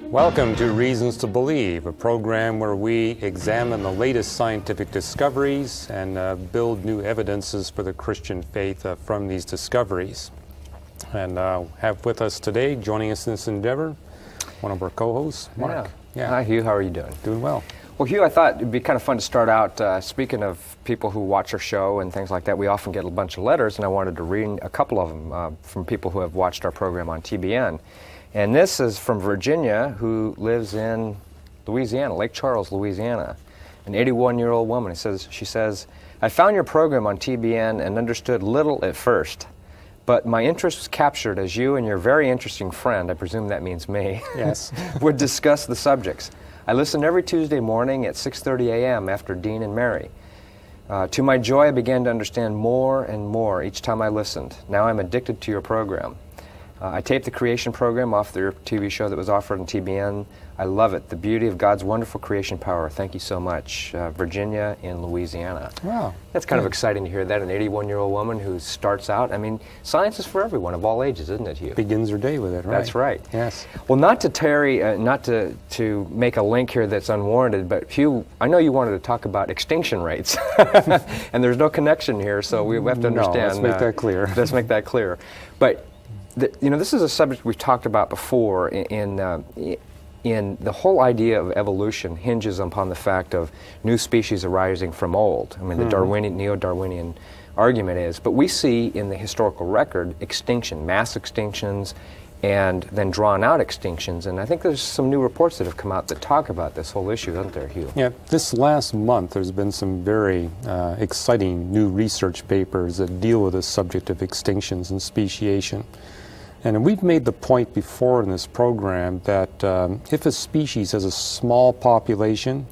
Welcome to Reasons to Believe, a program where we examine the latest scientific discoveries and build new evidences for the Christian faith from these discoveries. And have with us today, joining us in this endeavor, one of our co-hosts, Mark. Yeah. Hi, Hugh. How are you doing? Doing well. Well, Hugh, I thought it'd be kind of fun to start out, speaking of people who watch our show and things like that, we often get a bunch of letters, and I wanted to read a couple of them from people who have watched our program on TBN. And this is from Virginia, who lives in Louisiana, Lake Charles, Louisiana, an 81-year-old woman. She says, I found your program on TBN and understood little at first, but my interest was captured as you and your very interesting friend, I presume that means me, yes, would discuss the subjects. I listened every Tuesday morning at 6:30 a.m. after Dean and Mary. To my joy, I began to understand more and more each time I listened. Now I'm addicted to your program. I taped the creation program off their TV show that was offered on TBN. I love it. The beauty of God's wonderful creation power. Thank you so much. Virginia in Louisiana. Wow. That's kind of exciting to hear that. An 81-year-old woman who starts out. I mean, science is for everyone of all ages, isn't it, Hugh? Begins her day with it, right? That's right. Yes. Well, not to make a link here that's unwarranted, but Hugh, I know you wanted to talk about extinction rates. And there's no connection here, so we have to understand. No, let's make that clear. Let's make that clear. But this is a subject we've talked about before in the whole idea of evolution hinges upon the fact of new species arising from old. I mean, the neo-Darwinian argument is, but we see in the historical record extinction, mass extinctions, and then drawn out extinctions. And I think there's some new reports that have come out that talk about this whole issue, isn't there, Hugh? Yeah, this last month there's been some very exciting new research papers that deal with the subject of extinctions and speciation. And we've made the point before in this program that if a species has a small population,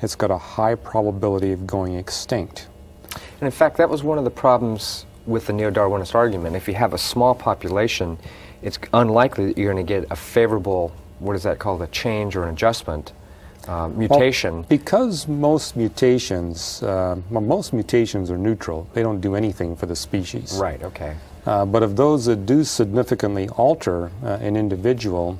it's got a high probability of going extinct. And in fact, that was one of the problems with the neo-Darwinist argument. If you have a small population, it's unlikely that you're going to get a favorable, what is that called, a change or an adjustment, mutation. Well, because most mutations are neutral. They don't do anything for the species. Right, okay. But of those that do significantly alter an individual,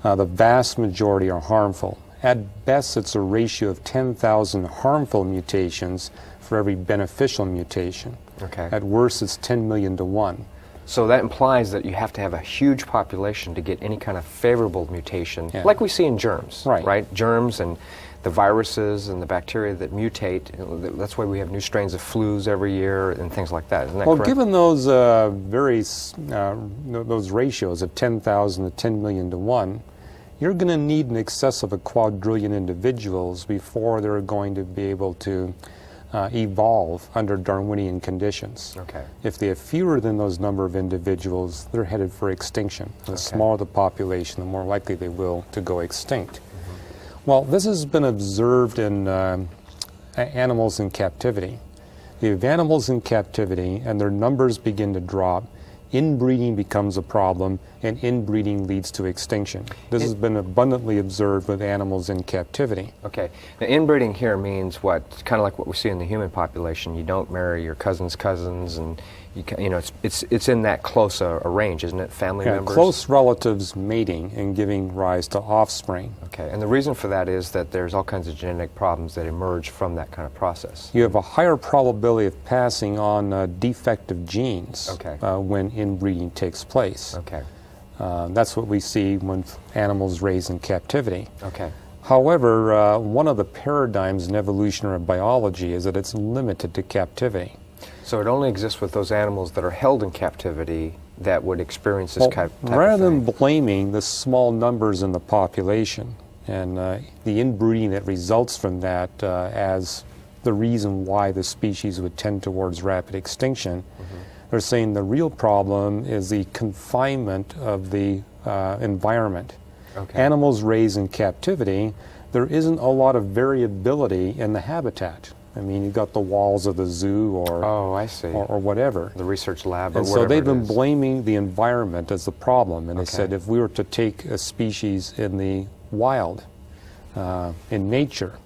the vast majority are harmful. At best, it's a ratio of 10,000 harmful mutations for every beneficial mutation. Okay. At worst, it's 10 million to 1. So that implies that you have to have a huge population to get any kind of favorable mutation, Yeah. like we see in germs, right? Germs and the viruses and the bacteria that mutate. That's why we have new strains of flus every year and things like that. Isn't that correct? Well, given those those ratios of 10,000 to 10 million to 1, you're going to need in excess of a quadrillion individuals before they're going to be able to evolve under Darwinian conditions. Okay. If they have fewer than those number of individuals, they're headed for extinction. The smaller the population, the more likely they will to go extinct. Well, this has been observed in animals in captivity. You have animals in captivity and their numbers begin to drop. Inbreeding becomes a problem, and inbreeding leads to extinction. This has been abundantly observed with animals in captivity. Okay. Now, inbreeding here means what? Kind of like what we see in the human population. You don't marry your cousin's cousins, and it's in that close a range, isn't it? Family members. Close relatives mating and giving rise to offspring. Okay. And the reason for that is that there's all kinds of genetic problems that emerge from that kind of process. You have a higher probability of passing on defective genes when inbreeding takes place. Okay. That's what we see when animals raised in captivity. Okay. However, one of the paradigms in evolutionary biology is that it's limited to captivity. So it only exists with those animals that are held in captivity that would experience this type of thing. Rather than blaming the small numbers in the population and the inbreeding that results from that as the reason why the species would tend towards rapid extinction, they're saying the real problem is the confinement of the environment. Okay. Animals raised in captivity, there isn't a lot of variability in the habitat. I mean, you've got the walls of the zoo or or whatever. The research lab or and whatever. So they've been blaming the environment as the problem. And they said if we were to take a species in the wild, in nature,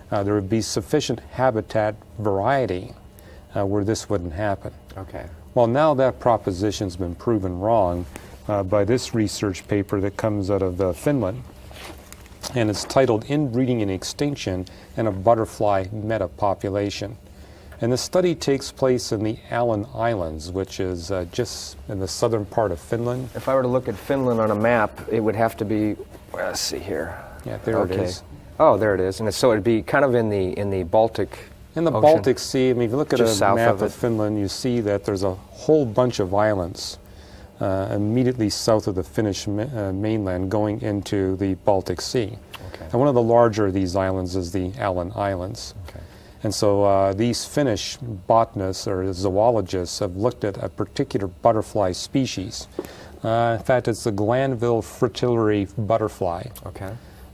there would be sufficient habitat variety where this wouldn't happen. Okay. Well, now that proposition's been proven wrong, by this research paper that comes out of Finland. And it's titled Inbreeding and Extinction in a Butterfly Metapopulation. And the study takes place in the Alan Islands, which is just in the southern part of Finland. If I were to look at Finland on a map, it would have to be, well, let's see here. Yeah, there it is. Oh, there it is. And so it'd be kind of in the Baltic In the Ocean. Baltic Sea, I mean, if you look at Just a south map of of it. Finland, you see that there's a whole bunch of islands immediately south of the Finnish mainland going into the Baltic Sea. Okay. And one of the larger of these islands is the Alan Islands. Okay. And so these Finnish botanists or zoologists have looked at a particular butterfly species. In fact, it's the Glanville fritillary butterfly. Okay.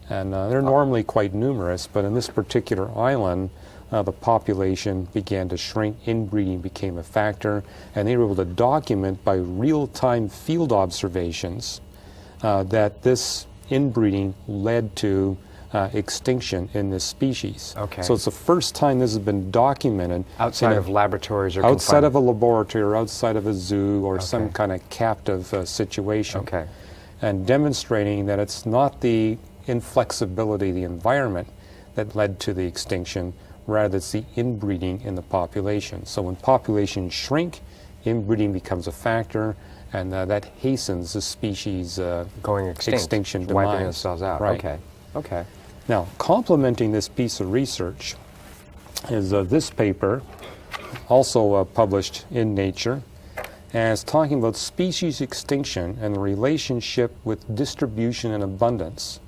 And they're normally quite numerous, but in this particular island, the population began to shrink, inbreeding became a factor, and they were able to document by real-time field observations that this inbreeding led to extinction in this species. Okay. So it's the first time this has been documented Outside in of laboratories or outside confined- of a laboratory or outside of a zoo or some Okay. kind of captive situation. Okay. And demonstrating that it's not the inflexibility of the environment that led to the extinction, rather it's the inbreeding in the population. So when populations shrink, inbreeding becomes a factor, and that hastens the species going extinct, extinction wiping demise. themselves out. Right. Okay. Okay. Now, complementing this piece of research is this paper, also published in Nature, and it's talking about species extinction and the relationship with distribution and abundance.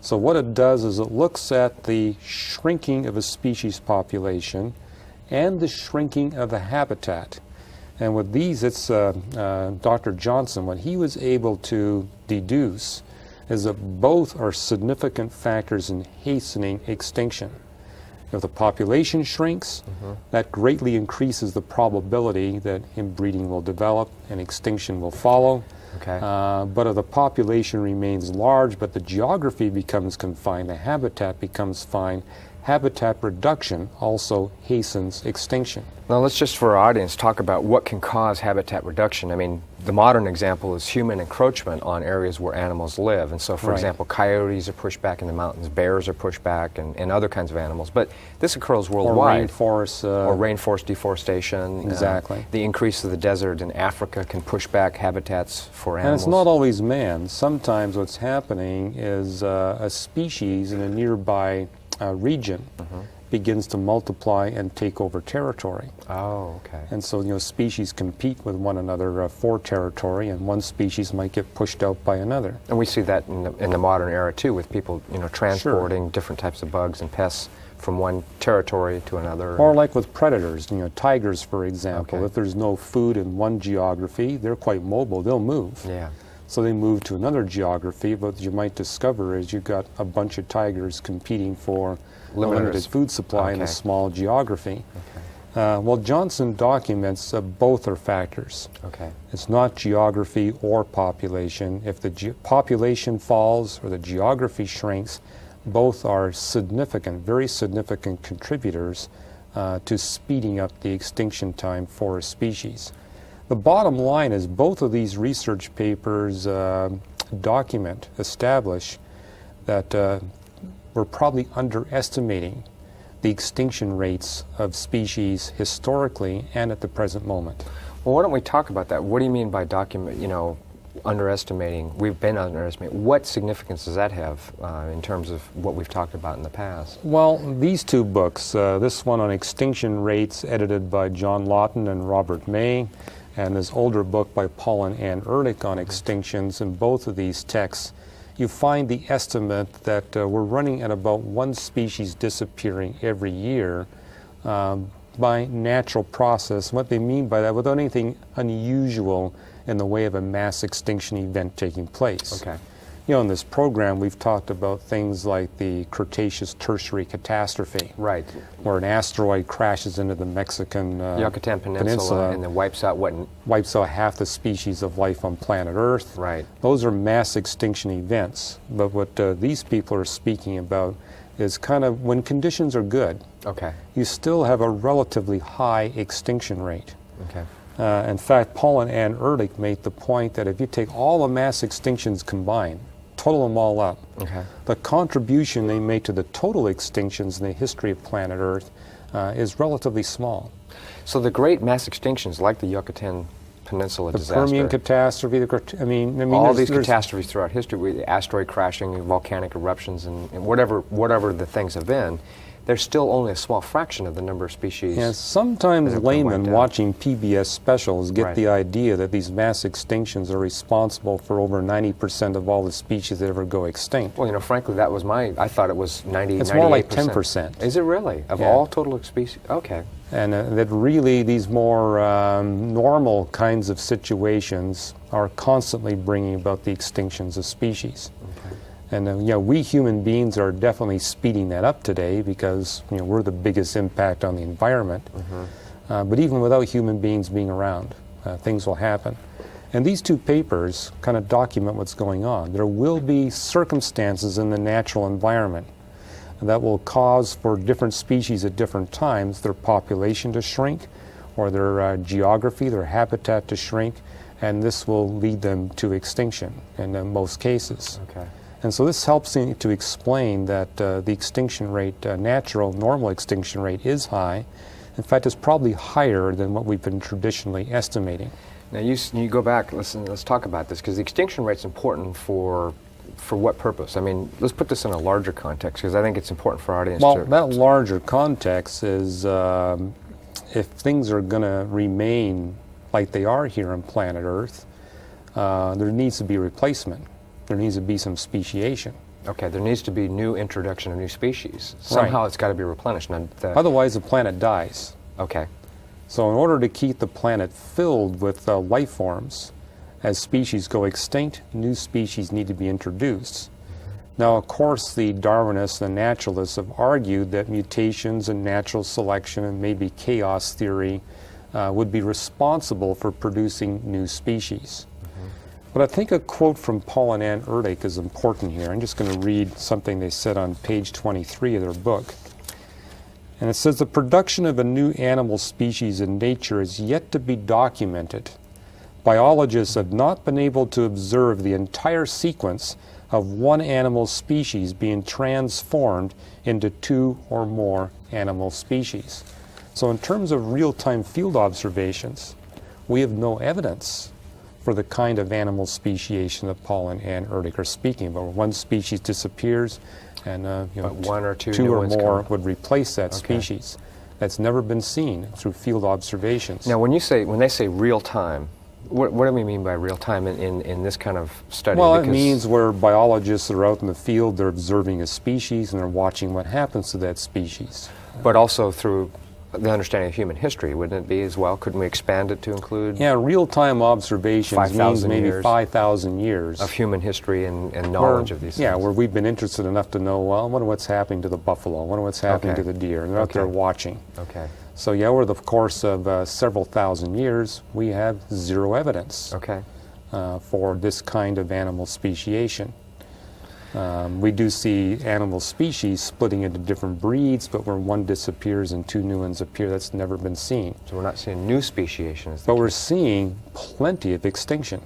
So what it does is it looks at the shrinking of a species population and the shrinking of a habitat. And with these, it's Dr. Johnson, what he was able to deduce is that both are significant factors in hastening extinction. If the population shrinks, that greatly increases the probability that inbreeding will develop and extinction will follow. Okay. But if the population remains large, but the geography becomes confined, the habitat becomes fine, habitat reduction also hastens extinction. Now let's just, for our audience, talk about what can cause habitat reduction. I mean, the modern example is human encroachment on areas where animals live. And so, for Right. example, coyotes are pushed back in the mountains, bears are pushed back, and other kinds of animals. But this occurs worldwide. Or rainforests. Or rainforest deforestation. Exactly. The increase of the desert in Africa can push back habitats for And animals. it's not always man. Sometimes what's happening is a species in a nearby region begins to multiply and take over territory. Oh, okay. And so, species compete with one another for territory, and one species might get pushed out by another. And we see that in the modern era too, with people, transporting different types of bugs and pests from one territory to another. Or like with predators, tigers, for example. Okay. If there's no food in one geography, they're quite mobile. They'll move. Yeah. So they move to another geography, but what you might discover is you've got a bunch of tigers competing for a limited food supply in a Okay. small geography. Okay. Well, Johnson documents both are factors. Okay. It's not geography or population. If the population falls or the geography shrinks, both are significant, very significant contributors to speeding up the extinction time for a species. The bottom line is both of these research papers establish that we're probably underestimating the extinction rates of species historically and at the present moment. Well, why don't we talk about that? What do you mean by underestimating? We've been underestimating. What significance does that have in terms of what we've talked about in the past? Well, these two books, this one on extinction rates edited by John Lawton and Robert May, and this older book by Paul and Ann Ehrlich on extinctions, in both of these texts, you find the estimate that we're running at about one species disappearing every year by natural process. What they mean by that, without anything unusual in the way of a mass extinction event taking place. Okay. In this program, we've talked about things like the Cretaceous Tertiary catastrophe, Right. where an asteroid crashes into the Mexican Yucatan Peninsula and then wipes out wipes out half the species of life on planet Earth. Right. Those are mass extinction events. But what these people are speaking about is kind of when conditions are good, Okay. you still have a relatively high extinction rate. Okay. In fact, Paul and Ann Ehrlich made the point that if you take all the mass extinctions combined, total them all up, the contribution they make to the total extinctions in the history of planet Earth is relatively small. So the great mass extinctions, like the Yucatan Peninsula The disaster, Permian catastrophe, all these catastrophes throughout history, with the asteroid crashing, volcanic eruptions, and whatever the things have been, there's still only a small fraction of the number of species. Yeah, sometimes that have been laymen wiped out. watching PBS specials get Right. the idea that these mass extinctions are responsible for over 90% of all the species that ever go extinct. Well, you know, frankly, that was I thought it was 90, It's more like 98%. 10%. Is it really? Of Yeah. all total species? Okay. And that really these more normal kinds of situations are constantly bringing about the extinctions of species. And we human beings are definitely speeding that up today because we're the biggest impact on the environment. But even without human beings being around, things will happen. And these two papers kind of document what's going on. There will be circumstances in the natural environment that will cause for different species at different times their population to shrink or their geography, their habitat to shrink, and this will lead them to extinction in most cases. Okay. And so this helps to explain that the extinction rate, natural, normal extinction rate is high. In fact, it's probably higher than what we've been traditionally estimating. Now you go back. Let's talk about this because the extinction rate's important for what purpose? I mean, let's put this in a larger context because I think it's important for our audience Well, to. that larger context is if things are going to remain like they are here on planet Earth, there needs to be replacement. There needs to be some speciation. Okay, there needs to be new introduction of new species. Somehow it's got to be replenished. Now, Otherwise, the planet dies. okay. So in order to keep the planet filled with life forms, as species go extinct, new species need to be introduced. Now, of course, the Darwinists and the naturalists have argued that mutations and natural selection and maybe chaos theory would be responsible for producing new species. But I think a quote from Paul and Ann Ehrlich is important here. I'm just going to read something they said on page 23 of their book. And it says, the production of a new animal species in nature is yet to be documented. Biologists have not been able to observe the entire sequence of one animal species being transformed into two or more animal species. So in terms of real-time field observations, we have no evidence for the kind of animal speciation that Paul and Ann Ehrlich are speaking about. One species disappears and But one or two two new or ones more come. would replace that Okay. species. That's never been seen through field observations. Now, when they say real time, what do we mean by real time in this kind of study? Well, it Because- means where biologists are out in the field, they're observing a species and they're watching what happens to that species. but also through the understanding of human history, wouldn't it be as well? Couldn't we expand it to include Yeah, real-time observations means 5,000 maybe years 5,000 years. of human history and knowledge of these Yeah, things? where we've been interested enough to know, well, I wonder what's happening to the buffalo, I wonder what's happening Okay. to the deer, and they're out there Okay. watching. Okay. So yeah, over the course of several thousand years, we have zero evidence Okay. for this kind of animal speciation. We do see animal species splitting into different breeds, but where one disappears and two new ones appear, that's never been seen. So we're not seeing new speciation. Is the But key. we're seeing plenty of extinction,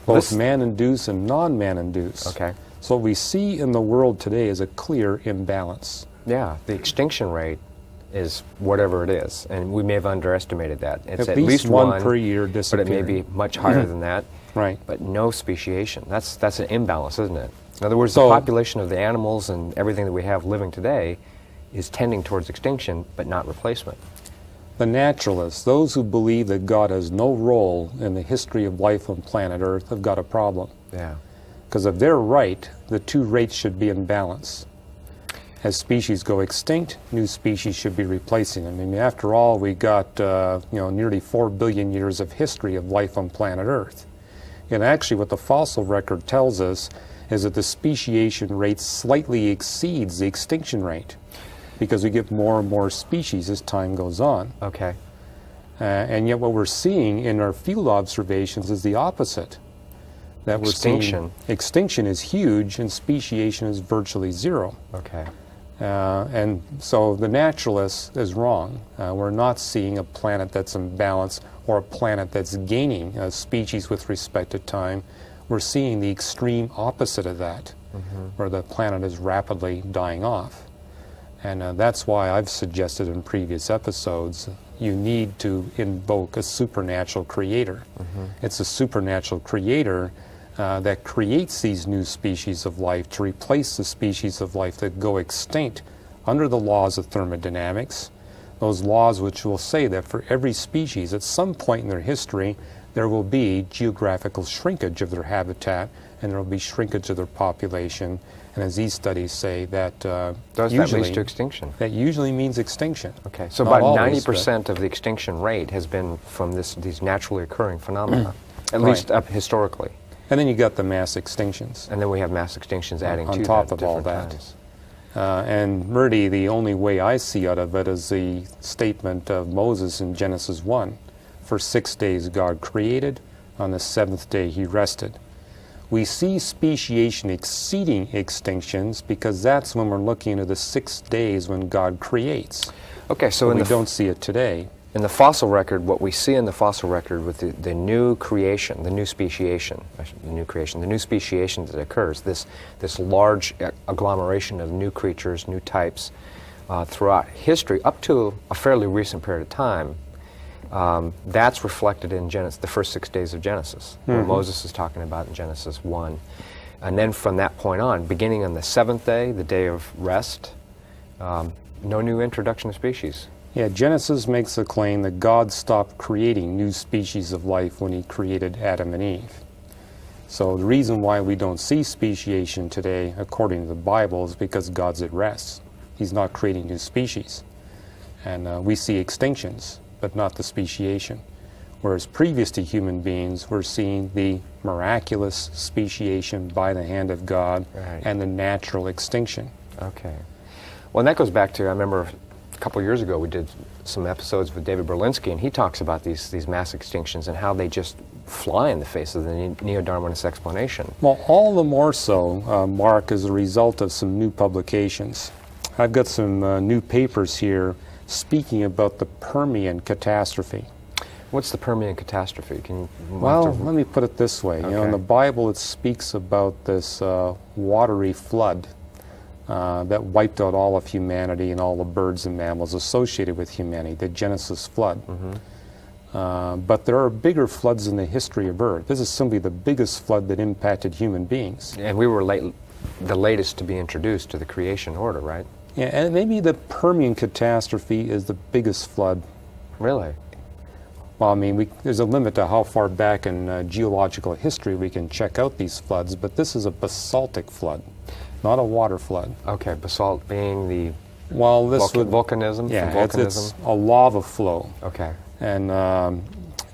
Well, both this- man-induced and non-man-induced. Okay. So what we see in the world today is a clear imbalance. Yeah, the extinction rate is whatever it is, and we may have underestimated that. It's At least one per year but it may be disappearing. much higher than that. Right. But no speciation. That's an imbalance, isn't it? In other words, So- the population of the animals and everything that we have living today is tending towards extinction, but not replacement. The naturalists, those who believe that God has no role in the history of life on planet Earth, have got a problem. Yeah. Because if they're right, the two rates should be in balance. As species go extinct, new species should be replacing them. I mean, after all, we got nearly 4 billion years of history of life on planet Earth. And actually, what the fossil record tells us is that the speciation rate slightly exceeds the extinction rate because we get more and more species as time goes on. Okay. And yet what we're seeing in our field observations is the opposite. That we're Extinction. seeing extinction is huge and speciation is virtually zero. Okay. And so the naturalist is wrong. We're not seeing a planet that's in balance. or a planet that's gaining species with respect to time, we're seeing the extreme opposite of that, where the planet is rapidly dying off. And that's why I've suggested in previous episodes you need to invoke a supernatural creator. It's a supernatural creator that creates these new species of life to replace the species of life that go extinct under the laws of thermodynamics, those laws which will say that for every species at some point in their history there will be geographical shrinkage of their habitat and there will be shrinkage of their population. And as these studies say, that That usually leads to extinction. that usually means extinction. Okay, so Not about always, 90% of the extinction rate has been from these naturally occurring phenomena, at Right. least up historically. And then you got the mass extinctions. And then we have mass extinctions adding On to top that of all different that. times. And really, the only way I see out of it is the statement of Moses in Genesis 1. For 6 days God created, on the seventh day he rested. We see speciation exceeding extinctions because that's when we're looking at the 6 days when God creates. Okay, so We don't see it today. in the fossil record, what we see in the fossil record with the new creation, the new speciation that occurs, this large agglomeration of new creatures, new types throughout history, up to a fairly recent period of time, that's reflected in the first 6 days of Genesis, where Moses is talking about in Genesis 1. And then from that point on, beginning on the seventh day, the day of rest, no new introduction of species. Yeah, Genesis makes the claim that God stopped creating new species of life when he created Adam and Eve. So the reason why we don't see speciation today, according to the Bible, is because God's at rest. He's not creating new species. And we see extinctions, but not the speciation. Whereas previous to human beings, we're seeing the miraculous speciation by the hand of God Right. and the natural extinction. Okay. Well, and that goes back to, I remember a couple years ago we did some episodes with David Berlinski, and he talks about these mass extinctions and how they just fly in the face of the neo-Darwinist explanation. Well, all the more so, Mark, as a result of some new publications. I've got some new papers here speaking about the Permian catastrophe. What's the Permian catastrophe? Can you Well, let me put it this way. You know, in Okay. the Bible it speaks about this watery flood that wiped out all of humanity and all the birds and mammals associated with humanity, the Genesis flood. But there are bigger floods in the history of Earth. This is simply the biggest flood that impacted human beings. And we were the latest to be introduced to the creation order, right? Yeah, and maybe the Permian catastrophe is the biggest flood. Really? Well, I mean, there's a limit to how far back in geological history we can check out these floods, but this is a basaltic flood, not a water flood. Okay, basalt being the Well, this would, volcanism? yeah, from it's volcanism? a lava flow. Okay. And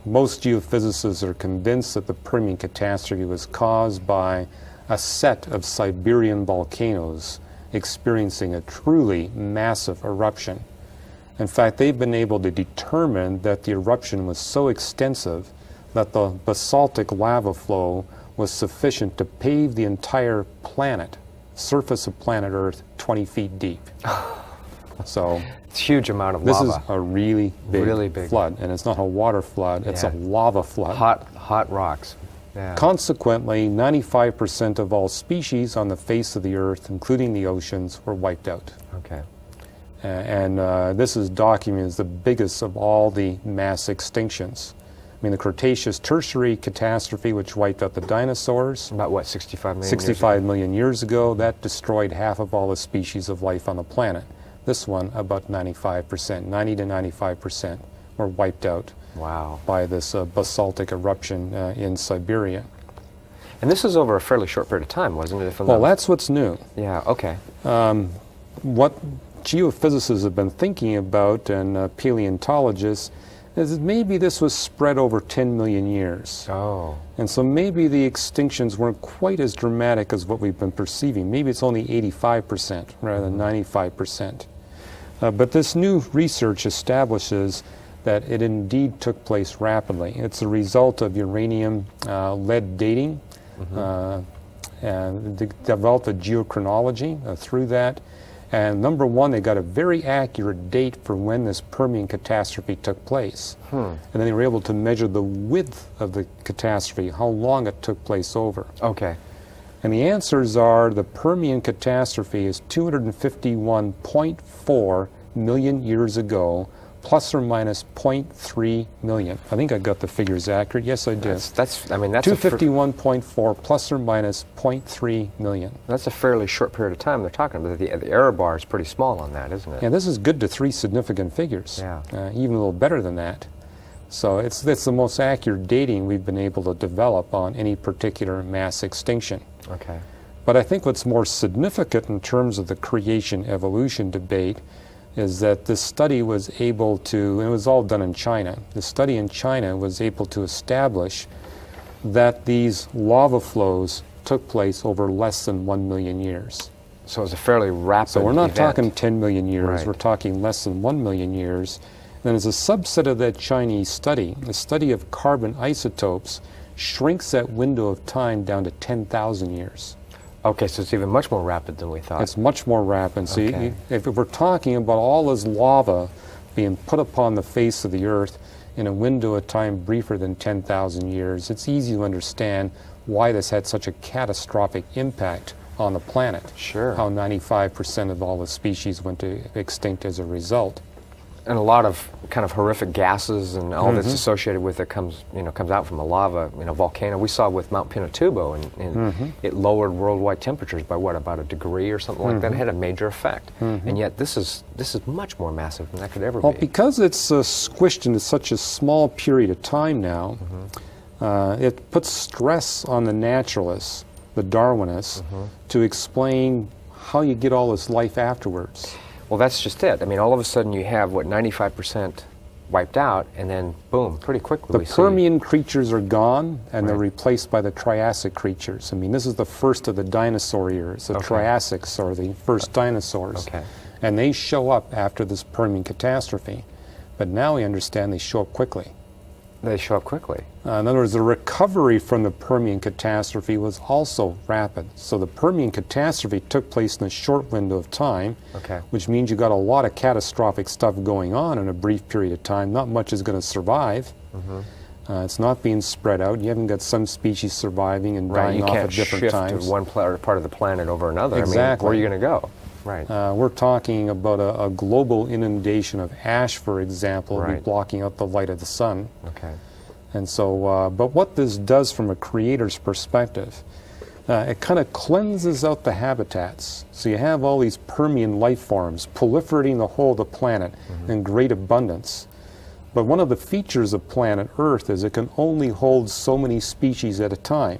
most geophysicists are convinced that the Permian catastrophe was caused by a set of Siberian volcanoes experiencing a truly massive eruption. In fact, they've been able to determine that the eruption was so extensive that the basaltic lava flow was sufficient to pave the entire planet, surface of planet Earth, 20 feet deep. So It's a huge amount of this lava. is a really big flood, and it's not a water flood, it's a Yeah. lava flood. Hot rocks. Yeah. Consequently, 95% of all species on the face of the Earth, including the oceans, were wiped out. Okay. And this is documented as the biggest of all the mass extinctions. I mean, the Cretaceous Tertiary catastrophe, which wiped out the dinosaurs, About what, 65 million 65 million years ago, that destroyed half of all the species of life on the planet. This one, about 95%, 90 to 95% were wiped out Wow. by this basaltic eruption in Siberia. And this is over a fairly short period of time, wasn't it? If I'm Well, not- that's what's new. Yeah, okay. What geophysicists have been thinking about, and paleontologists, is that maybe this was spread over 10 million years. Oh. And so maybe the extinctions weren't quite as dramatic as what we've been perceiving. Maybe it's only 85% rather than 95%. But this new research establishes that it indeed took place rapidly. It's a result of uranium-lead dating, and they developed a geochronology through that, And number one, they got a very accurate date for when this Permian catastrophe took place. And then they were able to measure the width of the catastrophe, how long it took place over. Okay. And the answers are the Permian catastrophe is 251.4 million years ago, plus or minus 0.3 million. I think I got the figures accurate. Yes, I did. That's I mean, that's 251.4 plus or minus 0.3 million. That's a fairly short period of time they're talking about. The error bar is pretty small on that, isn't it? Yeah, this is good to 3 significant figures. Yeah. Even a little better than that. So it's the most accurate dating we've been able to develop on any particular mass extinction. Okay. But I think what's more significant in terms of the creation-evolution debate is that this study was able to, and it was all done in China, the study in China was able to establish that these lava flows took place over less than 1 million years. So it's a fairly rapid So we're not event. talking 10 million years, Right. we're talking less than 1 million years. And as a subset of that Chinese study, the study of carbon isotopes shrinks that window of time down to 10,000 years. Okay, so it's even much more rapid than we thought. It's much more rapid. So Okay. if we're talking about all this lava being put upon the face of the Earth in a window of time briefer than 10,000 years, it's easy to understand why this had such a catastrophic impact on the planet. Sure. How 95% of all the species went extinct as a result. And a lot of kind of horrific gases and all that's associated with it comes out from a lava, volcano. We saw with Mount Pinatubo, and it lowered worldwide temperatures by about a degree or something like that. It had a major effect. And yet this is much more massive than that could ever Well, be. because it's squished into such a small period of time now, it puts stress on the naturalists, the Darwinists, to explain how you get all this life afterwards. Well, that's just it. I mean, all of a sudden you have, 95% wiped out, and then boom, pretty quickly The we see. Permian creatures are gone, and they're Right. replaced by the Triassic creatures. I mean, this is the first of the dinosaur years. The Okay. Triassics are the first dinosaurs. Okay. And they show up after this Permian catastrophe. But now we understand they show up quickly. They show up quickly. In other words, the recovery from the Permian catastrophe was also rapid. So the Permian catastrophe took place in a short window of time, Okay. which means you got a lot of catastrophic stuff going on in a brief period of time. Not much is going to survive. It's not being spread out. You haven't got some species surviving and Right, dying you off can't at different shift times. to one part of the planet over another. Exactly. I mean, where are you going to go? Right. We're talking about a global inundation of ash, for example, will be Right. blocking out the light of the sun. Okay. And so, but what this does from a creator's perspective, it kind of cleanses out the habitats. So you have all these Permian life forms proliferating the whole of the planet in great abundance. But one of the features of planet Earth is it can only hold so many species at a time.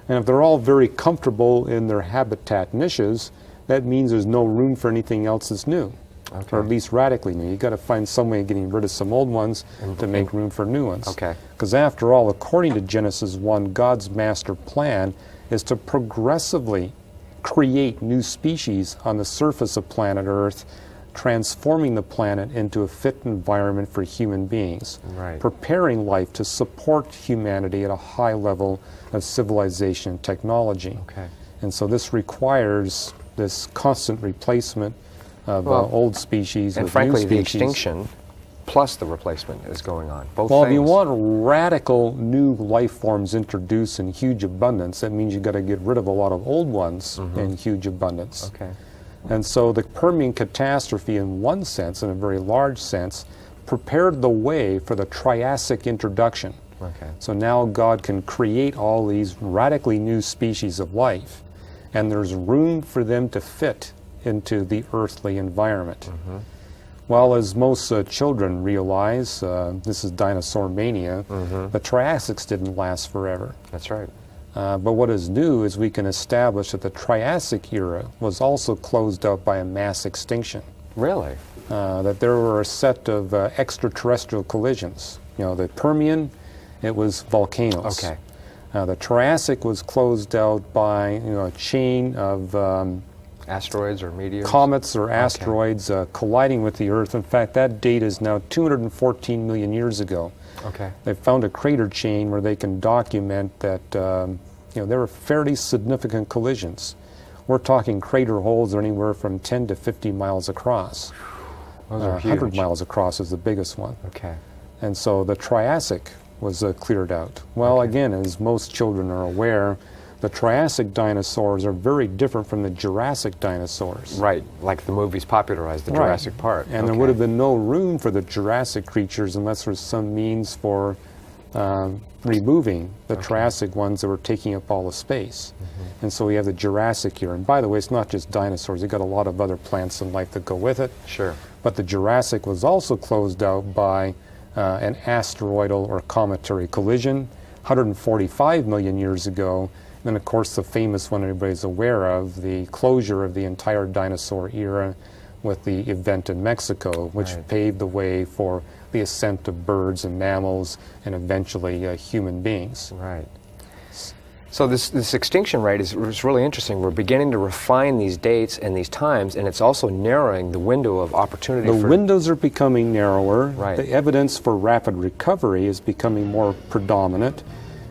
And if they're all very comfortable in their habitat niches, that means there's no room for anything else that's new. Okay. Or at least radically new. You've got to find some way of getting rid of some old ones to make room for new ones. Okay. Because after all, according to Genesis 1, God's master plan is to progressively create new species on the surface of planet Earth, transforming the planet into a fit environment for human beings, Right. preparing life to support humanity at a high level of civilization and technology. Okay. And so this requires this constant replacement of Well, old species And with frankly, new the species. extinction plus the replacement is going on. Both Well, things. if you want radical new life forms introduced in huge abundance, that means you've got to get rid of a lot of old ones in huge abundance. Okay. And so the Permian catastrophe, in one sense, in a very large sense, prepared the way for the Triassic introduction. Okay. So now God can create all these radically new species of life, and there's room for them to fit into the earthly environment. Well, as most children realize, this is dinosaur mania, the Triassics didn't last forever. That's right. But what is new is we can establish that the Triassic era was also closed out by a mass extinction. Really? That there were a set of extraterrestrial collisions. The Permian, it was volcanoes. Okay. The Triassic was closed out by a chain of Asteroids or meteors? comets or asteroids colliding with the Earth. In fact, that date is now 214 million years ago. Okay. They found a crater chain where they can document that there were fairly significant collisions. we're talking crater holes that are anywhere from 10 to 50 miles across. Those are 100 huge. miles across is the biggest one. Okay. And so the Triassic was cleared out. Well, again, as most children are aware, the Triassic dinosaurs are very different from the Jurassic dinosaurs. Right, like the movies popularized the Right. Jurassic Park. And there would have been no room for the Jurassic creatures unless there was some means for removing the Triassic ones that were taking up all the space. And so we have the Jurassic here. And by the way, it's not just dinosaurs. You've got a lot of other plants and life that go with it. Sure. But the Jurassic was also closed out by an asteroidal or cometary collision 145 million years ago. And then, of course, the famous one everybody's aware of, the closure of the entire dinosaur era with the event in Mexico, which Right. paved the way for the ascent of birds and mammals and eventually human beings. Right. So this extinction rate is really interesting. We're beginning to refine these dates and these times, and it's also narrowing the window of opportunity The for... windows are becoming narrower. Right. The evidence for rapid recovery is becoming more predominant.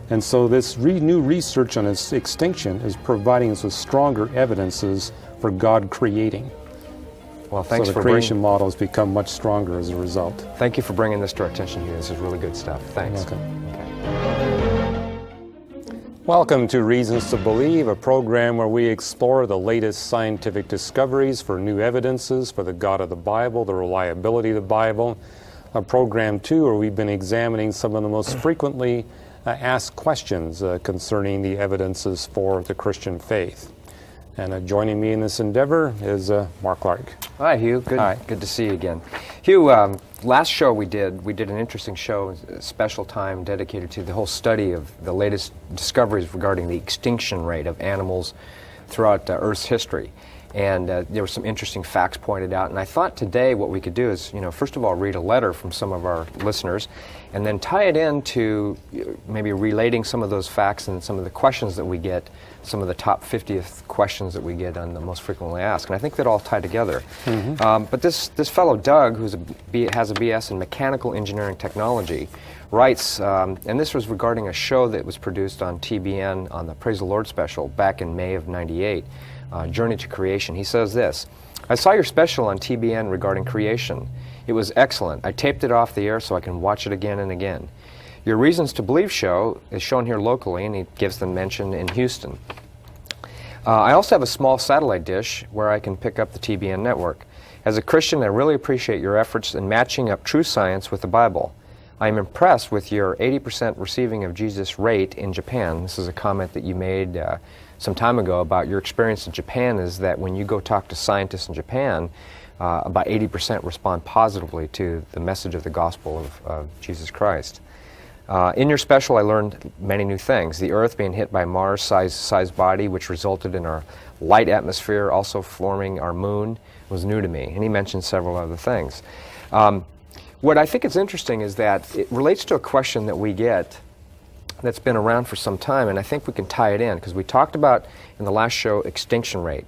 And so this new research on its extinction is providing us with stronger evidences for God creating. Well, thanks so the for creation model has become much stronger as a result. Thank you for bringing this to our attention here. This is really good stuff. Thanks. You're welcome. Okay. Welcome to Reasons to Believe, a program where we explore the latest scientific discoveries for new evidences for the God of the Bible, the reliability of the Bible. A program, too, where we've been examining some of the most frequently asked questions concerning the evidences for the Christian faith. And joining me in this endeavor is Mark Clark. Hi, Hugh. Good, Hi. good to see you again. Hugh, last show we did an interesting show, a special time dedicated to the whole study of the latest discoveries regarding the extinction rate of animals throughout Earth's history. And there were some interesting facts pointed out. And I thought today what we could do is, first of all, read a letter from some of our listeners, and then tie it into maybe relating some of those facts and some of the questions that we get, some of the top 50th questions that we get on the most frequently asked. And I think that all tie together. But this fellow, Doug, has a BS in mechanical engineering technology, writes, and this was regarding a show that was produced on TBN on the Praise the Lord special back in May of '98, Journey to Creation. He says this: I saw your special on TBN regarding creation. It was excellent. I taped it off the air so I can watch it again and again. Your Reasons to Believe show is shown here locally, and he gives them mention in Houston. I also have a small satellite dish where I can pick up the TBN network. As a Christian, I really appreciate your efforts in matching up true science with the Bible. I am impressed with your 80% receiving of Jesus rate in Japan. This is a comment that you made some time ago about your experience in Japan, is that when you go talk to scientists in Japan, about 80% respond positively to the message of the gospel of Jesus Christ. In your special, I learned many new things. The Earth being hit by Mars-sized body, which resulted in our light atmosphere also forming our moon, was new to me. And he mentioned several other things. What I think is interesting is that it relates to a question that we get that's been around for some time, and I think we can tie it in, because we talked about in the last show extinction rate.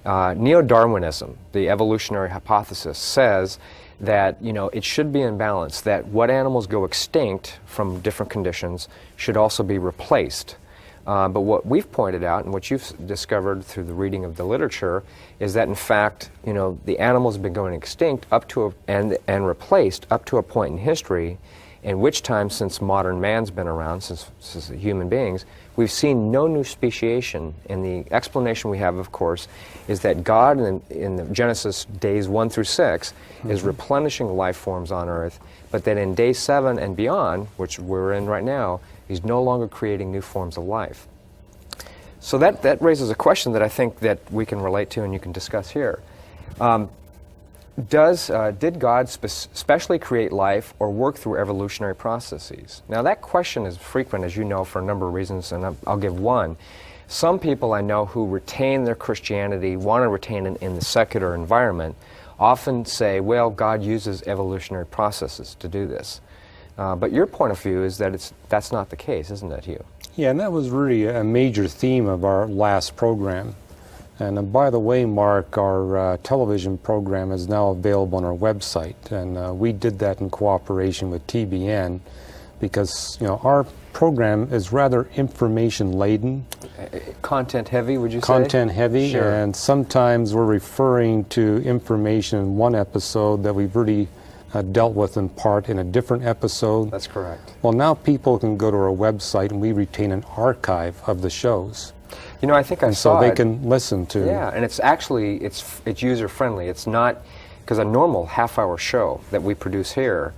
Neo-Darwinism, the evolutionary hypothesis, says that it should be in balance, that what animals go extinct from different conditions should also be replaced. But what we've pointed out, and what you've discovered through the reading of the literature, is that in fact, the animals have been going extinct up to and replaced up to a point in history, in which time, since modern man's been around, since human beings, we've seen no new speciation. And the explanation we have, of course, is that God, in the Genesis days 1 through 6, is replenishing life forms on Earth, but that in day 7 and beyond, which we're in right now, He's no longer creating new forms of life. So that raises a question that I think that we can relate to and you can discuss here. Did God specially create life or work through evolutionary processes? Now that question is frequent, as you know, for a number of reasons, and I'll give one. Some people I know who retain their Christianity, want to retain it in the secular environment, often say, well, God uses evolutionary processes to do this. But your point of view is that that's not the case, isn't it, Hugh? Yeah, and that was really a major theme of our last program. And by the way, Mark, our television program is now available on our website, and we did that in cooperation with TBN because our program is rather information laden, Content heavy, would you say? content heavy, Sure. and sometimes we're referring to information in one episode that we've already dealt with in part in a different episode. That's correct. Well, now people can go to our website and we retain an archive of the shows. You know, I think I And saw so they it. can listen to. Yeah, and it's actually, it's user friendly. It's not, because a normal half-hour show that we produce here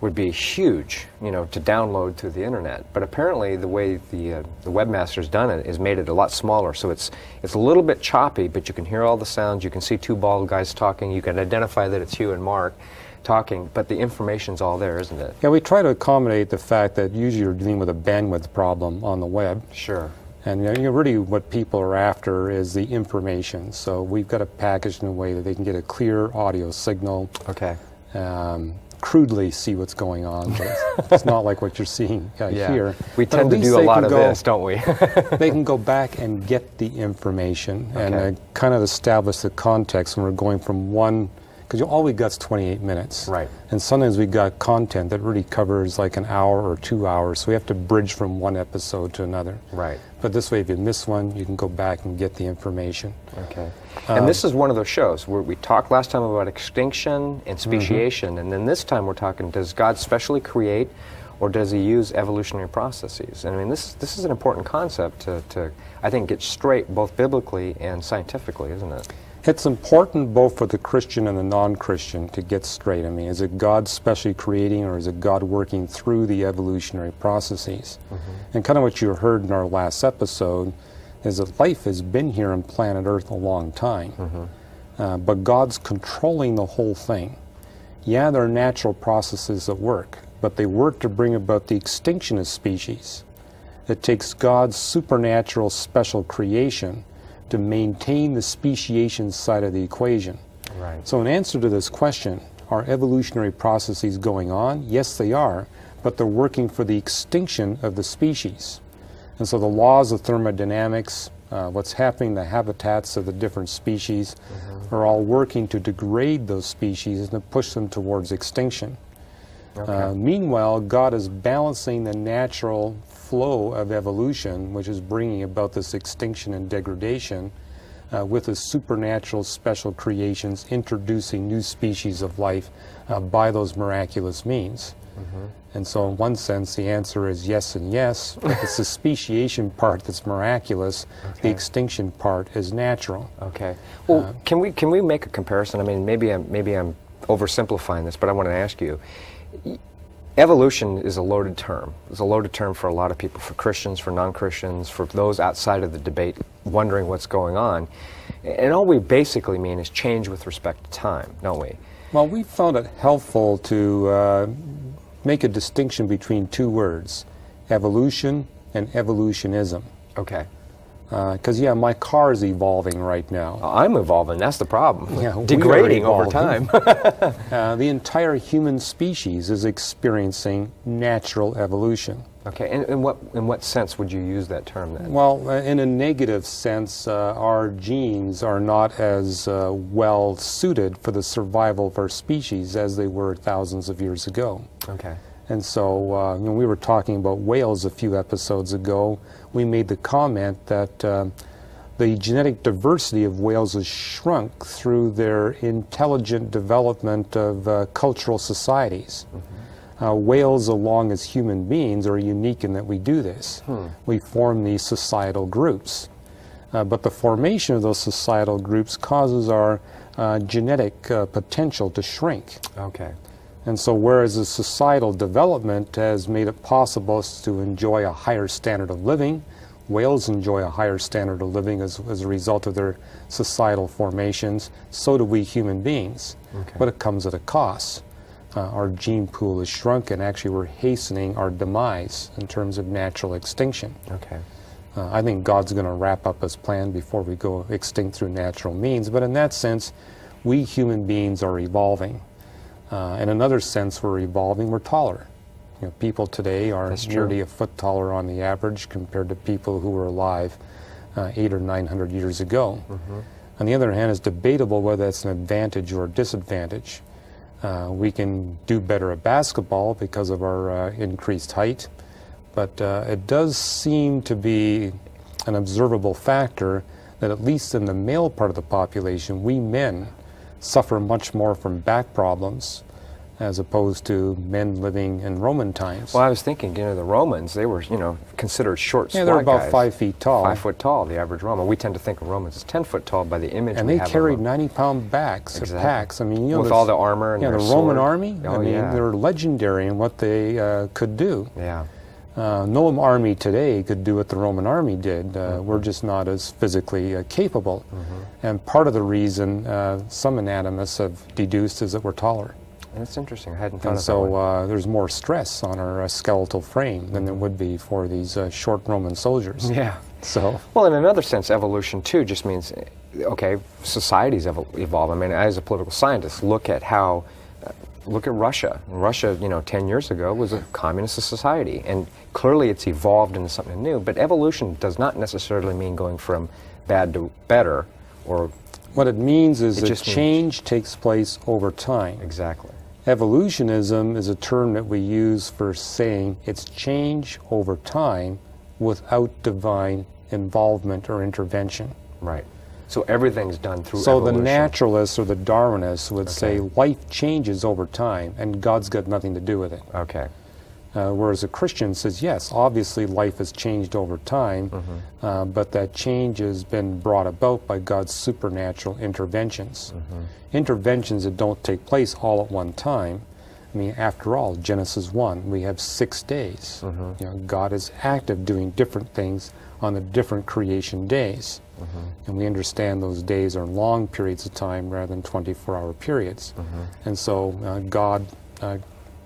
would be huge, you know, to download through the internet. But apparently the way the webmaster's done it is made it a lot smaller. So it's a little bit choppy, but you can hear all the sounds. You can see two bald guys talking. You can identify that it's Hugh and Mark talking, but the information's all there, isn't it? Yeah, we try to accommodate the fact that usually you're dealing with a bandwidth problem on the web. Sure. And really what people are after is the information. So we've got it packaged in a way that they can get a clear audio signal, Okay. crudely see what's going on, but it's not like what you're seeing here. We But tend at to least do a they lot can of go- this, don't we? They can go back and get the information Okay. and kind of establish the context when we're going from one, because all we got's 28 minutes. Right. And sometimes we got content that really covers like an hour or 2 hours, so we have to bridge from one episode to another. Right. But this way, if you miss one, you can go back and get the information. Okay. And this is one of those shows where we talked last time about extinction and speciation, and then this time we're talking, does God specially create, or does he use evolutionary processes? And I mean, this is an important concept to I think, get straight both biblically and scientifically, isn't it? It's important both for the Christian and the non-Christian to get straight. I mean, is it God specially creating, or is it God working through the evolutionary processes? And kind of what you heard in our last episode is that life has been here on planet Earth a long time, but God's controlling the whole thing. Yeah, there are natural processes at work, but they work to bring about the extinction of species. It takes God's supernatural special creation to maintain the speciation side of the equation. Right. So in answer to this question, are evolutionary processes going on? Yes, they are, but they're working for the extinction of the species. And so the laws of thermodynamics, what's happening in the habitats of the different species, are all working to degrade those species and to push them towards extinction. Okay. Meanwhile, God is balancing the natural flow of evolution, which is bringing about this extinction and degradation, with the supernatural special creations, introducing new species of life by those miraculous means. And so in one sense, the answer is yes and yes, but it's the speciation part that's miraculous, the extinction part is natural. Okay. Well, can we make a comparison? I mean, maybe I'm oversimplifying this, but I want to ask you. Evolution is a loaded term. It's a loaded term for a lot of people, for Christians, for non-Christians, for those outside of the debate wondering what's going on. And all we basically mean is change with respect to time, don't we? Well, we found it helpful to make a distinction between two words, evolution and evolutionism. Okay. Because, yeah, my car is evolving right now. I'm evolving, that's the problem. Yeah, we are degrading over evolving. time. The entire human species is experiencing natural evolution. Okay, and in what sense would you use that term then? Well, in a negative sense, our genes are not as well suited for the survival of our species as they were thousands of years ago. Okay. And so when we were talking about whales a few episodes ago, we made the comment that the genetic diversity of whales has shrunk through their intelligent development of cultural societies. Whales, along as human beings, are unique in that we do this. We form these societal groups. But the formation of those societal groups causes our genetic potential to shrink. Okay. And so whereas the societal development has made it possible to enjoy a higher standard of living, whales enjoy a higher standard of living as a result of their societal formations, so do we human beings. Okay. But it comes at a cost. Our gene pool is shrunk, and actually we're hastening our demise in terms of natural extinction. Okay. I think God's going to wrap up his plan before we go extinct through natural means, but in that sense, we human beings are evolving. In another sense, we're evolving, we're taller. You know, people today are That's true. nearly a foot taller on the average compared to people who were alive 800 or 900 years ago. On the other hand, it's debatable whether that's an advantage or a disadvantage. We can do better at basketball because of our increased height, But it does seem to be an observable factor that at least in the male part of the population, we men suffer much more from back problems as opposed to men living in Roman times. Well, I was thinking, the Romans, they were, considered short, Yeah, they're squat about guys. 5 feet tall. 5 foot tall, the average Roman. We tend to think of Romans as 10 foot tall by the image And we they have of carried them. 90-pound backs, Exactly. packs. I mean, With all the armor and yeah, their the Roman sword. army. Oh, I mean, yeah. they're legendary in what they could do. Yeah. No army today could do what the Roman army did. We're just not as physically capable. And part of the reason some anatomists have deduced is that we're taller. That's interesting. I hadn't thought And of that one. so there's more stress on our skeletal frame than there would be for these short Roman soldiers. Yeah. So, Well, in another sense, evolution too just means, okay, societies evolve. I mean, as a political scientist, look at Russia. Russia, 10 years ago was a communist society, and clearly it's evolved into something new. But evolution does not necessarily mean going from bad to better, or what it means is It that just means- change takes place over time. exactly. Evolutionism is a term that we use for saying it's change over time without divine involvement or intervention. Right. So everything's done through So evolution. the naturalists or the Darwinists would say Okay. life changes over time and God's got nothing to do with it. Okay. Whereas a Christian says, yes, obviously life has changed over time, but that change has been brought about by God's supernatural interventions. Interventions that don't take place all at one time. I mean, after all, Genesis 1, we have 6 days. God is active doing different things on the different creation days. And we understand those days are long periods of time rather than 24-hour periods. And so God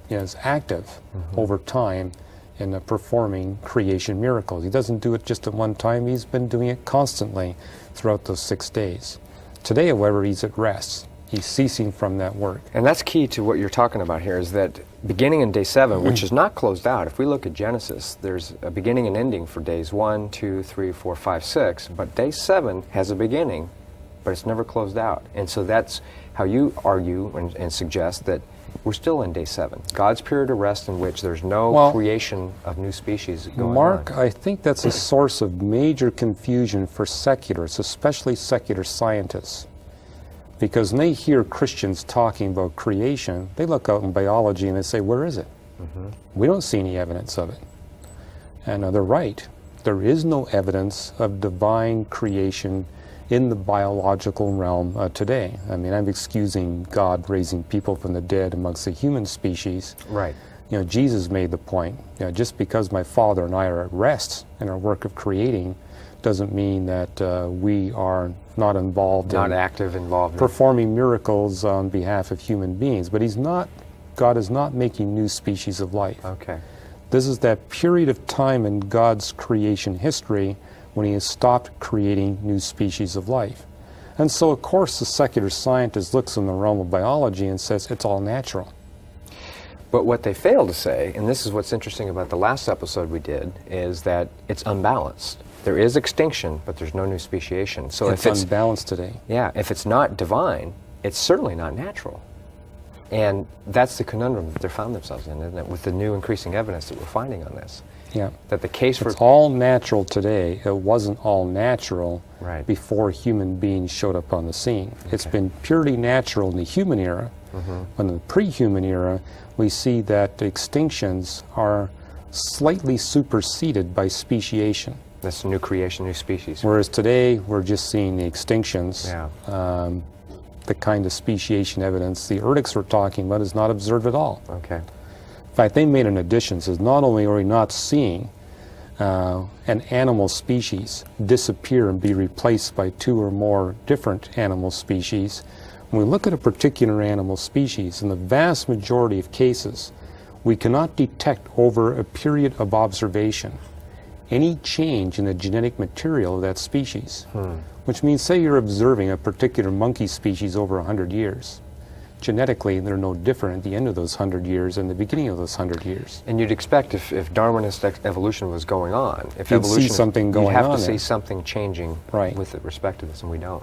is active over time in performing creation miracles. He doesn't do it just at one time. He's been doing it constantly throughout those 6 days. Today, however, he's at rest. He's ceasing from that work. And that's key to what you're talking about here, is that beginning in day 7, which is not closed out. If we look at Genesis, there's a beginning and ending for days 1, 2, 3, 4, 5, 6. But day 7 has a beginning, but it's never closed out. And so that's how you argue and suggest that we're still in day 7. God's period of rest in which there's no Well, creation of new species going Mark, on. I think that's a source of major confusion for secularists, especially secular scientists. Because when they hear Christians talking about creation, they look out in biology and they say, where is it? We don't see any evidence of it. And they're right. There is no evidence of divine creation in the biological realm today. I mean, I'm excusing God raising people from the dead amongst the human species. Right. Jesus made the point, just because my Father and I are at rest in our work of creating doesn't mean that we are not involved Not in active, involved. performing miracles on behalf of human beings. But God is not making new species of life. Okay. This is that period of time in God's creation history when he has stopped creating new species of life. And so, of course, the secular scientist looks in the realm of biology and says it's all natural. But what they fail to say, and this is what's interesting about the last episode we did, is that it's unbalanced. There is extinction, but there's no new speciation. So It's if it's unbalanced today. if it's not divine, it's certainly not natural. And that's the conundrum that they found themselves in, isn't it? With the new increasing evidence that we're finding on this. Yeah. That the case for It's all natural today. It wasn't all natural Right. before human beings showed up on the scene. It's been purely natural in the human era. In the pre-human era, we see that extinctions are slightly superseded by speciation. this new creation, new species. Whereas today, we're just seeing the extinctions. Yeah. The kind of speciation evidence the Erdicks were talking about is not observed at all. Okay. In fact, they made an addition, says not only are we not seeing an animal species disappear and be replaced by 2 or more different animal species, when we look at a particular animal species, in the vast majority of cases, we cannot detect over a period of observation any change in the genetic material of that species. Which means, say you're observing a particular monkey species over 100 years. Genetically, they're no different at the end of those 100 years and the beginning of those 100 years. And you'd expect if Darwinist evolution was going on, if You'd see evolution, something going you'd have on to see there. something changing Right. with respect to this, and we don't.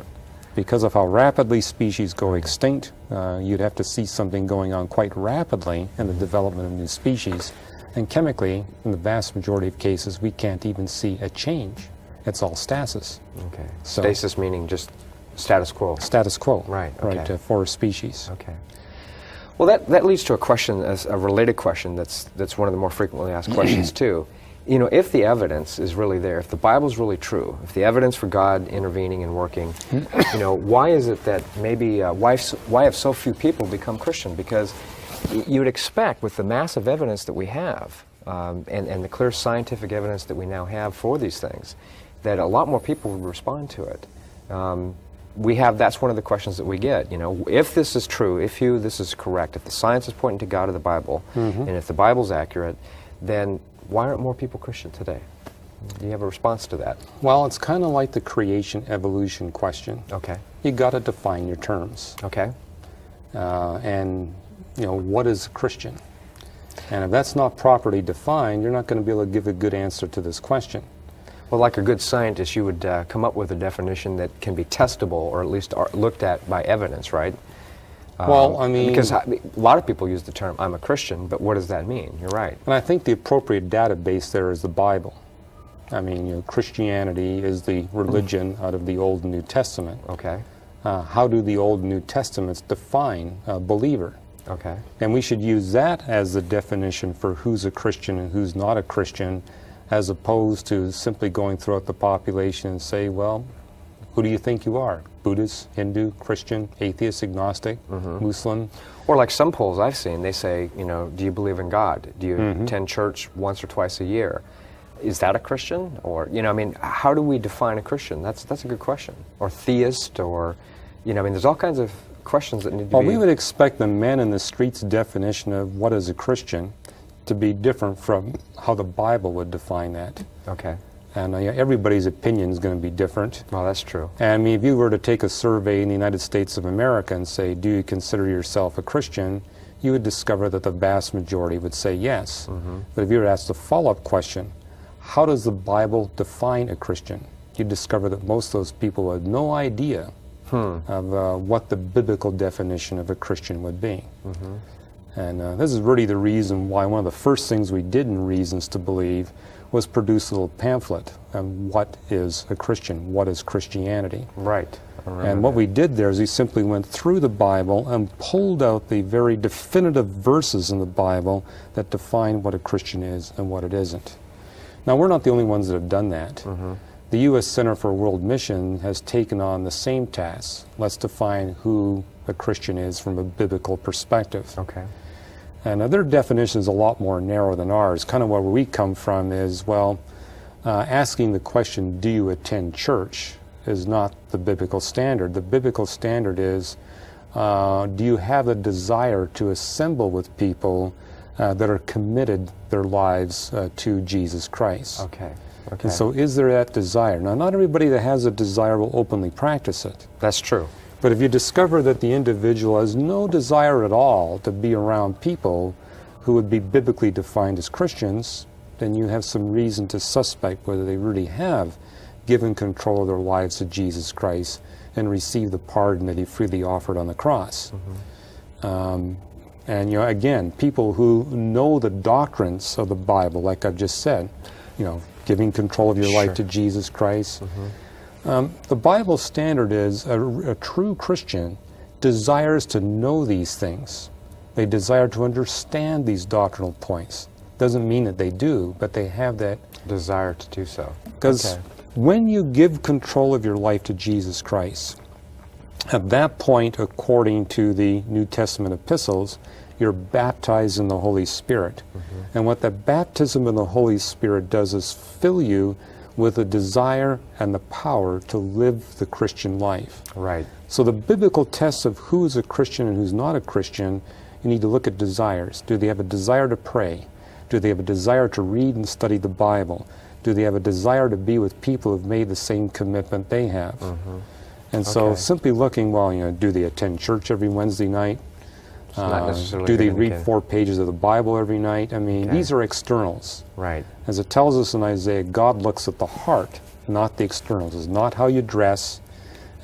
Because of how rapidly species go extinct, you'd have to see something going on quite rapidly in the development of new species. And chemically, in the vast majority of cases, we can't even see a change. It's all stasis. Okay. So- Stasis meaning just status quo. Status quo. Right, Right, okay. for a species. Okay. Well, that leads to a question, a related question that's one of the more frequently asked questions too. You know, if the evidence is really there, if the Bible's really true, if the evidence for God intervening and working, you know, why is it that maybe why have so few people become Christian? Because you would expect, with the massive evidence that we have, and the clear scientific evidence that we now have for these things, that a lot more people would respond to it. That's one of the questions that we get. You know, if this is true, if this is correct, if the science is pointing to God or the Bible, and if the Bible's accurate, then why aren't more people Christian today? Do you have a response to that? Well, it's kind of like the creation evolution question. Okay. You got to define your terms. Okay. And, you know, what is a Christian? And if that's not properly defined, you're not going to be able to give a good answer to this question. Well, like a good scientist, you would come up with a definition that can be testable, or at least looked at by evidence, right? Well, I mean... Because a lot of people use the term, I'm a Christian, but what does that mean? You're right. And I think the appropriate database there is the Bible. I mean, you know, Christianity is the religion out of the Old and New Testament. Okay. How do the Old and New Testaments define a believer? Okay. And we should use that as the definition for who's a Christian and who's not a Christian, as opposed to simply going throughout the population and say, well, who do you think you are? Buddhist, Hindu, Christian, atheist, agnostic, Muslim? Or like some polls I've seen, they say, you know, do you believe in God? Do you attend church once or twice a year? Is that a Christian? Or, you know, I mean, how do we define a Christian? That's a good question. Or theist, or, you know, I mean, there's all kinds of questions that need to Well, be... we would expect the man in the street's definition of what is a Christian to be different from how the Bible would define that. Okay. And everybody's opinion is going to be different. Well, that's true. And I mean, if you were to take a survey in the United States of America and say, do you consider yourself a Christian, you would discover that the vast majority would say yes. But if you were asked a follow-up question, how does the Bible define a Christian? You'd discover that most of those people had no idea of what the biblical definition of a Christian would be. And this is really the reason why one of the first things we did in Reasons to Believe was produce a little pamphlet on what is a Christian, what is Christianity. Right. I remember And what that. we did there is we simply went through the Bible and pulled out the very definitive verses in the Bible that define what a Christian is and what it isn't. Now, we're not the only ones that have done that. The U.S. Center for World Mission has taken on the same task. Let's define who a Christian is from a biblical perspective. Okay. And their definition is a lot more narrow than ours. Kind of where we come from is, well, asking the question, do you attend church, is not the biblical standard. The biblical standard is, do you have a desire to assemble with people that are committed their lives to Jesus Christ? Okay. Okay. And so is there that desire? Now, not everybody that has a desire will openly practice it. That's true. But if you discover that the individual has no desire at all to be around people who would be biblically defined as Christians, then you have some reason to suspect whether they really have given control of their lives to Jesus Christ and received the pardon that he freely offered on the cross. And, you know, again, people who know the doctrines of the Bible, like I've just said, you know, giving control of your life to Jesus Christ. The Bible standard is a true Christian desires to know these things. They desire to understand these doctrinal points. Doesn't mean that they do, but they have that Desire to do so. because Okay. when you give control of your life to Jesus Christ, at that point, according to the New Testament epistles, you're baptized in the Holy Spirit. And what the baptism in the Holy Spirit does is fill you with a desire and the power to live the Christian life. Right. So the biblical test of who is a Christian and who's not a Christian, you need to look at desires. Do they have a desire to pray? Do they have a desire to read and study the Bible? Do they have a desire to be with people who've made the same commitment they have? And so Okay. simply looking, well, you know, do they attend church every Wednesday night? It's not necessarily Do they gonna read indicate- 4 pages of the Bible every night? I mean, Okay. these are externals. Right. As it tells us in Isaiah, God looks at the heart, not the externals. It's not how you dress,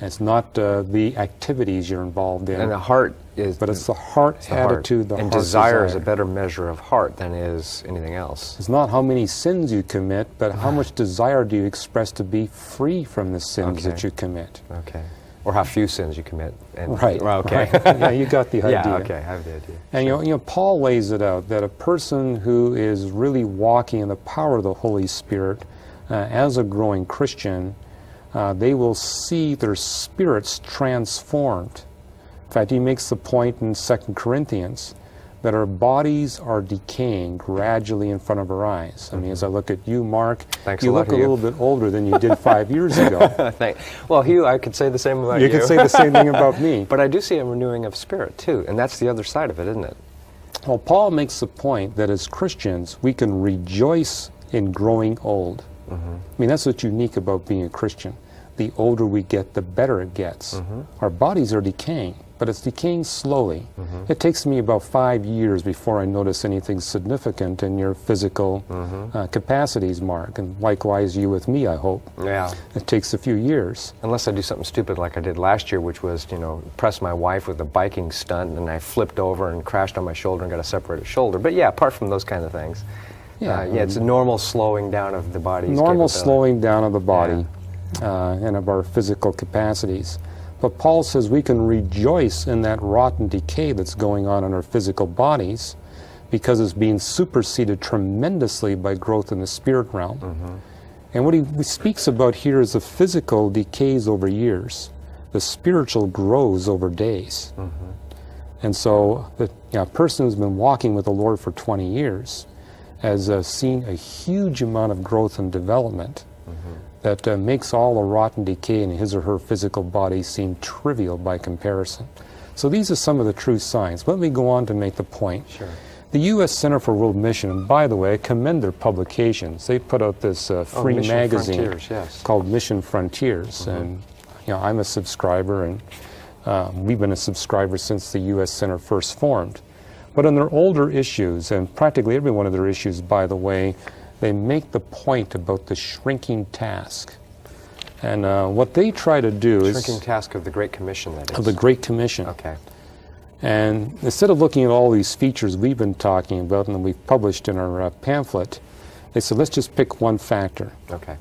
It's not the activities you're involved in. And the heart is... But it's the heart the heart. attitude, the and heart desire is a desire. better measure of heart than is anything else. It's not how many sins you commit, but how much desire do you express to be free from the sins Okay. that you commit. Okay. Or how few sins you commit. And, Right. Well, okay. Right. Yeah, you got the idea. Yeah, okay, I have the idea. And you know, Paul lays it out that a person who is really walking in the power of the Holy Spirit as a growing Christian, they will see their spirits transformed. In fact, he makes the point in 2 Corinthians that our bodies are decaying gradually in front of our eyes. I mean, as I look at you, Mark, Thanks you a lot, look a Hugh. little bit older than you did 5 years ago. Well, Hugh, I could say the same about you. You could say the same thing about me. But I do see a renewing of spirit, too, and that's the other side of it, isn't it? Well, Paul makes the point that as Christians, we can rejoice in growing old. I mean, that's what's unique about being a Christian. The older we get, the better it gets. Our bodies are decaying, but it's decaying slowly. It takes me about 5 years before I notice anything significant in your physical capacities, Mark, and likewise you with me, I hope. Yeah. It takes a few years. Unless I do something stupid like I did last year, which was, press my wife with a biking stunt, and I flipped over and crashed on my shoulder and got a separated shoulder. But yeah, apart from those kind of things, it's a normal slowing down of the body's Normal capability. slowing down of the body and of our physical capacities. But Paul says we can rejoice in that rotten decay that's going on in our physical bodies because it's being superseded tremendously by growth in the spirit realm. And what he speaks about here is the physical decays over years. The spiritual grows over days. And so a person who's been walking with the Lord for 20 years has seen a huge amount of growth and development that makes all the rotten decay in his or her physical body seem trivial by comparison. So these are some of the true signs. Let me go on to make the point. Sure. The U.S. Center for World Mission, and by the way, I commend their publications. They put out this free Mission magazine Frontiers, yes. called Mission Frontiers. And I'm a subscriber, and we've been a subscriber since the U.S. Center first formed. But in their older issues, and practically every one of their issues, by the way, they make the point about the shrinking task. And what they try to do is... Shrinking task of the Great Commission, that is. Of the Great Commission. Okay. And instead of looking at all these features we've been talking about and we've published in our pamphlet, they said, let's just pick one factor. Okay.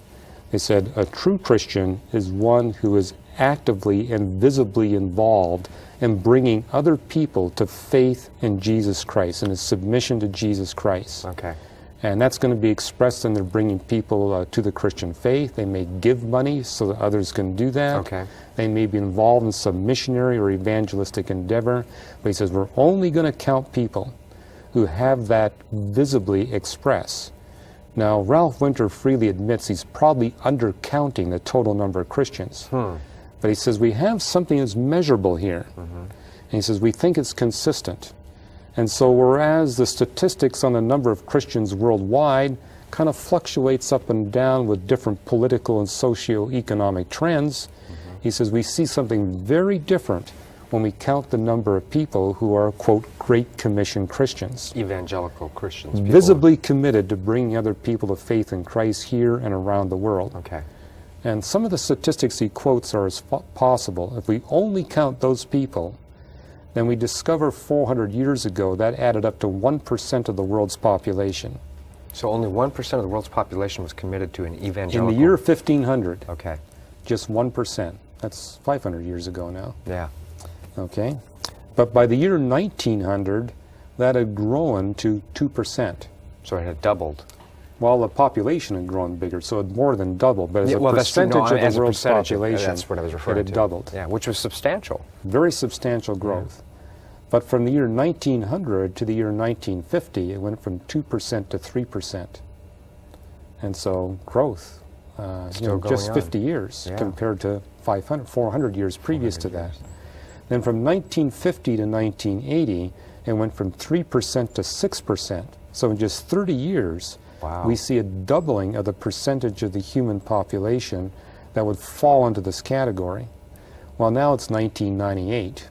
They said, a true Christian is one who is actively and visibly involved in bringing other people to faith in Jesus Christ and his submission to Jesus Christ. Okay. And that's going to be expressed in their bringing people to the Christian faith. They may give money so that others can do that. Okay. They may be involved in some missionary or evangelistic endeavor. But he says we're only going to count people who have that visibly expressed. Now, Ralph Winter freely admits he's probably undercounting the total number of Christians. But he says we have something that's measurable here. And he says we think it's consistent. And so whereas the statistics on the number of Christians worldwide kind of fluctuates up and down with different political and socio-economic trends, he says we see something very different when we count the number of people who are, quote, Great Commission Christians. Evangelical Christians. People. Visibly committed to bringing other people to faith in Christ here and around the world. Okay. And some of the statistics he quotes are as possible. If we only count those people, then we discover 400 years ago that added up to 1% of the world's population. So only 1% of the world's population was committed to an evangelical... In the year 1500, Okay. just 1%. That's 500 years ago now. Yeah. Okay? But by the year 1900, that had grown to 2%. So it had doubled. Well, the population had grown bigger, so it more than doubled. But as a that's true. percentage No, of as the a world's percentage of- population, that's what I was referring it had to. doubled. Yeah, which was substantial. Very substantial growth. But from the year 1900 to the year 1950, it went from 2% to 3%. And so growth, Still just going on. 50 years Yeah. compared to 400 years previous to that. Then from 1950 to 1980, it went from 3% to 6%. So in just 30 years, Wow. we see a doubling of the percentage of the human population that would fall into this category. Well, now it's 1998,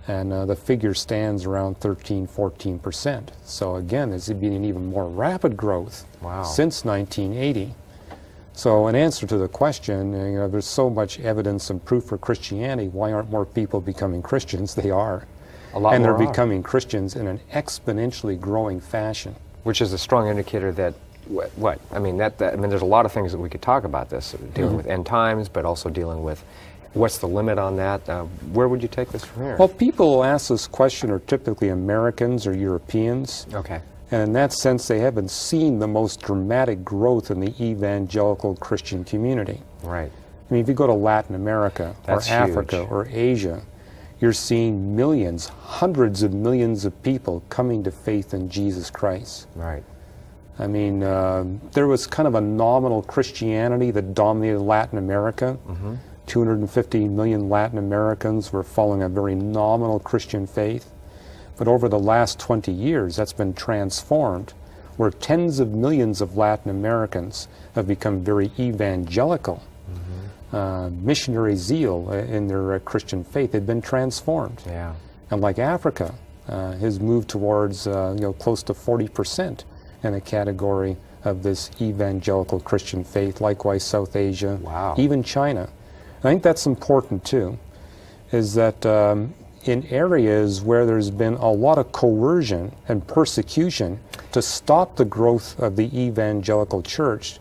and the figure stands around 13, 14%. So again, there's been an even more rapid growth Wow. since 1980. So in answer to the question, there's so much evidence and proof for Christianity, why aren't more people becoming Christians? They are. A lot and more they're are. becoming Christians in an exponentially growing fashion. Which is a strong indicator that what? I mean, there's a lot of things that we could talk about this, dealing with end times, but also dealing with what's the limit on that. Where would you take this from here? Well, people who ask this question are typically Americans or Europeans. Okay. And in that sense, they haven't seen the most dramatic growth in the evangelical Christian community. Right. I mean, if you go to Latin America That's or Africa huge. or Asia, you're seeing millions, hundreds of millions of people coming to faith in Jesus Christ. Right. I mean, there was kind of a nominal Christianity that dominated Latin America. 250 million Latin Americans were following a very nominal Christian faith. But over the last 20 years, that's been transformed, where tens of millions of Latin Americans have become very evangelical. Missionary zeal in their Christian faith had been transformed. Yeah. And like Africa, has moved towards close to 40% in the category of this evangelical Christian faith. Likewise, South Asia, Wow. even China. I think that's important too, is that in areas where there's been a lot of coercion and persecution to stop the growth of the evangelical church,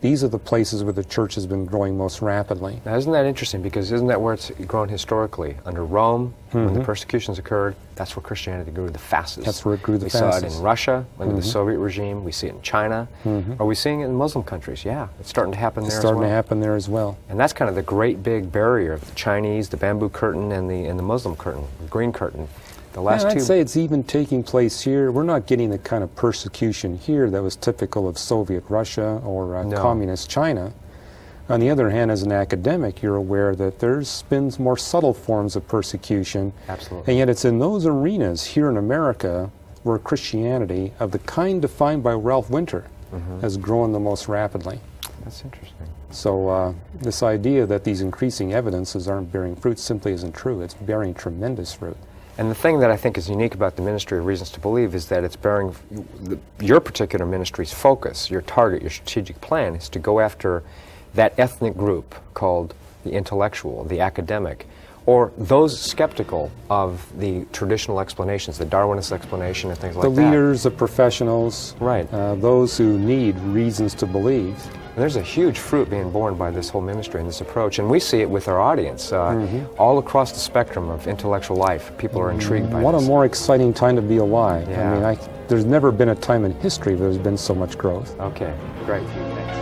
these are the places where the church has been growing most rapidly. Now, isn't that interesting? Because isn't that where it's grown historically? Under Rome, when the persecutions occurred, that's where Christianity grew the fastest. That's where it grew the we saw it fastest. in Russia under the Soviet regime. We see it in China. Are we seeing it in Muslim countries? Yeah, it's starting to happen It's there starting as well. to happen there as well. And that's kind of the great big barrier of the Chinese, the bamboo curtain, and the Muslim curtain, the green curtain. The last And two. I'd say it's even taking place here. We're not getting the kind of persecution here that was typical of Soviet Russia or No. communist China. On the other hand, as an academic, you're aware that there's been more subtle forms of persecution. Absolutely. And yet it's in those arenas here in America where Christianity, of the kind defined by Ralph Winter, has grown the most rapidly. That's interesting. So this idea that these increasing evidences aren't bearing fruit simply isn't true. It's bearing tremendous fruit. And the thing that I think is unique about the ministry of Reasons to Believe is that it's bearing your particular ministry's focus, your target, your strategic plan is to go after that ethnic group called the intellectual, the academic, or those skeptical of the traditional explanations, the Darwinist explanation and things like The that. leaders, the professionals, Right. Those who need reasons to believe. And there's a huge fruit being borne by this whole ministry and this approach, and we see it with our audience. All across the spectrum of intellectual life, people are intrigued by What this. a more exciting time to be alive. Yeah. I mean, there's never been a time in history where there's been so much growth. Okay, great. Thanks.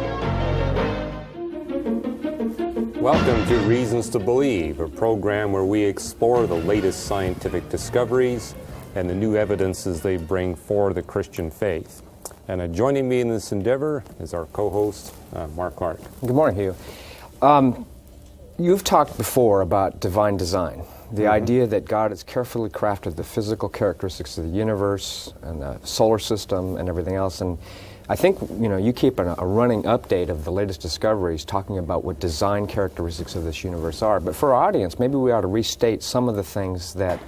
Welcome to Reasons to Believe, a program where we explore the latest scientific discoveries and the new evidences they bring for the Christian faith. And joining me in this endeavor is our co-host, Mark Clark. Good morning, Hugh. You've talked before about divine design, the idea that God has carefully crafted the physical characteristics of the universe and the solar system and everything else. And I think you keep a running update of the latest discoveries, talking about what design characteristics of this universe are. But for our audience, maybe we ought to restate some of the things that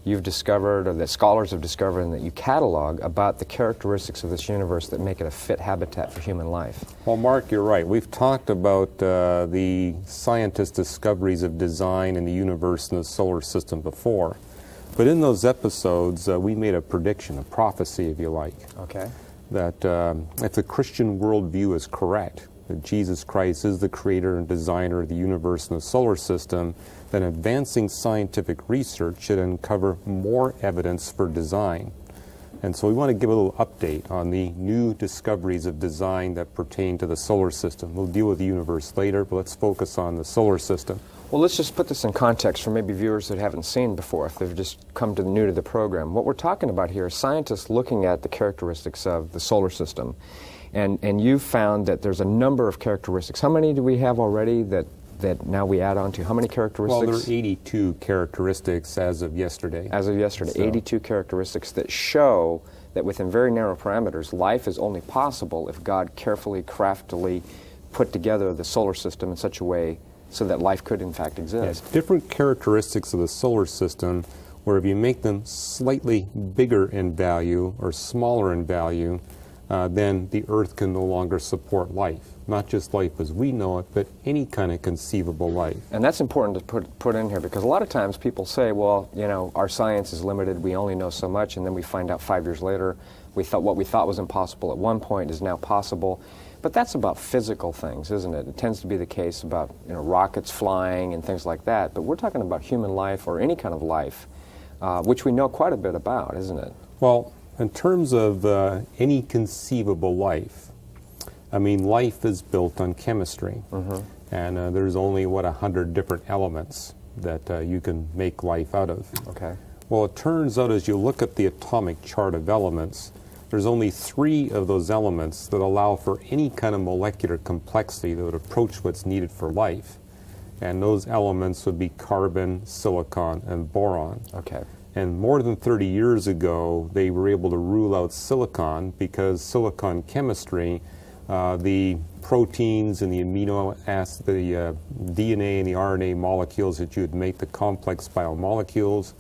you've discovered or that scholars have discovered and that you catalog about the characteristics of this universe that make it a fit habitat for human life. Well, Mark, you're right. We've talked about the scientists' discoveries of design in the universe and the solar system before. But in those episodes, we made a prediction, a prophecy, if you like, Okay. that if the Christian worldview is correct, that Jesus Christ is the creator and designer of the universe and the solar system, then advancing scientific research should uncover more evidence for design. And so we want to give a little update on the new discoveries of design that pertain to the solar system. We'll deal with the universe later, but let's focus on the solar system. Well, let's just put this in context for maybe viewers that haven't seen before, if they've just come to new to the program. What we're talking about here is scientists looking at the characteristics of the solar system. And you've found that there's a number of characteristics. How many do we have already that now we add on to? How many characteristics? Well, there are 82 characteristics as of yesterday. As of yesterday, So- 82 characteristics that show that within very narrow parameters, life is only possible if God carefully, craftily put together the solar system in such a way so that life could in fact exist. Yes, different characteristics of the solar system where if you make them slightly bigger in value or smaller in value, then the Earth can no longer support life. not just life as we know it, but any kind of conceivable life. And that's important to put in here, because a lot of times people say, well, you know, our science is limited, we only know so much, and then we find out 5 years later what we thought was impossible at one point is now possible. But that's about physical things, isn't it? It tends to be the case about, you know, rockets flying and things like that. But we're talking about human life, or any kind of life, which we know quite a bit about, isn't it? Well, in terms of any conceivable life, I mean, life is built on chemistry. And there's only, 100 different elements that you can make life out of. Okay. Well, it turns out as you look at the atomic chart of elements, there's only 3 of those elements that allow for any kind of molecular complexity that would approach what's needed for life. And those elements would be carbon, silicon, and boron. Okay. And more than 30 years ago, they were able to rule out silicon because silicon chemistry, the proteins and the amino acids, the DNA and the RNA molecules that you would make the complex biomolecules,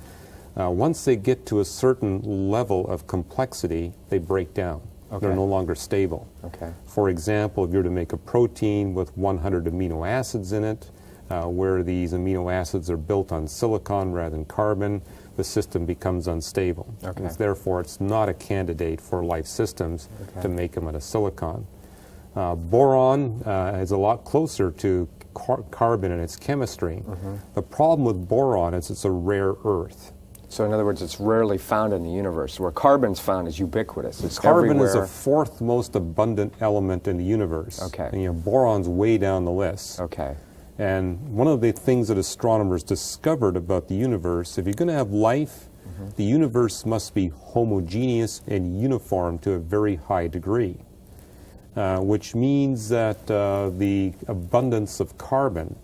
once they get to a certain level of complexity, they break down. Okay. They're no longer stable. Okay. For example, if you were to make a protein with 100 amino acids in it, where these amino acids are built on silicon rather than carbon, the system becomes unstable. Okay. Therefore, it's not a candidate for life systems Okay. to make them out of silicon. Boron is a lot closer to carbon in its chemistry. The problem with boron is it's a rare earth. So in other words, it's rarely found in the universe. Where carbon's found is ubiquitous. It's Carbon everywhere. is the 4th most abundant element in the universe. Okay. And, you know, boron's way down the list. Okay. And one of the things that astronomers discovered about the universe, if you're going to have life, the universe must be homogeneous and uniform to a very high degree, which means that the abundance of carbon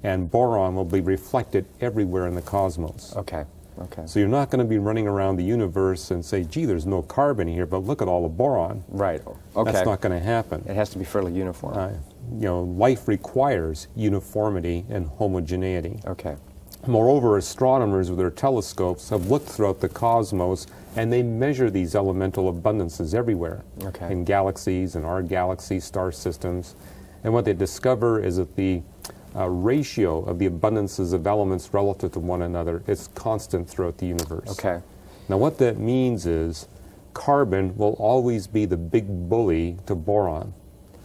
and boron will be reflected everywhere in the cosmos. Okay. Okay. So you're not going to be running around the universe and say, gee, there's no carbon here, but look at all the boron. Right. Okay. That's not going to happen. It has to be fairly uniform. You know, life requires uniformity and homogeneity. Okay. Moreover, astronomers with their telescopes have looked throughout the cosmos and they measure these elemental abundances everywhere, Okay. in galaxies, in our galaxy, star systems. And what they discover is that the ratio of the abundances of elements relative to one another is constant throughout the universe. Okay. Now what that means is carbon will always be the big bully to boron.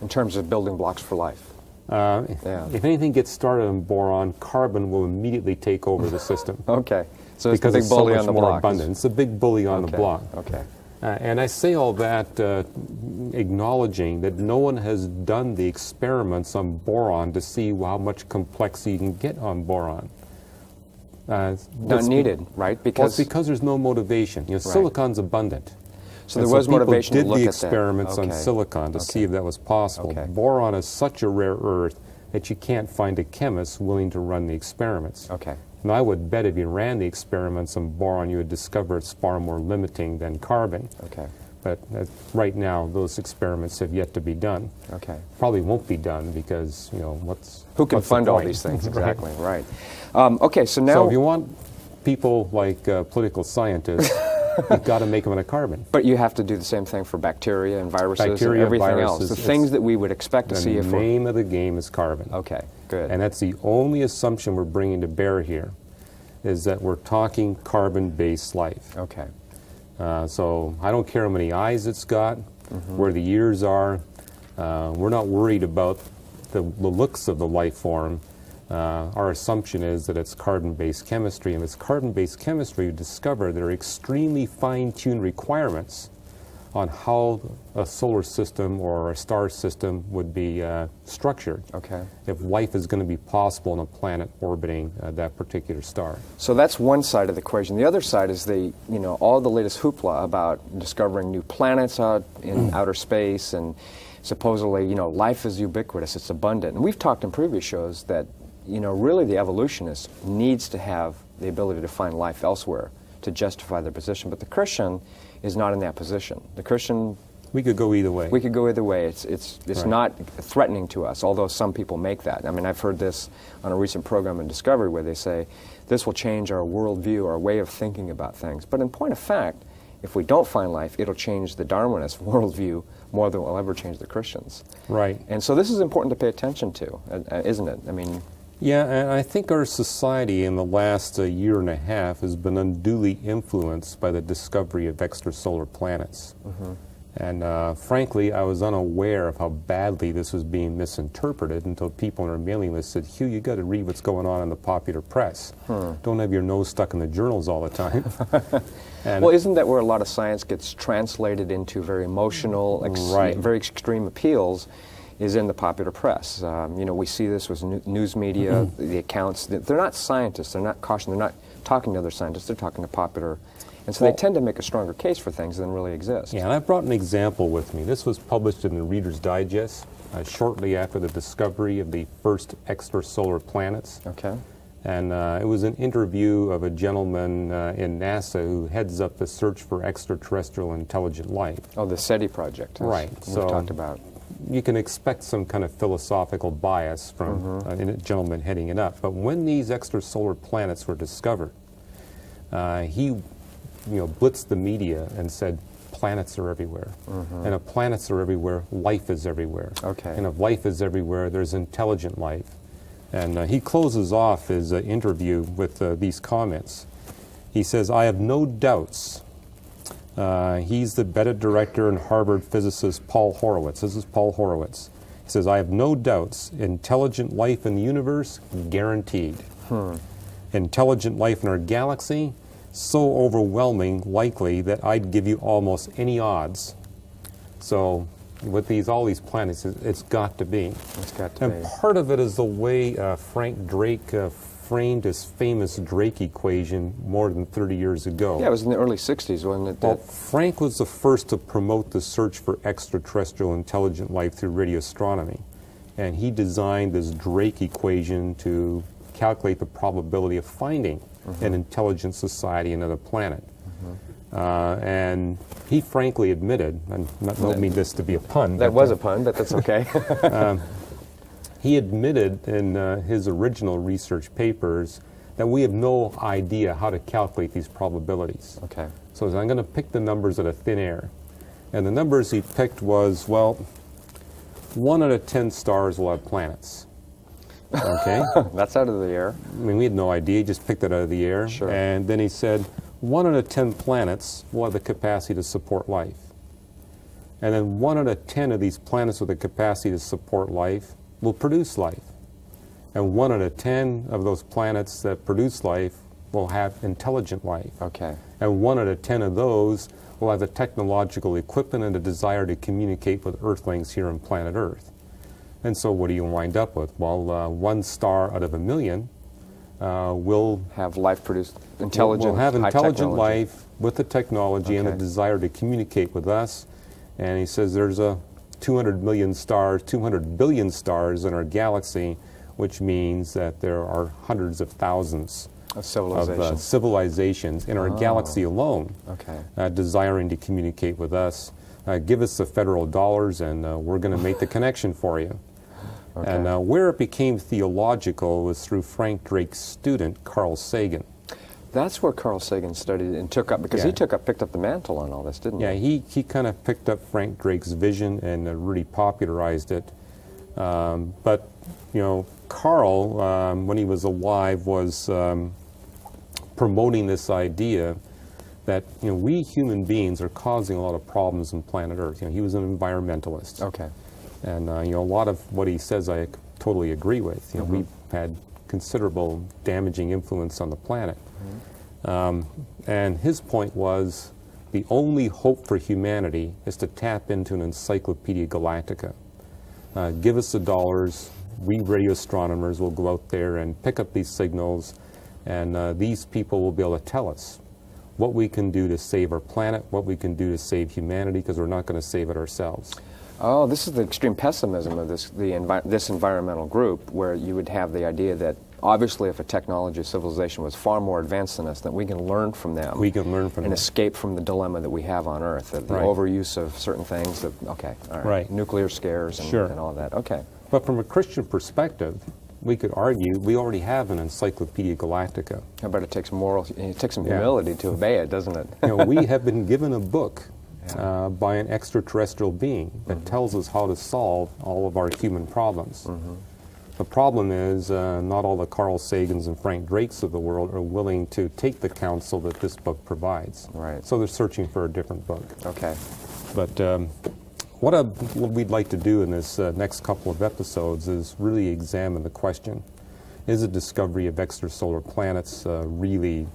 In terms of building blocks for life. Yeah. If anything gets started on boron, carbon will immediately take over the system. Okay. So it's the Because big it's so bully much on the more block. abundant. It's a big bully on Okay. the block. Okay. And I say all that acknowledging that no one has done the experiments on boron to see how much complexity you can get on boron. Not needed, right? Well, Because it's because there's no motivation. You know, silicon's abundant. so And there was people motivation did to look the at experiments that. on Okay. silicon to see if that was possible. Okay. Boron is such a rare earth that you can't find a chemist willing to run the experiments. Okay. And I would bet if you ran the experiments on boron, you would discover it's far more limiting than carbon. Okay. But right now, those experiments have yet to be done. Okay. Probably won't be done because, you know, Who can what's the fund all point? these things? Right. Exactly. Right. Okay. So now. So if you want people like political scientists, you've got to make them out of carbon. But you have to do the same thing for bacteria and viruses Bacteria, and everything viruses, else. The it's- things that we would expect to The see if we're... name of the game is carbon. Okay, good. And that's the only assumption we're bringing to bear here, is that we're talking carbon-based life. Okay. So I don't care how many eyes it's got, where the ears are. We're not worried about the looks of the life form. Our assumption is that it's carbon-based chemistry, and if it's carbon-based chemistry, we discover there are extremely fine-tuned requirements on how a solar system or a star system would be structured Okay. if life is going to be possible on a planet orbiting that particular star. So that's one side of the equation. The other side is all the latest hoopla about discovering new planets out in outer space, and supposedly, life is ubiquitous, it's abundant. And we've talked in previous shows that, really the evolutionist needs to have the ability to find life elsewhere to justify their position. But the Christian is not in that position. The Christian, We could go either way. we could go either way. It's Right. not threatening to us, although some people make that. I mean, I've heard this on a recent program in Discovery where they say, this will change our worldview, our way of thinking about things. But in point of fact, if we don't find life, it'll change the Darwinist worldview more than it will ever change the Christians. Right. And so this is important to pay attention to, isn't it? I mean, Yeah, and I think our society in the last year and a half has been unduly influenced by the discovery of extrasolar planets. And frankly, I was unaware of how badly this was being misinterpreted until people on our mailing list said, Hugh, you got to read what's going on in the popular press. Don't have your nose stuck in the journals all the time. And well, isn't that where a lot of science gets translated into very emotional, Right. very extreme appeals, is in the popular press? You know, we see this with news media, the accounts. They're not scientists. They're not cautioned. They're not talking to other scientists. They're talking to popular. And so Well, they tend to make a stronger case for things than really exist. Yeah, and I brought an example with me. This was published in the Reader's Digest shortly after the discovery of the first extrasolar planets. Okay. And it was an interview of a gentleman in NASA who heads up the search for extraterrestrial intelligent life. Oh, the SETI project. Right. We've talked about. You can expect some kind of philosophical bias from a gentleman heading it up. But when these extrasolar planets were discovered, he blitzed the media and said, planets are everywhere. And if planets are everywhere, life is everywhere. Okay. And if life is everywhere, there's intelligent life. And he closes off his interview with these comments. He says, I have no doubts. He's the beta director and Harvard physicist Paul Horowitz. This is Paul Horowitz. He says, I have no doubts. Intelligent life in the universe, guaranteed. Intelligent life in our galaxy, so overwhelming, likely, that I'd give you almost any odds. So with all these planets, it's got to be. It's got to And be. part of it is the way Frank Drake framed his famous Drake equation more than 30 years ago. Yeah, it was in the early 60s, wasn't it? Well, Frank was the first to promote the search for extraterrestrial intelligent life through radio astronomy. And he designed this Drake equation to calculate the probability of finding an intelligent society on another planet. And he frankly admitted, and I don't mean this to be a pun. That but, was a pun, but that's okay. he admitted in his original research papers that we have no idea how to calculate these probabilities. Okay. So I'm going to pick the numbers out of thin air. And the numbers he picked was, well, 1 out of 10 stars will have planets. Okay? That's out of the air. I mean, we had no idea. He just picked it out of the air. Sure. And then he said, 1 out of 10 planets will have the capacity to support life. And then 1 out of 10 of these planets with the capacity to support life will produce life. And 1 out of 10 of those planets that produce life will have intelligent life. Okay. And 1 out of 10 of those will have the technological equipment and the desire to communicate with Earthlings here on planet Earth. And so what do you wind up with? Well, 1 star out of 1 million will Have life produced intelligent, will have high intelligent technology. life with the technology and a Okay. desire to communicate with us. And he says there's a 200 million stars, 200 billion stars in our galaxy, which means that there are hundreds of thousands Of of civilization. civilizations in our galaxy alone Okay. desiring to communicate with us. Give us the federal dollars and we're going to make the connection for you. Okay. And where it became theological was through Frank Drake's student, Carl Sagan. That's where Carl Sagan studied and took up, because he Yeah. picked up the mantle on all this, didn't Yeah, he? he kind of picked up Frank Drake's vision and really popularized it. But, Carl, when he was alive, was promoting this idea that, we human beings are causing a lot of problems on planet Earth. He was an environmentalist. Okay. And, a lot of what he says I totally agree with. We've had considerable damaging influence on the planet. And his point was the only hope for humanity is to tap into an Encyclopedia Galactica. Give us the dollars, we radio astronomers will go out there and pick up these signals, and these people will be able to tell us what we can do to save our planet, what we can do to save humanity, because we're not going to save it ourselves. Oh, this is the extreme pessimism of this environmental group, where you would have the idea that obviously if a technology or civilization was far more advanced than us, that we can learn from them. We can learn from and them. escape from the dilemma that we have on Earth, the Right. overuse of certain things, okay, all right. Right. Nuclear scares and, Sure. and all that. Okay. But from a Christian perspective, we could argue we already have an Encyclopedia Galactica. How about it takes some humility to obey it, doesn't it? We have been given a book by an extraterrestrial being that tells us how to solve all of our human problems. The problem is not all the Carl Sagans and Frank Drakes of the world are willing to take the counsel that this book provides. Right. So they're searching for a different book. Okay. But what we'd like to do in this next couple of episodes is really examine the question, is the discovery of extrasolar planets really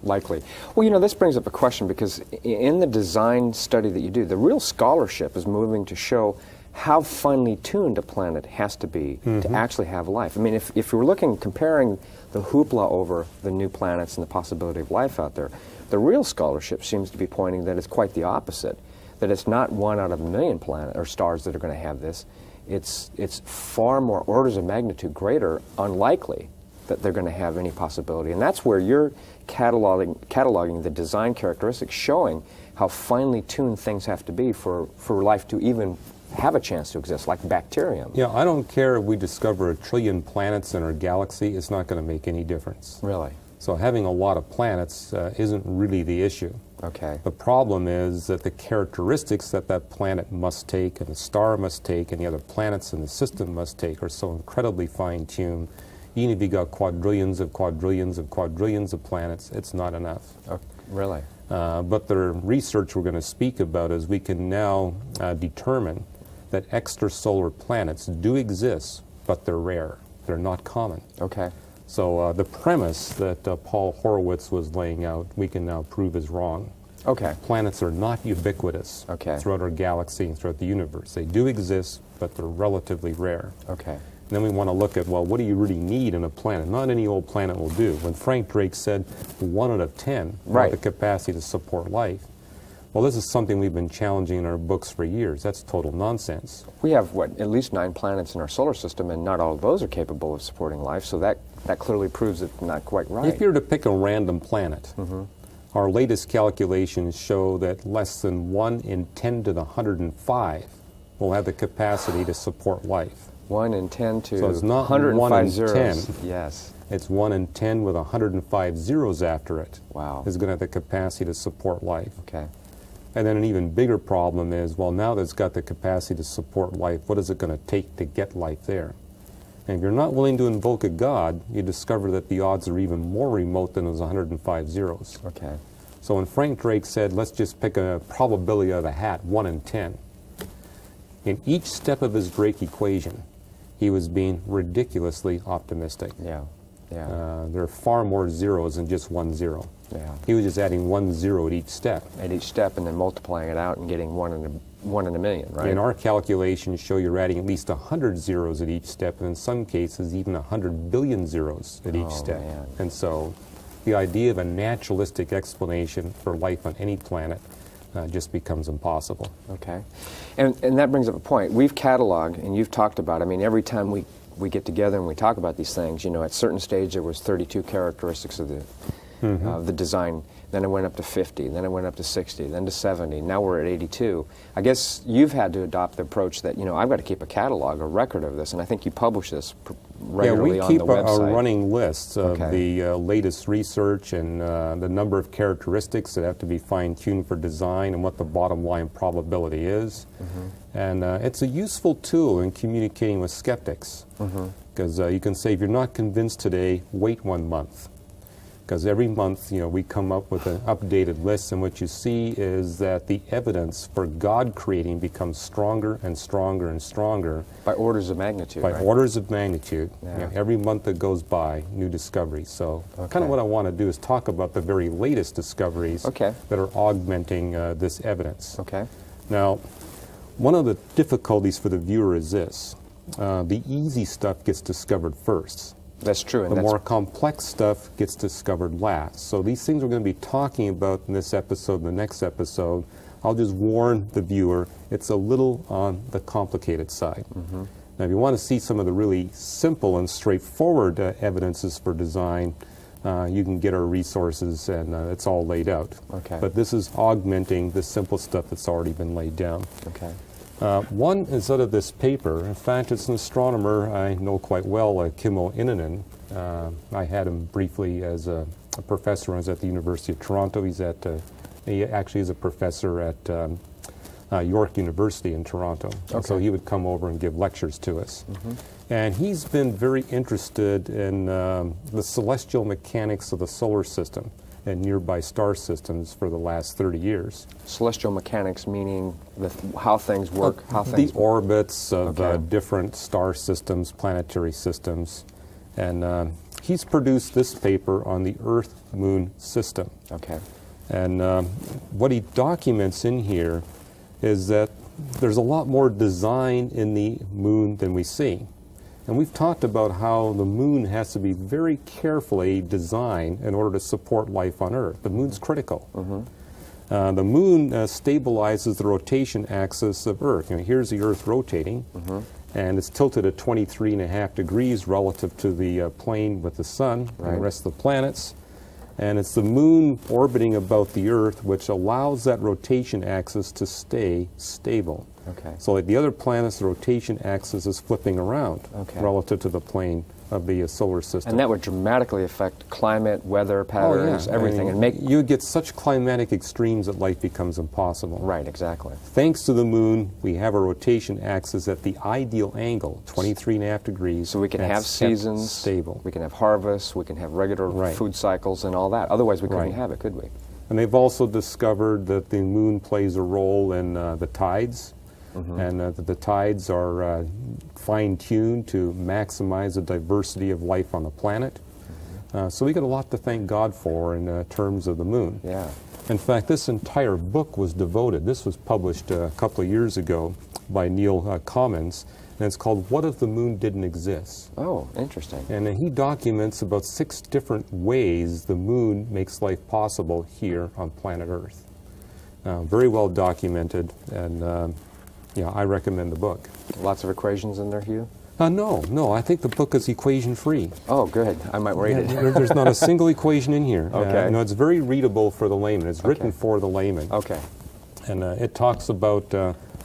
likely? Well, this brings up a question, because in the design study that you do, the real scholarship is moving to show how finely tuned a planet has to be to actually have life. I mean, if you're comparing the hoopla over the new planets and the possibility of life out there, the real scholarship seems to be pointing that it's quite the opposite, that it's not 1 out of a million planets or stars that are going to have this. It's far more orders of magnitude greater, unlikely that they're going to have any possibility. And that's where you're cataloging the design characteristics, showing how finely tuned things have to be for life to even have a chance to exist, like bacterium. Yeah, I don't care if we discover 1 trillion planets in our galaxy, it's not going to make any difference. Really? So having a lot of planets isn't really the issue. Okay. The problem is that the characteristics that that planet must take, and the star must take, and the other planets in the system must take are so incredibly fine-tuned. Even if you got quadrillions of quadrillions of quadrillions of planets, it's not enough. Oh, really? But the research we're going to speak about is we can now determine that extrasolar planets do exist, but they're rare. They're not common. Okay. So the premise that Paul Horowitz was laying out, we can now prove is wrong. Okay. Planets are not ubiquitous throughout our galaxy and throughout the universe. They do exist, but they're relatively rare. Okay. And then we want to look at, well, what do you really need in a planet? Not any old planet will do. When Frank Drake said 1 out of 10 have the capacity to support life, well, this is something we've been challenging in our books for years. That's total nonsense. We have, at least 9 planets in our solar system, and not all of those are capable of supporting life, so that clearly proves it's not quite right. If you were to pick a random planet, our latest calculations show that less than 1 in 10 to the 105 will have the capacity to support life. 1 in 10 to so it's not 105 1 in zeros. 10. Yes. It's 1 in 10 with 105 zeros after it. Wow. Is going to have the capacity to support life. Okay. And then an even bigger problem is, well, now that it's got the capacity to support life, what is it going to take to get life there? And if you're not willing to invoke a god, you discover that the odds are even more remote than those 105 zeros. Okay. So when Frank Drake said, let's just pick a probability of a hat, 1 in 10, in each step of his Drake equation, he was being ridiculously optimistic. Yeah. Yeah. There are far more zeros than just 1 zero. Yeah. He was just adding 1 zero at each step. At each step, and then multiplying it out and getting 1 in a million, right? And our calculations show you're adding at least 100 zeros at each step, and in some cases even 100 billion zeros at each step. Man. And so the idea of a naturalistic explanation for life on any planet just becomes impossible. Okay. And that brings up a point. We've cataloged, and you've talked about, I mean, every time we get together and we talk about these things, at a certain stage there was 32 characteristics of the design. Then it went up to 50, then it went up to 60, then to 70, now we're at 82. I guess you've had to adopt the approach that, I've got to keep a catalog, a record of this, and I think you publish this regularly on the website. Yeah, we keep a running list of the latest research and the number of characteristics that have to be fine-tuned for design and what the bottom line probability is. And it's a useful tool in communicating with skeptics, because you can say, if you're not convinced today, wait 1 month. Because every month, we come up with an updated list, and what you see is that the evidence for God creating becomes stronger and stronger and stronger. By orders of magnitude, By right? orders of magnitude. Yeah. Every month that goes by, new discoveries. So kind of what I want to do is talk about the very latest discoveries that are augmenting this evidence. Okay. Now, one of the difficulties for the viewer is this. The easy stuff gets discovered first. That's true. And the more complex stuff gets discovered last. So these things we're going to be talking about in this episode and the next episode, I'll just warn the viewer, it's a little on the complicated side. Now, if you want to see some of the really simple and straightforward evidences for design, you can get our resources, and it's all laid out. Okay. But this is augmenting the simple stuff that's already been laid down. Okay. One is out of this paper. In fact, it's an astronomer I know quite well, Kimmo Innanen. I had him briefly as a professor when I was at the University of Toronto. He actually is a professor at York University in Toronto. Okay. And so he would come over and give lectures to us. And he's been very interested in the celestial mechanics of the solar system and nearby star systems for the last 30 years. Celestial mechanics, meaning how things work, how The things orbits of Okay. different star systems, planetary systems. And he's produced this paper on the Earth-Moon system. Okay. And what he documents in here is that there's a lot more design in the moon than we see. And we've talked about how the moon has to be very carefully designed in order to support life on Earth. The moon's critical. The moon stabilizes the rotation axis of Earth. Here's the Earth rotating, and it's tilted at 23.5 degrees relative to the plane with the sun and Right. the rest of the planets. And it's the moon orbiting about the Earth which allows that rotation axis to stay stable. Okay. So like the other planets, the rotation axis is flipping around Okay. relative to the plane of the solar system. And that would dramatically affect climate, weather patterns, everything, and make you get such climatic extremes that life becomes impossible. right, exactly. Thanks to the moon, we have a rotation axis at the ideal angle, 23.5 degrees. So we can and have it's kept seasons, stable. we can have harvests, we can have regular Right. food cycles and all that. Otherwise, we couldn't Right. have it, could we? And they've also discovered that the moon plays a role in the tides, and that the tides are fine-tuned to maximize the diversity of life on the planet. So we got a lot to thank God for in terms of the moon. Yeah. In fact, this entire book was devoted. This was published a couple of years ago by Neil Commons, and it's called What If the Moon Didn't Exist? Oh, interesting. And he documents about 6 different ways the moon makes life possible here on planet Earth. Very well documented, and yeah, I recommend the book. Lots of equations in there, Hugh? No, I think the book is equation-free. Oh, good. I might read it. There's not a single equation in here. Okay. It's very readable for the layman. It's written Okay. for the layman. Okay. And it talks about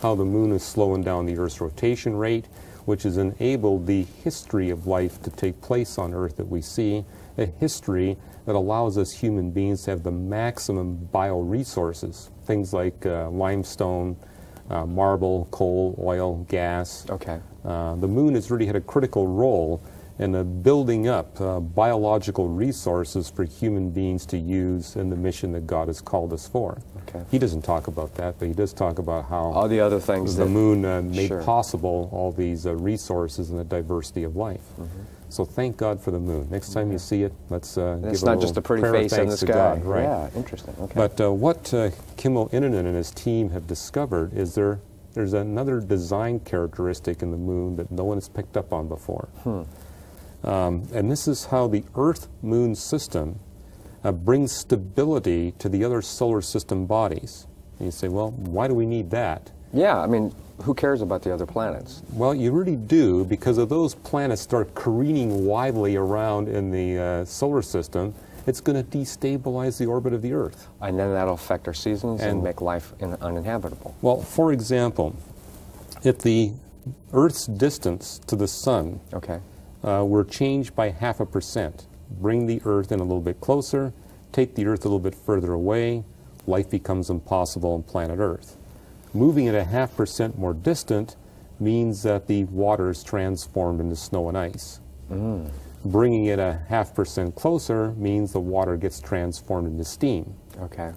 how the moon is slowing down the Earth's rotation rate, which has enabled the history of life to take place on Earth that we see, a history that allows us human beings to have the maximum bioresources, things like limestone, marble, coal, oil, gas. Okay. The moon has really had a critical role in building up biological resources for human beings to use in the mission that God has called us for. Okay. He doesn't talk about that, but he does talk about how All the other things the that moon made Sure. possible all these resources and the diversity of life. So thank God for the moon. Next time you see it, let's give it's a not little just a pretty prayer of face in thanks the to sky. God, right? Yeah, interesting. Okay. But what Kimmo Innanen and his team have discovered is there's another design characteristic in the moon that no one has picked up on before. And this is how the Earth-Moon system brings stability to the other solar system bodies. And you say, well, why do we need that? yeah, I mean, who cares about the other planets? Well, you really do, because if those planets start careening wildly around in the solar system, it's going to destabilize the orbit of the Earth. And then that'll affect our seasons and And- make life uninhabitable. Well, for example, if the Earth's distance to the Sun Okay. were changed by 0.5%, bring the Earth in a little bit closer, take the Earth a little bit further away, life becomes impossible on planet Earth. Moving it 0.5% more distant means that the water is transformed into snow and ice. Bringing it 0.5% closer means the water gets transformed into steam. Okay.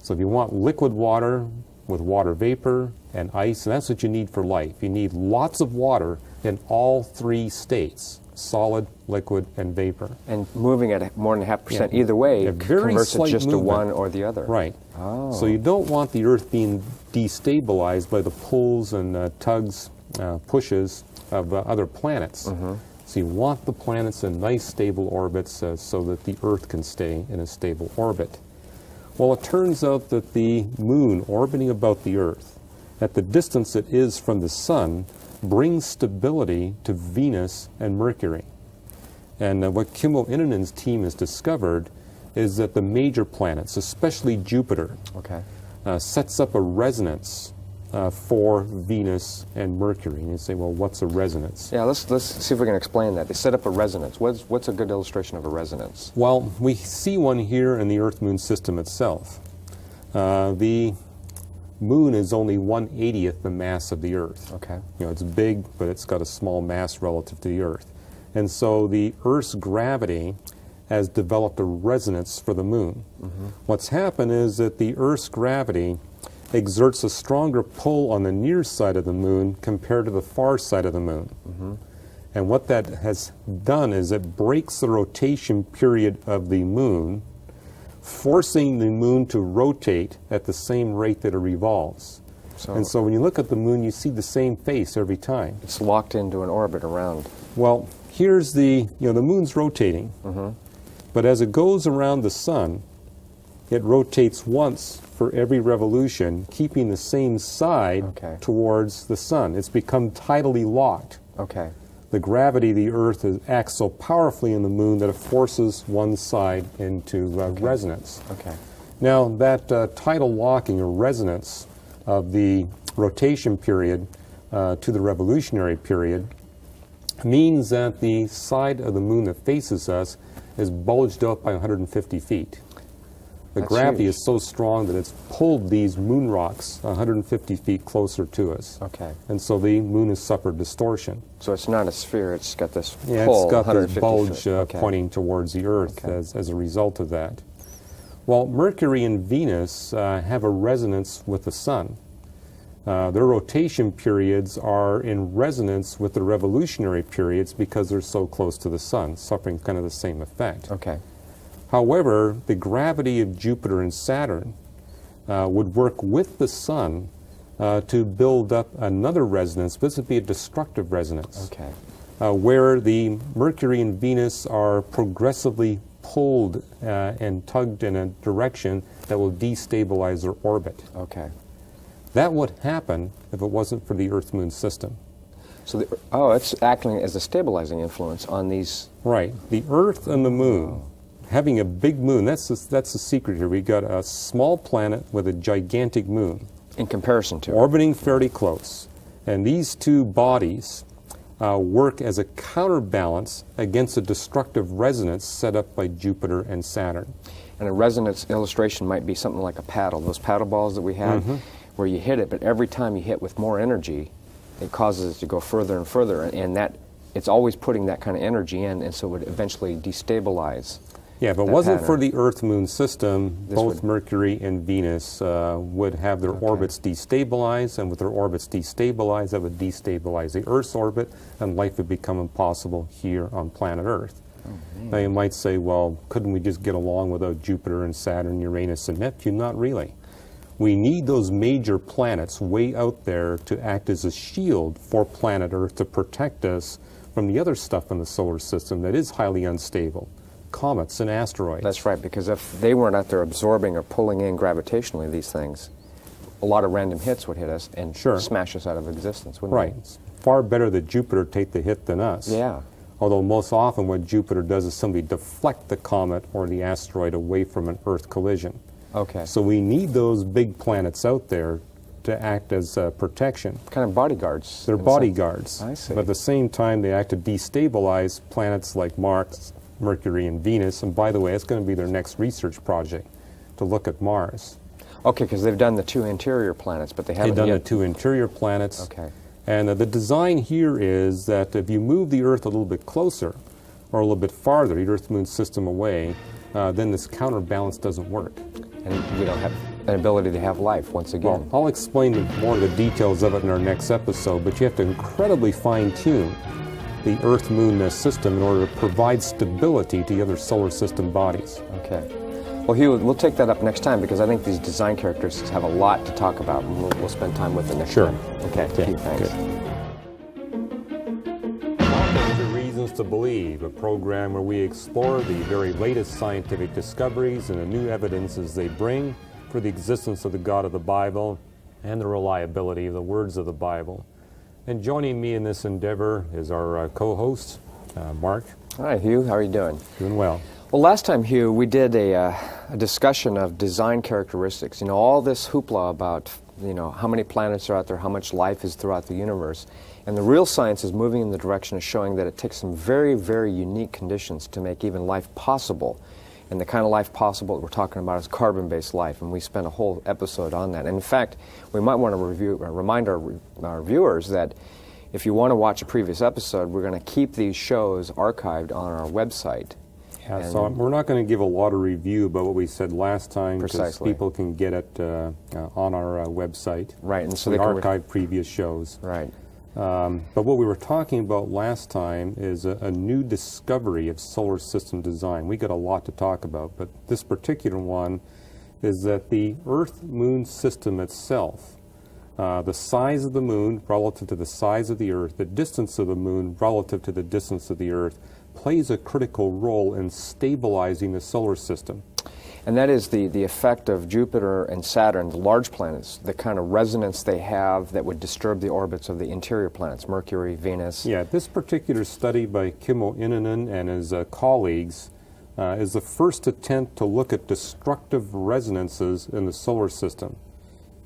So if you want liquid water with water vapor and ice, and that's what you need for life. You need lots of water in all 3 states, solid, liquid, and vapor. And moving at more than 0.5% Yeah. either way A very converts it slight just to movement. one or the other. Right. Oh. So you don't want the Earth being destabilized by the pulls and tugs, pushes of other planets. So you want the planets in nice stable orbits so that the Earth can stay in a stable orbit. Well, it turns out that the moon orbiting about the Earth, at the distance it is from the Sun, brings stability to Venus and Mercury. And what Kimmo Innanen's team has discovered is that the major planets, especially Jupiter, Okay. sets up a resonance for Venus and Mercury. And you say, well, what's a resonance? Yeah, let's see if we can explain that. They set up a resonance. What's a good illustration of a resonance? Well, we see one here in the Earth-Moon system itself. The Moon is only 1/80th the mass of the Earth. Okay. You know, it's big, but it's got a small mass relative to the Earth. And so the Earth's gravity has developed a resonance for the Moon. What's happened is that the Earth's gravity exerts a stronger pull on the near side of the Moon compared to the far side of the Moon. And what that has done is it breaks the rotation period of the Moon, forcing the Moon to rotate at the same rate that it revolves. And so when you look at the Moon, you see the same face every time. It's locked into an orbit around. Well, here's the Moon's rotating, but as it goes around the Sun, it rotates once for every revolution, keeping the same side towards the Sun. It's become tidally locked. Okay. The gravity of the Earth acts so powerfully in the Moon that it forces one side into resonance. Okay. Now, that tidal locking or resonance of the rotation period to the revolutionary period means that the side of the Moon that faces us is bulged out by 150 feet. The gravity is so strong that it's pulled these moon rocks 150 feet closer to us. Okay. And so the Moon has suffered distortion. So it's not a sphere, it's got this pull. Yeah, it's got this 150 bulge feet. pointing towards the Earth as a result of that. Well, Mercury and Venus have a resonance with the Sun. Their rotation periods are in resonance with the revolutionary periods because they're so close to the Sun, suffering kind of the same effect. Okay. However, the gravity of Jupiter and Saturn would work with the Sun to build up another resonance. This would be a destructive resonance, where the Mercury and Venus are progressively pulled and tugged in a direction that will destabilize their orbit. Okay. That would happen if it wasn't for the Earth-Moon system. So, it's acting as a stabilizing influence on these. Right. The Earth and the Moon, having a big moon, that's the secret here. We got a small planet with a gigantic moon. In comparison to. Orbiting fairly close. And these two bodies work as a counterbalance against a destructive resonance set up by Jupiter and Saturn. And a resonance illustration might be something like a paddle, those paddle balls that we have, where you hit it, but every time you hit with more energy, it causes it to go further and further, and that it's always putting that kind of energy in, and so it would eventually destabilize. Yeah, if it wasn't for the Earth-Moon system, both Mercury and Venus would have their orbits destabilized, and with their orbits destabilized, that would destabilize the Earth's orbit, and life would become impossible here on planet Earth. Now you might say, well, couldn't we just get along without Jupiter and Saturn, Uranus and Neptune? Not really. We need those major planets way out there to act as a shield for planet Earth to protect us from the other stuff in the solar system that is highly unstable. Comets and asteroids. That's right, because if they weren't out there absorbing or pulling in gravitationally these things, a lot of random hits would hit us and smash us out of existence, wouldn't Right. It's far better that Jupiter take the hit than us. Yeah. Although most often what Jupiter does is simply deflect the comet or the asteroid away from an Earth collision. Okay. So we need those big planets out there to act as protection. Kind of bodyguards. They're bodyguards. I see. But at the same time, they act to destabilize planets like Mars, Mercury, and Venus. And by the way, it's going to be their next research project, to look at Mars. Okay, because they've done the two interior planets, but they haven't They've done yet. the two interior planets. Okay. And the design here is that if you move the Earth a little bit closer, or a little bit farther, the Earth-Moon system away, then this counterbalance doesn't work. And we don't have an ability to have life once again. Well, I'll explain more of the details of it in our next episode, but you have to incredibly fine-tune the Earth-Moon system in order to provide stability to the other solar system bodies. Okay. Well, Hugh, we'll take that up next time because I think these design characteristics have a lot to talk about, and we'll spend time with them next time. Okay, Hugh, thanks. Welcome to Reasons to Believe, a program where we explore the very latest scientific discoveries and the new evidences they bring for the existence of the God of the Bible and the reliability of the words of the Bible. And joining me in this endeavor is our co-host, Mark. Hi, Hugh. How are you doing? Doing well. Well, last time, Hugh, we did a discussion of design characteristics. You know, all this hoopla about how many planets are out there, how much life is throughout the universe. And the real science is moving in the direction of showing that it takes some very, very unique conditions to make even life possible. And the kind of life possible that we're talking about is carbon-based life, and we spent a whole episode on that. And in fact, we might want to remind our viewers that if you want to watch a previous episode, we're going to keep these shows archived on our website. Yeah, so we're not going to give a lot of review about what we said last time, because Precisely. people can get it on our website. Right, and so we they can archive previous shows. Right. But what we were talking about last time is a new discovery of solar system design. We got a lot to talk about, but this particular one is that the Earth-Moon system itself, the size of the Moon relative to the size of the Earth, the distance of the Moon relative to the distance of the Earth, plays a critical role in stabilizing the solar system. And that is the effect of Jupiter and Saturn, the large planets, the kind of resonance they have that would disturb the orbits of the interior planets, Mercury, Venus. Yeah, this particular study by Kimmo Innanen and his colleagues is the first attempt to look at destructive resonances in the solar system.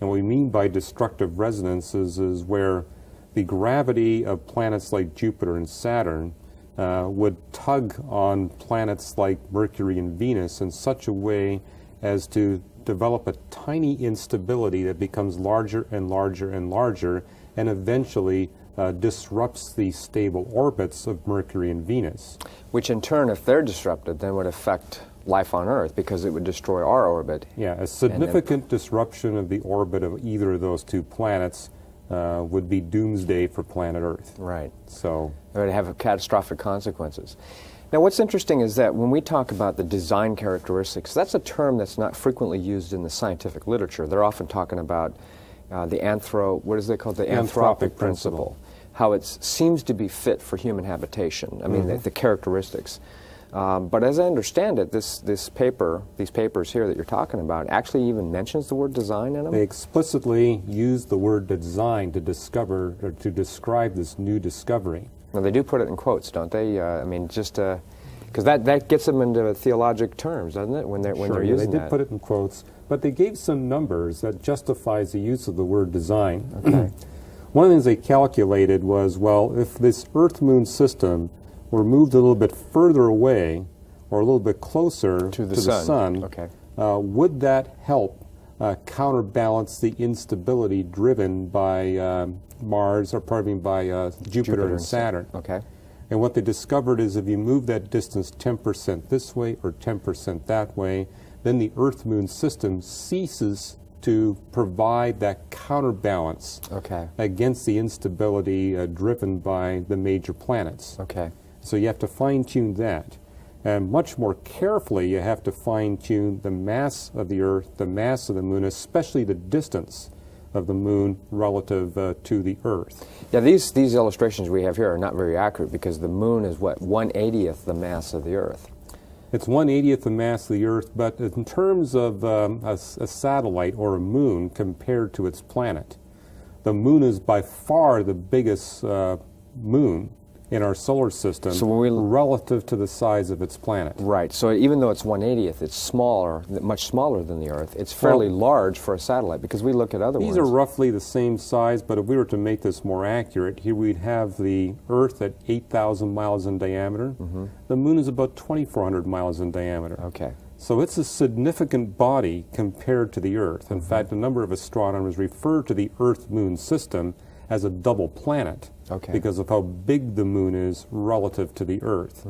And what we mean by destructive resonances is where the gravity of planets like Jupiter and Saturn would tug on planets like Mercury and Venus in such a way as to develop a tiny instability that becomes larger and larger and larger, and eventually disrupts the stable orbits of Mercury and Venus. Which in turn, if they're disrupted, then would affect life on Earth, because it would destroy our orbit. Yeah, a significant disruption of the orbit of either of those two planets would be doomsday for planet Earth. Right. So it would have catastrophic consequences. Now, what's interesting is that when we talk about the design characteristics, that's a term that's not frequently used in the scientific literature. They're often talking about the anthropic principle, how it seems to be fit for human habitation. I mean, the characteristics. But as I understand it, these papers here that you're talking about, actually even mentions the word design in them? They explicitly use the word design to discover, or to describe this new discovery. Now, they do put it in quotes, don't they? I mean, just because that gets them into theologic terms, doesn't it, when they're using they that? did put it in quotes, but they gave some numbers that justifies the use of the word design. Okay. One of the things they calculated was, well, if this Earth-Moon system were moved a little bit further away or a little bit closer to the sun, okay, would that help counterbalance the instability driven by Jupiter and Saturn? Okay. And what they discovered is if you move that distance 10% this way or 10% that way, then the Earth-Moon system ceases to provide that counterbalance against the instability driven by the major planets. Okay. So you have to fine-tune that. And much more carefully, you have to fine-tune the mass of the Earth, the mass of the Moon, especially the distance of the Moon relative to the Earth. Yeah, these illustrations we have here are not very accurate, because the Moon is, what, 1/80th the mass of the Earth? It's 1/80th the mass of the Earth, but in terms of a satellite or a moon compared to its planet, the Moon is by far the biggest moon in our solar system, so when relative to the size of its planet. Right. So even though it's 1/80th, it's smaller, much smaller than the Earth. It's fairly large for a satellite, because we look at other ones. These are roughly the same size, but if we were to make this more accurate, here we'd have the Earth at 8,000 miles in diameter. The Moon is about 2,400 miles in diameter. Okay. So it's a significant body compared to the Earth. In fact, a number of astronomers refer to the Earth-Moon system as a double planet, because of how big the Moon is relative to the Earth.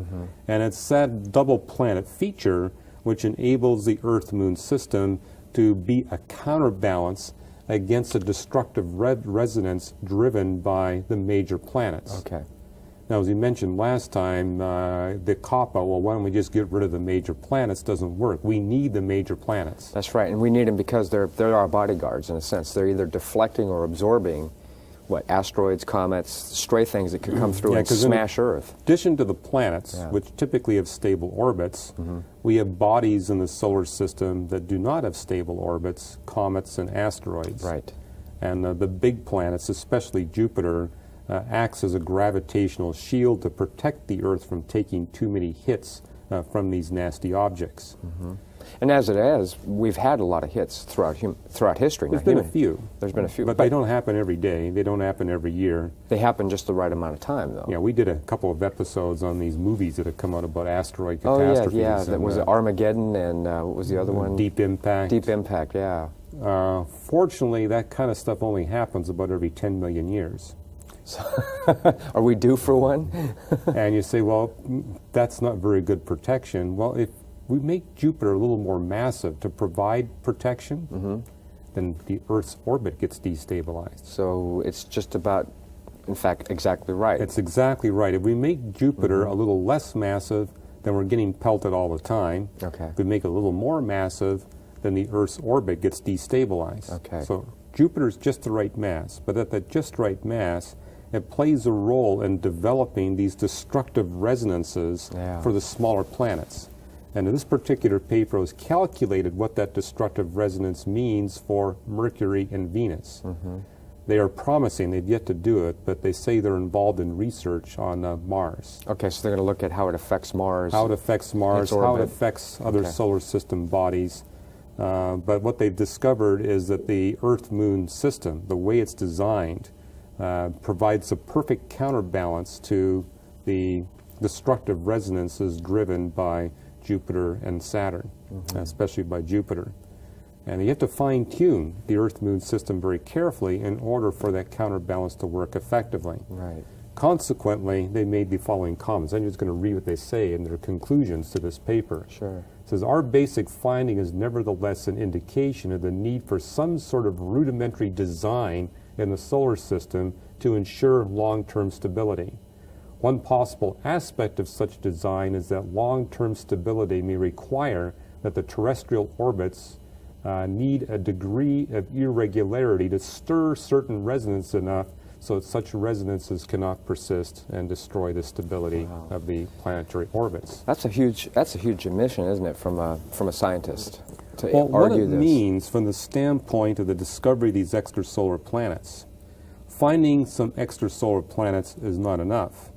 And it's that double planet feature which enables the Earth-Moon system to be a counterbalance against a destructive resonance driven by the major planets. Okay. Now, as we mentioned last time, the COPPA, well, why don't we just get rid of the major planets, doesn't work. We need the major planets. That's right, and we need them because they're our bodyguards, in a sense. They're either deflecting or absorbing asteroids, comets, stray things that could come through and smash Earth. In addition to the planets, which typically have stable orbits, we have bodies in the solar system that do not have stable orbits, comets and asteroids. Right. And the big planets, especially Jupiter, acts as a gravitational shield to protect the Earth from taking too many hits from these nasty objects. And as it is, we've had a lot of hits throughout history. There's been a few. There's been a few. But they don't happen every day. They don't happen every year. They happen just the right amount of time, though. Yeah, we did a couple of episodes on these movies that have come out about asteroid Oh, catastrophes. yeah. That was Armageddon, and what was the other one? Deep Impact. Deep Impact, yeah. Fortunately, that kind of stuff only happens about every 10 million years. Are we due for one? And you say, well, that's not very good protection. Well, if we make Jupiter a little more massive to provide protection, then the Earth's orbit gets destabilized. So it's just about, in fact, exactly right. It's exactly right. If we make Jupiter a little less massive, then we're getting pelted all the time. Okay. If we make it a little more massive, then the Earth's orbit gets destabilized. Okay. So Jupiter's just the right mass, but at that just right mass, it plays a role in developing these destructive resonances for the smaller planets. And in this particular paper, it was calculated what that destructive resonance means for Mercury and Venus. They are promising, they've yet to do it, but they say they're involved in research on Mars. Okay, so they're going to look at how it affects Mars. How it affects Mars, its orbit. how it affects other solar system bodies. But what they've discovered is that the Earth-Moon system, the way it's designed, provides a perfect counterbalance to the destructive resonances driven by Jupiter and Saturn, especially by Jupiter. And you have to fine-tune the Earth-Moon system very carefully in order for that counterbalance to work effectively. Right. Consequently, they made the following comments. I'm just going to read what they say in their conclusions to this paper. Sure. It says, our basic finding is nevertheless an indication of the need for some sort of rudimentary design in the solar system to ensure long-term stability. One possible aspect of such design is that long-term stability may require that the terrestrial orbits need a degree of irregularity to stir certain resonance enough so that such resonances cannot persist and destroy the stability of the planetary orbits. That's a huge admission, isn't it, from a scientist to Well, what argue it this? means from the standpoint of the discovery of these extrasolar planets, finding some extrasolar planets is not enough.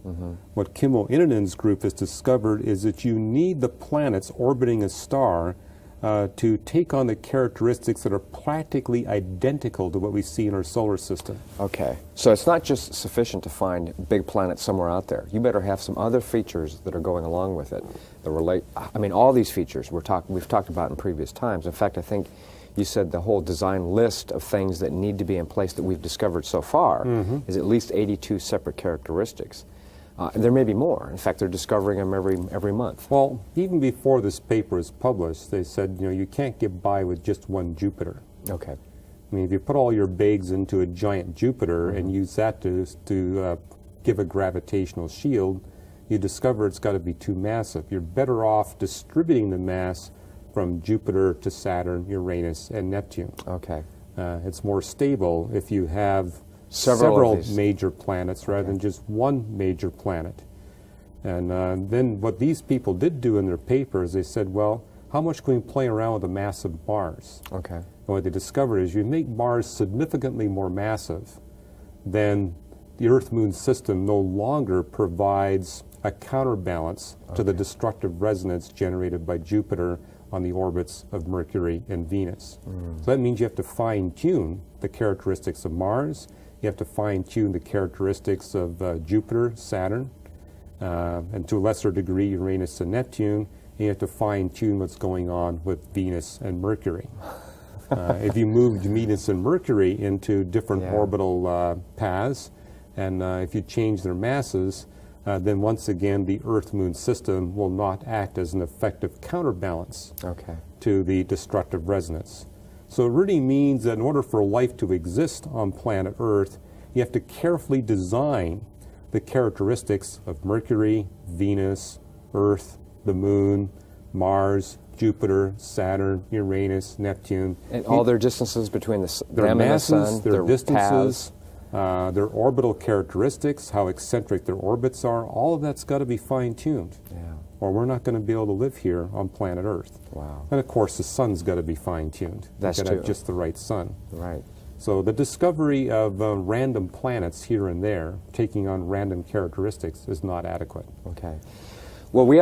What Kimmo Inonen's group has discovered is that you need the planets orbiting a star to take on the characteristics that are practically identical to what we see in our solar system. Okay, so it's not just sufficient to find big planets somewhere out there. You better have some other features that are going along with it that relate. I mean, all these features we've talked about in previous times. In fact, I think you said the whole design list of things that need to be in place that we've discovered so far is at least 82 separate characteristics. And there may be more. In fact, they're discovering them every month. Well, even before this paper is published, they said, you can't get by with just one Jupiter. Okay. I mean, if you put all your eggs into a giant Jupiter and use that to give a gravitational shield, you discover it's got to be too massive. You're better off distributing the mass from Jupiter to Saturn, Uranus, and Neptune. Okay. It's more stable if you have Several of these. major planets rather than just one major planet. And then what these people did do in their paper is they said, well, how much can we play around with the mass of Mars? Okay. And what they discovered is you make Mars significantly more massive, then the Earth-Moon system no longer provides a counterbalance to the destructive resonance generated by Jupiter on the orbits of Mercury and Venus. So that means you have to fine-tune the characteristics of Mars, you have to fine-tune the characteristics of Jupiter, Saturn, and to a lesser degree Uranus and Neptune, and you have to fine-tune what's going on with Venus and Mercury. If you moved Venus and Mercury into different orbital paths, and if you change their masses, then once again the Earth-Moon system will not act as an effective counterbalance to the destructive resonance. So it really means that in order for life to exist on planet Earth, you have to carefully design the characteristics of Mercury, Venus, Earth, the Moon, Mars, Jupiter, Saturn, Uranus, Neptune. And all their distances between Their them masses, and the Sun, their distances, paths. their orbital characteristics, how eccentric their orbits are, all of that's got to be fine-tuned. Or we're not going to be able to live here on planet Earth. Wow. And of course, the sun's got to be fine-tuned. That's You've got to have true. just the right sun. Right. So the discovery of random planets here and there, taking on random characteristics, is not adequate. Okay. Well, we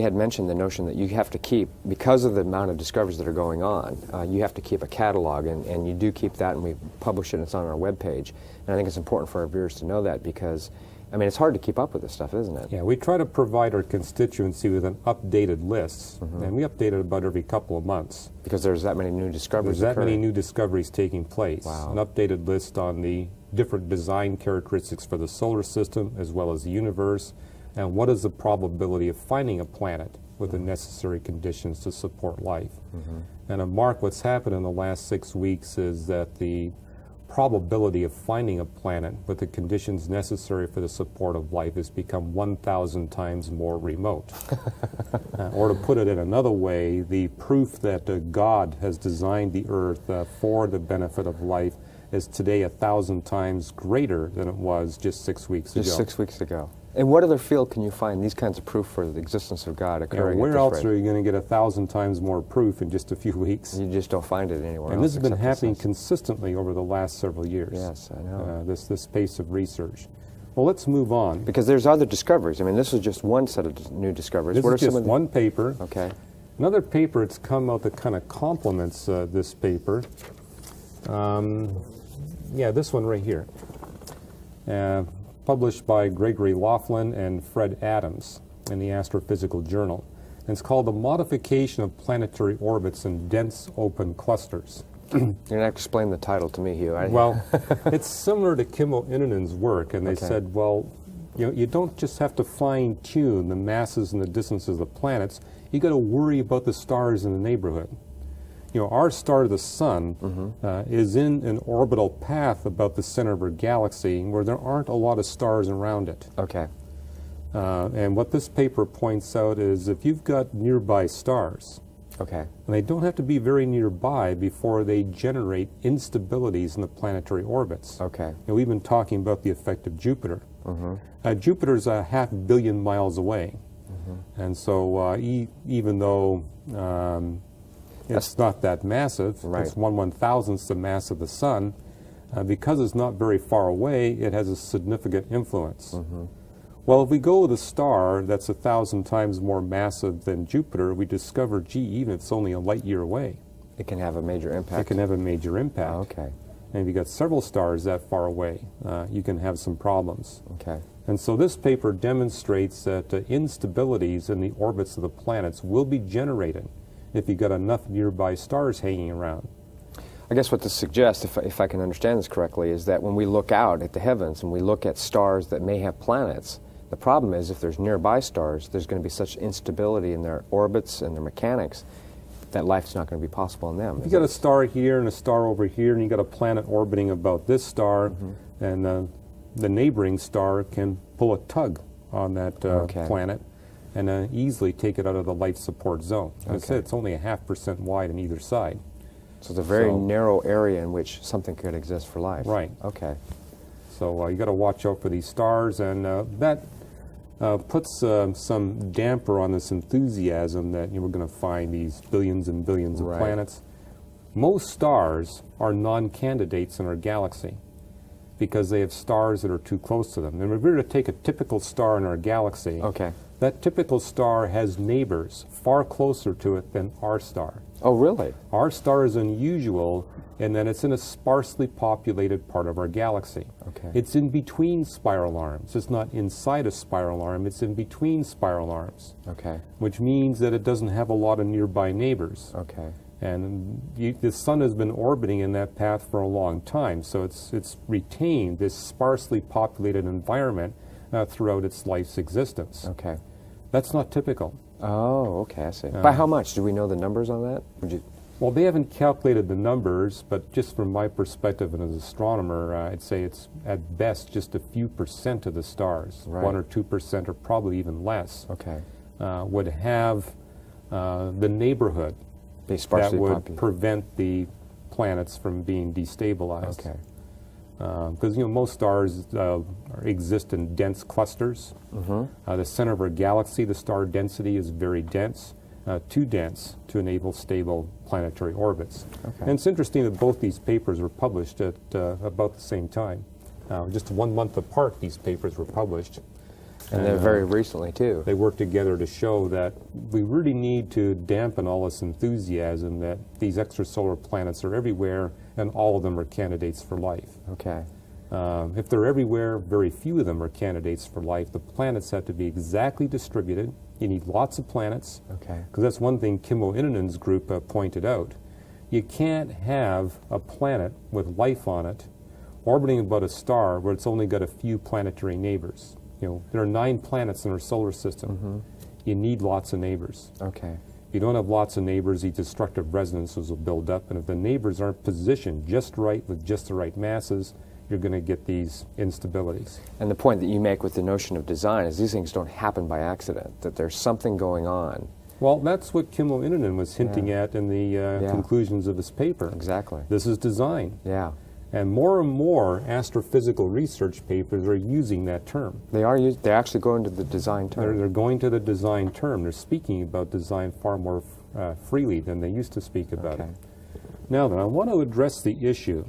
had mentioned the notion that you have to keep, because of the amount of discoveries that are going on, you have to keep a catalog, and you do keep that, and we publish it, and it's on our webpage. And I think it's important for our viewers to know that because, I mean, it's hard to keep up with this stuff, isn't it? Yeah, we try to provide our constituency with an updated list, and we update it about every couple of months. Because there's that many new discoveries There's that many occurring. new discoveries taking place. Wow. An updated list on the different design characteristics for the solar system as well as the universe, and what is the probability of finding a planet with the necessary conditions to support life. And Mark, what's happened in the last 6 weeks is that the probability of finding a planet with the conditions necessary for the support of life has become 1,000 times more remote. Or to put it in another way, the proof that God has designed the earth for the benefit of life is today 1,000 times greater than it was just 6 weeks ago. Just 6 weeks ago. In what other field can you find these kinds of proof for the existence of God occurring? Where at this else rate? are you going to get 1,000 times more proof in just a few weeks? You just don't find it anywhere And else. this has been except happening this. consistently over the last several years. Yes, I know. This pace of research. Well, let's move on. Because there's other discoveries. I mean, this is just one set of new discoveries. This What is are just some of the... one paper. Okay. Another paper that's come out that kind of complements this paper. Yeah, this one right here. Published by Gregory Laughlin and Fred Adams in the Astrophysical Journal. And it's called The Modification of Planetary Orbits in Dense Open Clusters. You're going to have to explain the title to me, Hugh. Well, it's similar to Kimmo Inanen's work, and they Okay. said, well, you don't just have to fine-tune the masses and the distances of the planets, you got to worry about the stars in the neighborhood. Our star, the Sun, is in an orbital path about the center of our galaxy where there aren't a lot of stars around it. Okay. And what this paper points out is if you've got nearby stars, Okay. and they don't have to be very nearby before they generate instabilities in the planetary orbits. Okay. And we've been talking about the effect of Jupiter. Jupiter's a 500 million miles away. And so even though it's not that massive, Right. it's 1/1000th the mass of the Sun, because it's not very far away, it has a significant influence. Well, if we go with a star that's 1,000 times more massive than Jupiter, we discover, gee, even if it's only a light year away, It can have a major impact. it can have a major impact. Oh, okay. And if you've got several stars that far away, you can have some problems. Okay. And so this paper demonstrates that instabilities in the orbits of the planets will be generated if you've got enough nearby stars hanging around. I guess what this suggests, if I can understand this correctly, is that when we look out at the heavens and we look at stars that may have planets, the problem is if there's nearby stars, there's going to be such instability in their orbits and their mechanics that life's not going to be possible in them. If you got a star here and a star over here, and you got a planet orbiting about this star, and the neighboring star can pull a tug on that planet and easily take it out of the life support zone. As I said, it's only a 0.5% wide on either side. So it's a very narrow area in which something could exist for life. Right. Okay. So you got to watch out for these stars, and that puts some damper on this enthusiasm that we're going to find these billions and billions of Right. planets. Most stars are non-candidates in our galaxy because they have stars that are too close to them. And if we were to take a typical star in our galaxy, Okay. that typical star has neighbors far closer to it than our star. Oh, really? Our star is unusual in that it's in a sparsely populated part of our galaxy. Okay. It's in between spiral arms. It's not inside a spiral arm, it's in between spiral arms, Okay. which means that it doesn't have a lot of nearby neighbors. Okay. And the Sun has been orbiting in that path for a long time, so it's retained this sparsely populated environment throughout its life's existence. Okay. That's not typical. Oh, okay, I see. By how much? Do we know the numbers on that? Would you... Well, they haven't calculated the numbers, but just from my perspective and as an astronomer, I'd say it's at best just a few percent of the stars, Right. 1 or 2%, or probably even less, Okay. would have the neighborhood Be that sparsely would populated. prevent the planets from being destabilized. Okay. Because most stars exist in dense clusters. The center of our galaxy, the star density is very dense, too dense to enable stable planetary orbits. Okay. And it's interesting that both these papers were published at about the same time. Just 1 month apart, these papers were published. And they're very recently, too. They work together to show that we really need to dampen all this enthusiasm that these extrasolar planets are everywhere and all of them are candidates for life. Okay. If they're everywhere, very few of them are candidates for life. The planets have to be exactly distributed. You need lots of planets. Okay. Because that's one thing Kimmo Inanen's group pointed out. You can't have a planet with life on it orbiting about a star where it's only got a few planetary neighbors. You know, there are 9 planets in our solar system. You need lots of neighbors. Okay. If you don't have lots of neighbors, these destructive resonances will build up, and if the neighbors aren't positioned just right with just the right masses, you're going to get these instabilities. And the point that you make with the notion of design is these things don't happen by accident, that there's something going on. Well, that's what Kimmo Inanen was hinting at in the conclusions of his paper. Exactly. This is design. Yeah. And more astrophysical research papers are using that term. They're actually going to the design term. They're going to the design term. They're speaking about design far more freely than they used to speak about it. Now then, I want to address the issue.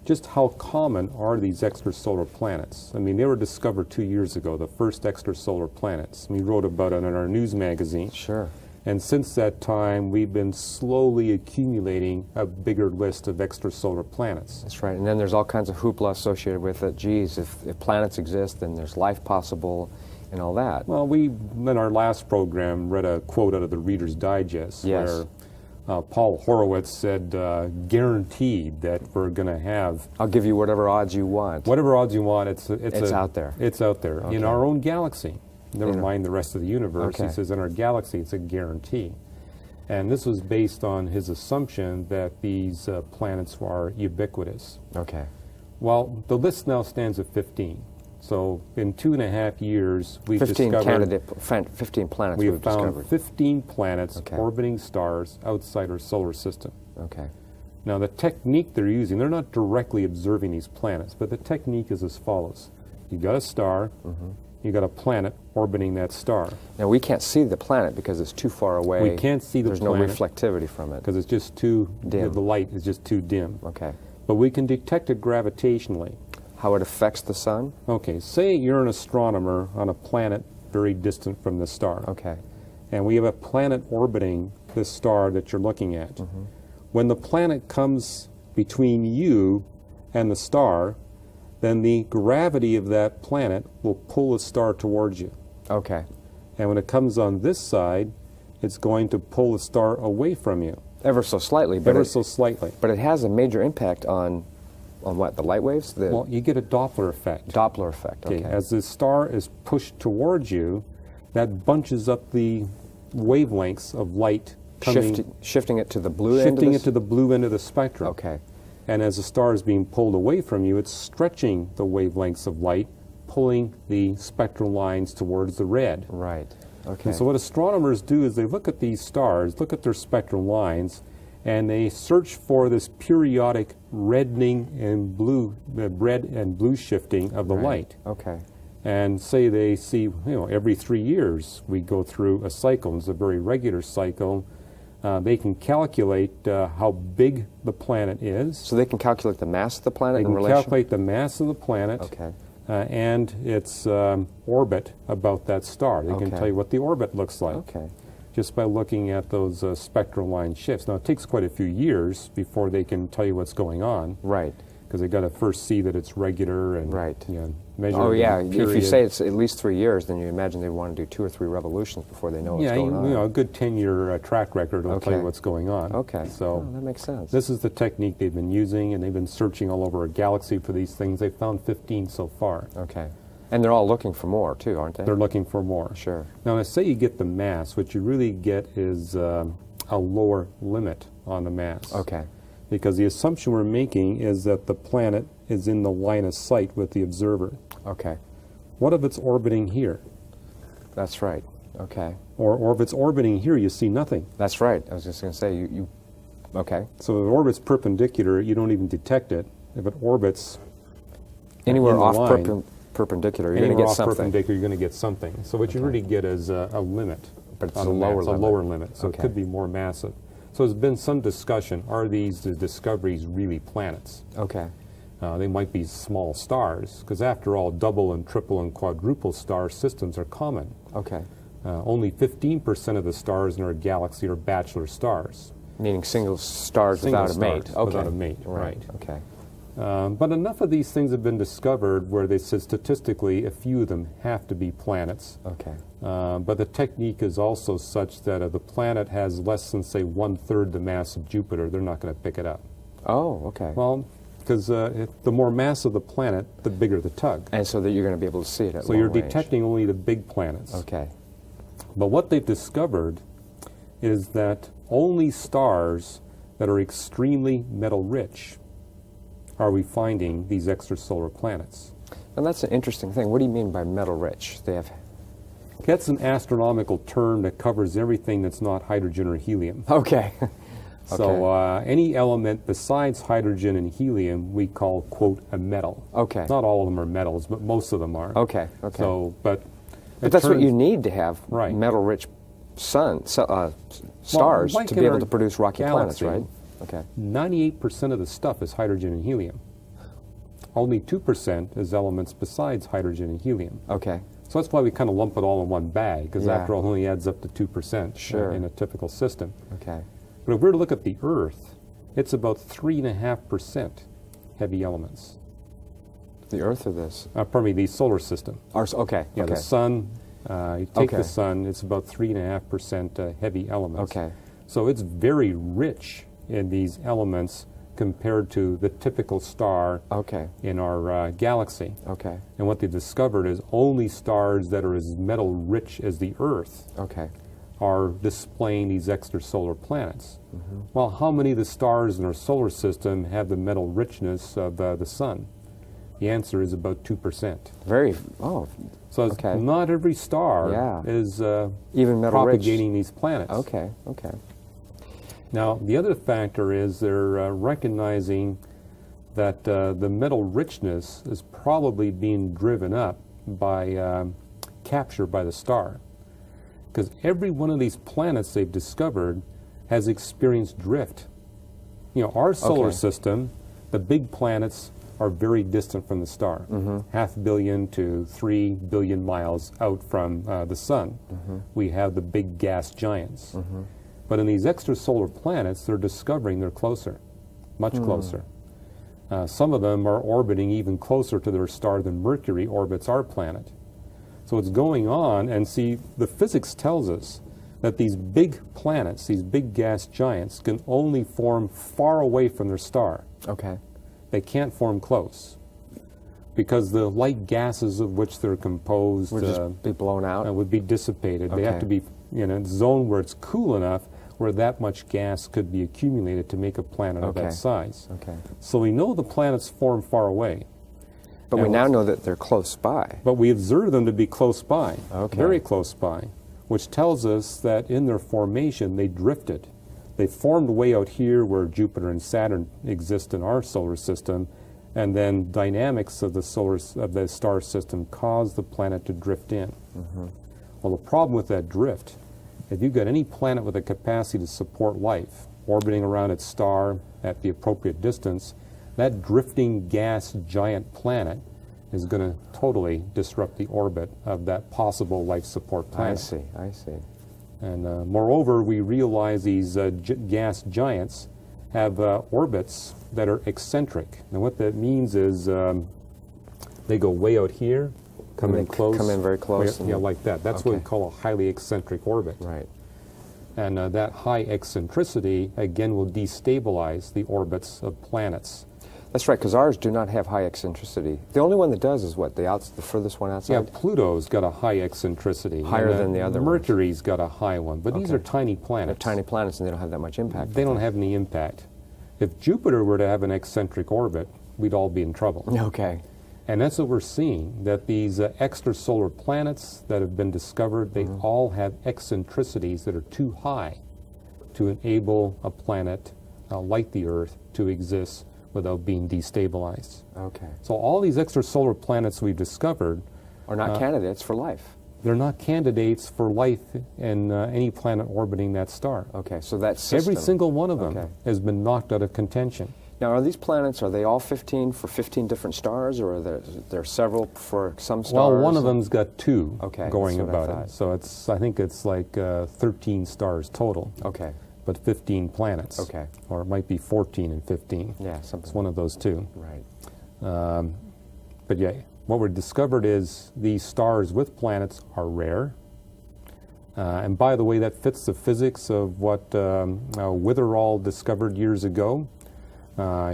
Just how common are these extrasolar planets? I mean, they were discovered 2 years ago, the first extrasolar planets. We wrote about it in our news magazine. Sure. And since that time, we've been slowly accumulating a bigger list of extrasolar planets. That's right. And then there's all kinds of hoopla associated with it. Geez, if planets exist, then there's life possible and all that. Well, we, in our last program, read a quote out of the Reader's Digest Yes. where Paul Horowitz said, guaranteed that we're going to have... I'll give you whatever odds you want. Whatever odds you want, it's out there. It's out there. Okay. In our own galaxy. Never mind the rest of the universe. Okay. He says in our galaxy it's a guarantee. And this was based on his assumption that these planets are ubiquitous. Okay. Well, the list now stands at 15. So in 2.5 years, we've 15 discovered... 15 planets we've we've found discovered. 15 planets Okay. orbiting stars outside our solar system. Okay. Now, the technique they're using, they're not directly observing these planets, but the technique is as follows. You've got a star, you've got a planet orbiting that star. Now, we can't see the planet because it's too far away. We can't see the There's planet. no reflectivity from it. Because it's just too Dim. The light is just too dim. Okay. But we can detect it gravitationally. How it affects the sun? Okay, say you're an astronomer on a planet very distant from the star. Okay. And we have a planet orbiting this star that you're looking at. When the planet comes between you and the star, then the gravity of that planet will pull the star towards you. Okay. And when it comes on this side, it's going to pull the star away from you. Ever so slightly, but Ever so slightly. But it has a major impact on what, the light waves? The Well, you get a Doppler effect. Doppler effect. Okay. As the star is pushed towards you, that bunches up the wavelengths of light coming, Shifting it to the blue end of shifting this? it to the blue end of the spectrum. Okay. And as the star is being pulled away from you, it's stretching the wavelengths of light, pulling the spectral lines towards the red. Right. Okay. And so what astronomers do is they look at these stars, look at their spectral lines, and they search for this periodic reddening and blue, red and blue shifting of the light. Okay. And say they see, every 3 years we go through a cycle. It's a very regular cycle. They can calculate how big the planet is. So they can calculate the mass of the planet They in can relation? calculate the mass of the planet. Okay. And its orbit about that star. They can Okay. tell you what the orbit looks like. Okay. Just by looking at those spectral line shifts. Now, it takes quite a few years before they can tell you what's going on, Right. because they've got to first see that it's regular and Right. measure Oh, the yeah. If you period. say it's at least 3 years, then you imagine they want to do 2 or 3 revolutions before they know what's Yeah, going on. a good 10-year track record will tell Okay. you what's going on. Okay. So Oh, that makes sense. this is the technique they've been using, and they've been searching all over a galaxy for these things. They've found 15 so far. Okay. And they're all looking for more, too, aren't they? They're looking for more. Sure. Now, say you get the mass, what you really get is a lower limit on the mass. Okay. Because the assumption we're making is that the planet is in the line of sight with the observer. Okay. What if it's orbiting here? That's right. Okay. Or if it's orbiting here, you see nothing. That's right. I was just going to say, you okay. So if it orbits perpendicular, you don't even detect it. If it orbits Anywhere in the off line, perpendicular, you're going to anywhere get off something. perpendicular, you're going to get something. So what you Okay. really get is a limit. But it's on a the lower mass, limit. A lower limit. So Okay. it could be more massive. So there's been some discussion, are these discoveries really planets? Okay. They might be small stars, because after all, double and triple and quadruple star systems are common. Okay. Only 15% of the stars in our galaxy are bachelor stars. Meaning single stars Single without a mate. stars Okay. without a mate, Right. right. Okay. But enough of these things have been discovered where they said statistically a few of them have to be planets. Okay. But the technique is also such that if the planet has less than, say, 1/3 the mass of Jupiter, they're not going to pick it up. Oh, okay. Well, because the more mass of the planet, the bigger the tug. And so that you're going to be able to see it at So long you're range. detecting only the big planets. Okay. But what they've discovered is that only stars that are extremely metal rich are we finding these extrasolar planets. And that's an interesting thing. What do you mean by metal rich? They have. That's an astronomical term that covers everything that's not hydrogen or helium. Okay. So any element besides hydrogen and helium we call, quote, a metal. Okay. Not all of them are metals, but most of them are. Okay. Okay. So, but that's what you need to have Right. metal rich stars like to in be able our to produce rocky galaxy, planets, right? Okay. 98% of the stuff is hydrogen and helium. Only 2% is elements besides hydrogen and helium. Okay. So that's why we kind of lump it all in one bag, because Yeah. after all, it only adds up to 2% Sure. in a typical system. Okay. But if we were to look at the Earth, it's about 3.5% heavy elements. The Earth or this? Pardon me, the solar system. Okay. Yeah, okay. the sun, you take Okay. the sun, it's about 3.5% heavy elements. Okay. So it's very rich in these elements compared to the typical star Okay. in our galaxy. Okay. And what they've discovered is only stars that are as metal rich as the Earth Okay. are displaying these extrasolar planets. Mm-hmm. Well, how many of the stars in our solar system have the metal richness of the sun? The answer is about 2%. Very. Oh. So it's Okay. not every star Yeah. is Even metal rich. propagating these planets. Okay. Okay. Now, the other factor is they're recognizing that the metal richness is probably being driven up by capture by the star. Because every one of these planets they've discovered has experienced drift. You know, our solar Okay. system, the big planets are very distant from the star, 500 million to 3 billion miles out from the sun. We have the big gas giants. But in these extrasolar planets, they're discovering they're closer, much closer. Some of them are orbiting even closer to their star than Mercury orbits our planet. So it's going on, and see, the physics tells us that these big planets, these big gas giants, can only form far away from their star. Okay. They can't form close because the light gases of which they're composed Would just be blown out. would be dissipated. They have Okay. to be in a zone where it's cool enough where that much gas could be accumulated to make a planet of Okay. that size. Okay. So we know the planets form far away, But we And now what's- know that they're close by. but we observe them to be close by, Okay. very close by, which tells us that in their formation they drifted. They formed way out here where Jupiter and Saturn exist in our solar system, and then dynamics of the star system caused the planet to drift in. Well, the problem with that drift, if you've got any planet with a capacity to support life orbiting around its star at the appropriate distance, that drifting gas giant planet is going to totally disrupt the orbit of that possible life support I planet. see. I see. And moreover, we realize these gas giants have orbits that are eccentric. And what that means is they go way out here, come And in they close. come in very close and- Yeah, like that. That's what we Okay. call a highly eccentric orbit. Right. And that high eccentricity, again, will destabilize the orbits of planets. That's right, because ours do not have high eccentricity. The only one that does is what? The furthest one Yeah, outside? Pluto's got a high eccentricity. Higher and, than the other ones. Mercury's got a high one, but these Okay. are tiny They're planets. tiny planets and they don't have that much impact. They don't have any impact. If Jupiter were to have an eccentric orbit, we'd all be in trouble. Okay. And that's what we're seeing, that these extrasolar planets that have been discovered, they all have eccentricities that are too high to enable a planet like the Earth to exist without being destabilized. Okay. So all these extrasolar planets we've discovered, Are not candidates for life. they're not candidates for life in any planet orbiting that star. Okay, so that system. Every single one of them Okay. has been knocked out of contention. Now, are these planets, are they all 15 for 15 different stars, or are there several for some stars? Well, one of them's got two Okay, going that's what I about thought. it. So I think it's like 13 stars total, Okay, but 15 planets. Okay. Or it might be 14 and 15. yeah, something. It's one of those two. Right. But yeah, what we've discovered is these stars with planets are rare. And by the way, that fits the physics of what Witherall discovered years ago.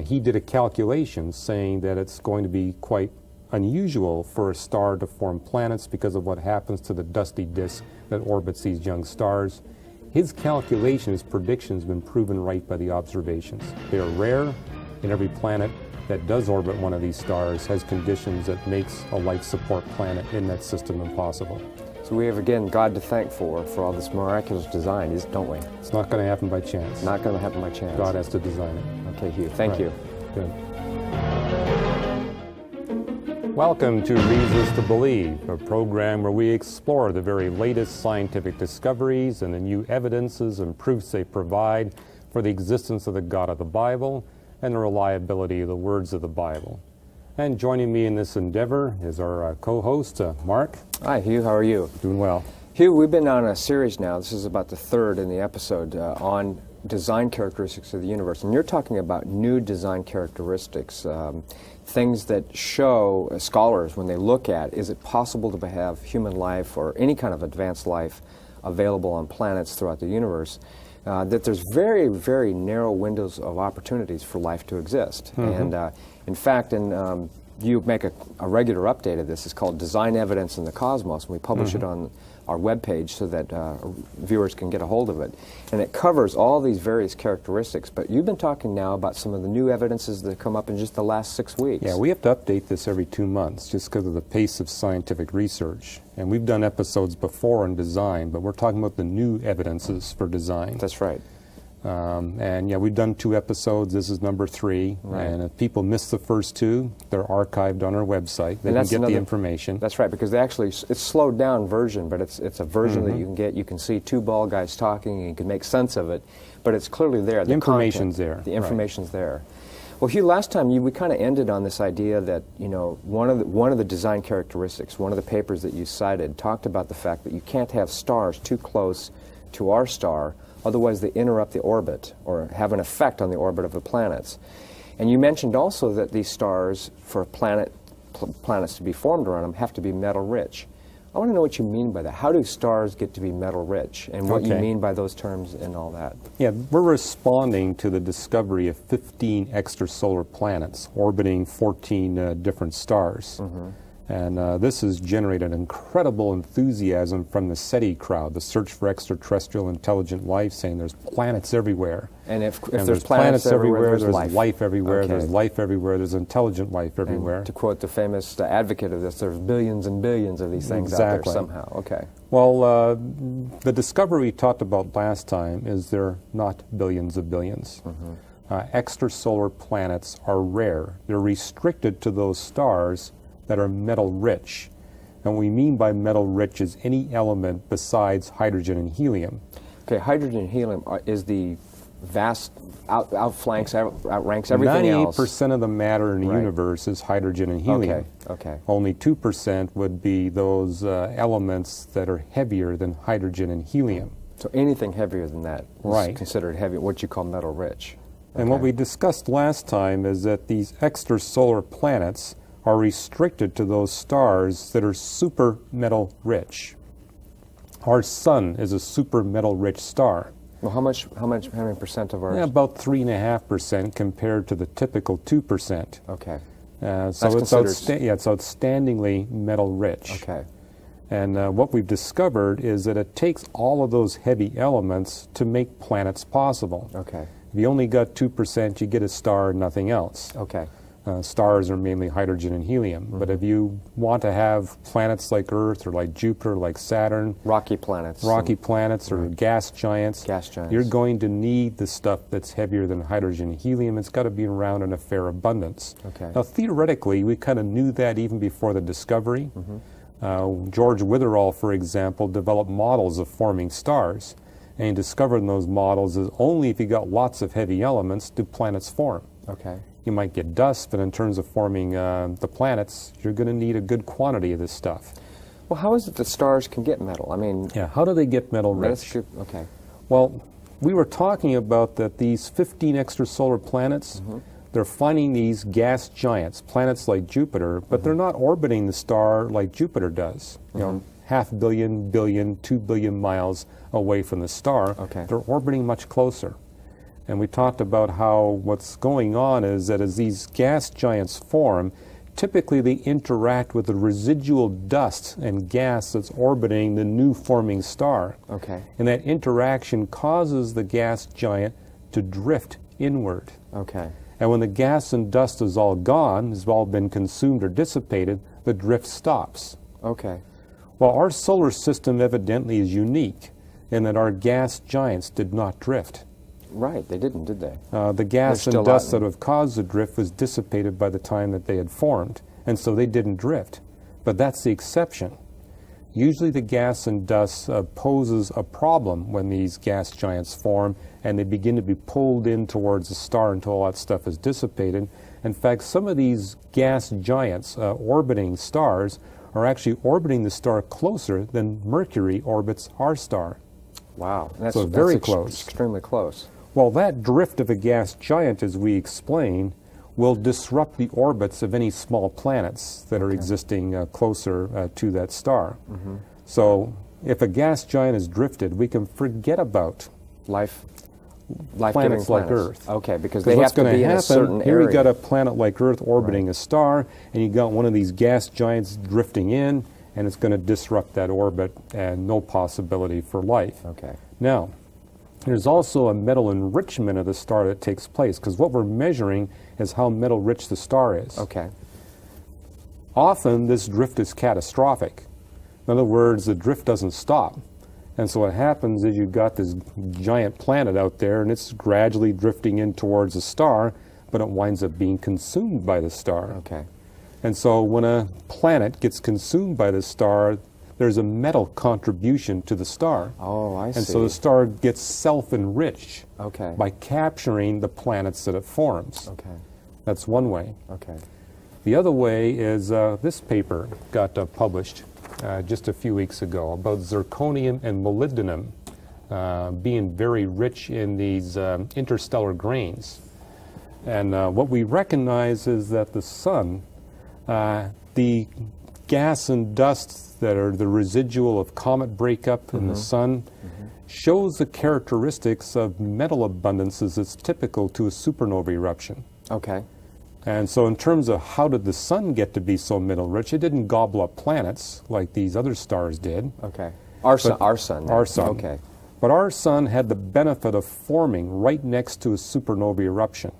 He did a calculation saying that it's going to be quite unusual for a star to form planets because of what happens to the dusty disk that orbits these young stars. His calculation, his prediction has been proven right by the observations. They are rare, and every planet that does orbit one of these stars has conditions that makes a life support planet in that system impossible. So we have, again, God to thank for all this miraculous design, don't we? It's not going to happen by chance. Not going to happen by chance. God has to design it. Okay, Hugh, thank Right. you. Good. Welcome to Reasons to Believe, a program where we explore the very latest scientific discoveries and the new evidences and proofs they provide for the existence of the God of the Bible and the reliability of the words of the Bible. And joining me in this endeavor is our co-host, Mark. Hi, Hugh, how are you? Doing well. Hugh, we've been on a series now, this is about the third in the episode, on design characteristics of the universe. And you're talking about new design characteristics, things that show scholars, when they look at, is it possible to have human life or any kind of advanced life available on planets throughout the universe, that there's very, very narrow windows of opportunities for life to exist. And in fact, you make a regular update of this. It's called Design Evidence in the Cosmos, and we publish it on our webpage so that viewers can get a hold of it. And it covers all these various characteristics, but you've been talking now about some of the new evidences that come up in just the last 6 weeks. Yeah, we have to update this every 2 months just because of the pace of scientific research. And we've done episodes before on design, but we're talking about the new evidences for design. That's right. And yeah, we've done 2 episodes. This is number 3. Right. And if people missed the first 2, they're archived on our website. They And can that's get the another- information. That's right, because it's slowed down version, but it's a version that you can get. You can see 2 bald guys talking, and you can make sense of it, but it's clearly there. The information's content, there, The right. information's there. Well, Hugh, last time we kind of ended on this idea that, you know, one of the design characteristics, one of the papers that you cited, talked about the fact that you can't have stars too close to our star, otherwise they interrupt the orbit or have an effect on the orbit of the planets. And you mentioned also that these stars, for planets to be formed around them, have to be metal rich. I want to know what you mean by that. How do stars get to be metal rich, and what you Okay. mean by those terms and all that? Yeah, we're responding to the discovery of 15 extrasolar planets orbiting 14 different stars. And this has generated incredible enthusiasm from the SETI crowd, the Search for Extraterrestrial Intelligent Life, saying there's planets everywhere. And if And there's planets everywhere, there's life. life everywhere, Okay. there's life everywhere, there's intelligent life And everywhere. to quote the famous advocate of this, there's billions and billions of these things out there Exactly. somehow. Okay. Well, the discovery we talked about last time is they're not billions of billions. Extrasolar planets are rare. They're restricted to those stars that are metal rich. And what we mean by metal rich is any element besides hydrogen and helium. Okay, hydrogen and helium is the vast, outranks everything else. 98% of the matter in the Right. universe is hydrogen and helium. Okay. Only 2% would be those elements that are heavier than hydrogen and helium. So anything heavier than that is Right. considered heavy, what you call metal rich. And what Okay. we discussed last time is that these extrasolar planets are restricted to those stars that are super metal rich. Our sun is a super metal rich star. Well, how many percent of our... Yeah, about 3.5% compared to the typical 2%. Okay. So it's, considered- it's outstandingly metal rich. Okay. And what we've discovered is that it takes all of those heavy elements to make planets possible. Okay. If you only got 2%, you get a star and nothing else. Okay. Stars are mainly hydrogen and helium. But if you want to have planets like Earth or like Jupiter, like Saturn, Rocky planets. rocky planets or gas giants, Gas giants. you're going to need the stuff that's heavier than hydrogen and helium. It's got to be around in a fair abundance. Okay. Now, theoretically, we kind of knew that even before the discovery. George Witherall, for example, developed models of forming stars. And you discovered in those models is only if you got lots of heavy elements do planets form. Okay. You might get dust, but in terms of forming the planets, you're going to need a good quantity of this stuff. Well, how is it that stars can get metal? I mean, Yeah, how do they get metal rich? Okay. Well, we were talking about that these 15 extrasolar planets, they're finding these gas giants, planets like Jupiter, but they're not orbiting the star like Jupiter does. You know, 500 million, 2 billion miles away from the star. Okay. They're orbiting much closer. And we talked about how what's going on is that as these gas giants form, typically they interact with the residual dust and gas that's orbiting the new forming star. Okay. And that interaction causes the gas giant to drift inward. Okay. And when the gas and dust is all gone, has all been consumed or dissipated, the drift stops. Okay. Well, our solar system evidently is unique in that our gas giants did not drift. Right. They didn't, did they? The gas They're and still dust out. that have caused the drift was dissipated by the time that they had formed, and so they didn't drift. But that's the exception. Usually the gas and dust poses a problem when these gas giants form and they begin to be pulled in towards the star until all that stuff is dissipated. In fact, some of these gas giants orbiting stars are actually orbiting the star closer than Mercury orbits our star. Wow. That's, So very that's close. Extremely close. Well, that drift of a gas giant, as we explained, will disrupt the orbits of any small planets that are existing closer to that star. So if a gas giant is drifted, we can forget about Life-giving planets like Earth. Okay, because 'cause they what's have to going be to in a certain happen, here area. you got a planet like Earth orbiting a star, and you got one of these gas giants drifting in, and it's going to disrupt that orbit and no possibility for life. Okay. Now, there's also a metal enrichment of the star that takes place, because what we're measuring is how metal rich the star is. Okay. Often this drift is catastrophic. In other words, the drift doesn't stop. And so what happens is you've got this giant planet out there and it's gradually drifting in towards the star, but it winds up being consumed by the star. Okay. And so when a planet gets consumed by the star, there's a metal contribution to the star. Oh, I see. And so the star gets self-enriched Okay. by capturing the planets that it forms. Okay. That's one way. Okay. The other way is this paper got published just a few weeks ago about zirconium and molybdenum being very rich in these interstellar grains. And what we recognize is that the sun, the gas and dust that are the residual of comet breakup in the sun, shows the characteristics of metal abundances that's typical to a supernova eruption. Okay. And so in terms of how did the sun get to be so metal rich, it didn't gobble up planets like these other stars did. Okay. Our sun. Then. Our sun. Okay. But our sun had the benefit of forming right next to a supernova eruption.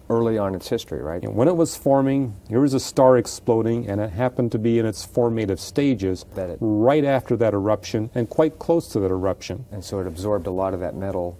Early on its history, right? And when it was forming, here was a star exploding, and it happened to be in its formative stages right after that eruption and quite close to that eruption. And so it absorbed a lot of that metal.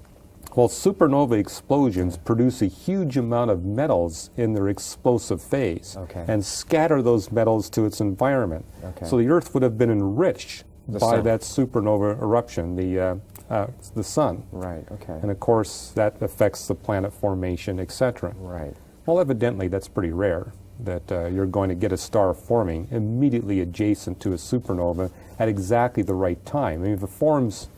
Well, supernova explosions produce a huge amount of metals in their explosive phase and scatter those metals to its environment. Okay. So the Earth would have been enriched by sun. that supernova eruption, the sun. Right. Okay. And of course, that affects the planet formation, etc. Right. Well, evidently, that's pretty rare, that you're going to get a star forming immediately adjacent to a supernova at exactly the right time. I mean, if it forms,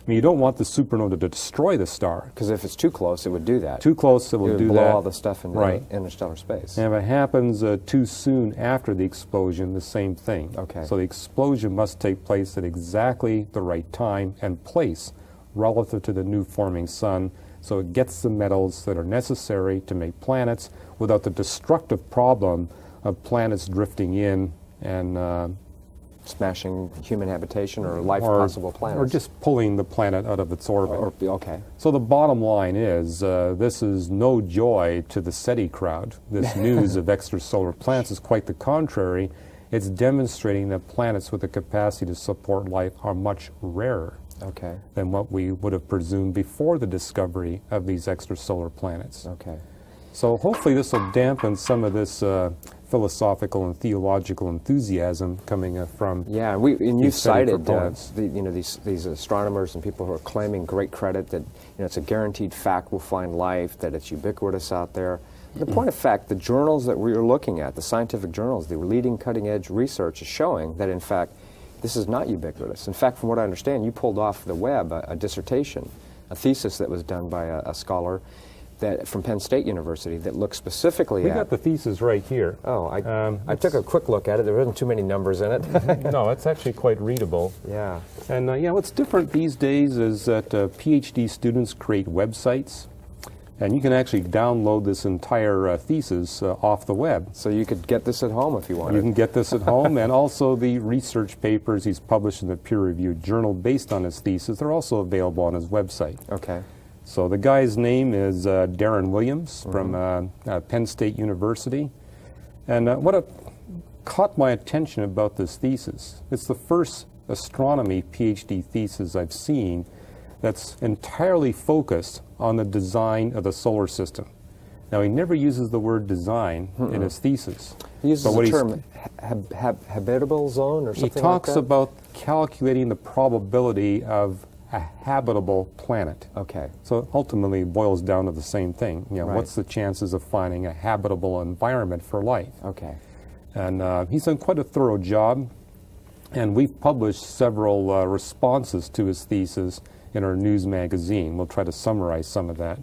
you don't want the supernova to destroy the star. Because if it's too close, it would do that. Too close, it will would do blow that. all the stuff into Right. interstellar space. And if it happens too soon after the explosion, the same thing. Okay. So the explosion must take place at exactly the right time and place relative to the new forming sun, so it gets the metals that are necessary to make planets without the destructive problem of planets drifting in and Smashing human habitation or life-possible planets. or just pulling the planet out of its orbit. Okay. So the bottom line is, this is no joy to the SETI crowd. This news of extrasolar planets is quite the contrary. It's demonstrating that planets with the capacity to support life are much rarer than what we would have presumed before the discovery of these extrasolar planets. Okay. So hopefully this will dampen some of this philosophical and theological enthusiasm coming from. Yeah, and you these study cited proponents. these astronomers and people who are claiming great credit that it's a guaranteed fact we'll find life, that it's ubiquitous out there. The point of fact, the journals that we're looking at, the scientific journals, the leading cutting-edge research is showing that, in fact, this is not ubiquitous. In fact, from what I understand, you pulled off the web a dissertation, a thesis that was done by a scholar from Penn State University that looks specifically We at... got the thesis right here. Oh, I took a quick look at it. There wasn't too many numbers in it. No, it's actually quite readable. Yeah. And what's different these days is that PhD students create websites, and you can actually download this entire thesis off the web. So you could get this at home if you wanted. You can get this at home, and also the research papers he's published in the peer-reviewed journal based on his thesis, they're also available on his website. Okay. So the guy's name is Darren Williams from Penn State University. And what caught my attention about this thesis, it's the first astronomy PhD thesis I've seen that's entirely focused on the design of the solar system. Now, he never uses the word design in his thesis. He uses But what the he's- term habitable zone or something He talks like that? about calculating the probability of a habitable planet. Okay. So it ultimately boils down to the same thing. Right. What's the chances of finding a habitable environment for life? Okay. And he's done quite a thorough job. And we've published several responses to his thesis in our news magazine. We'll try to summarize some of that.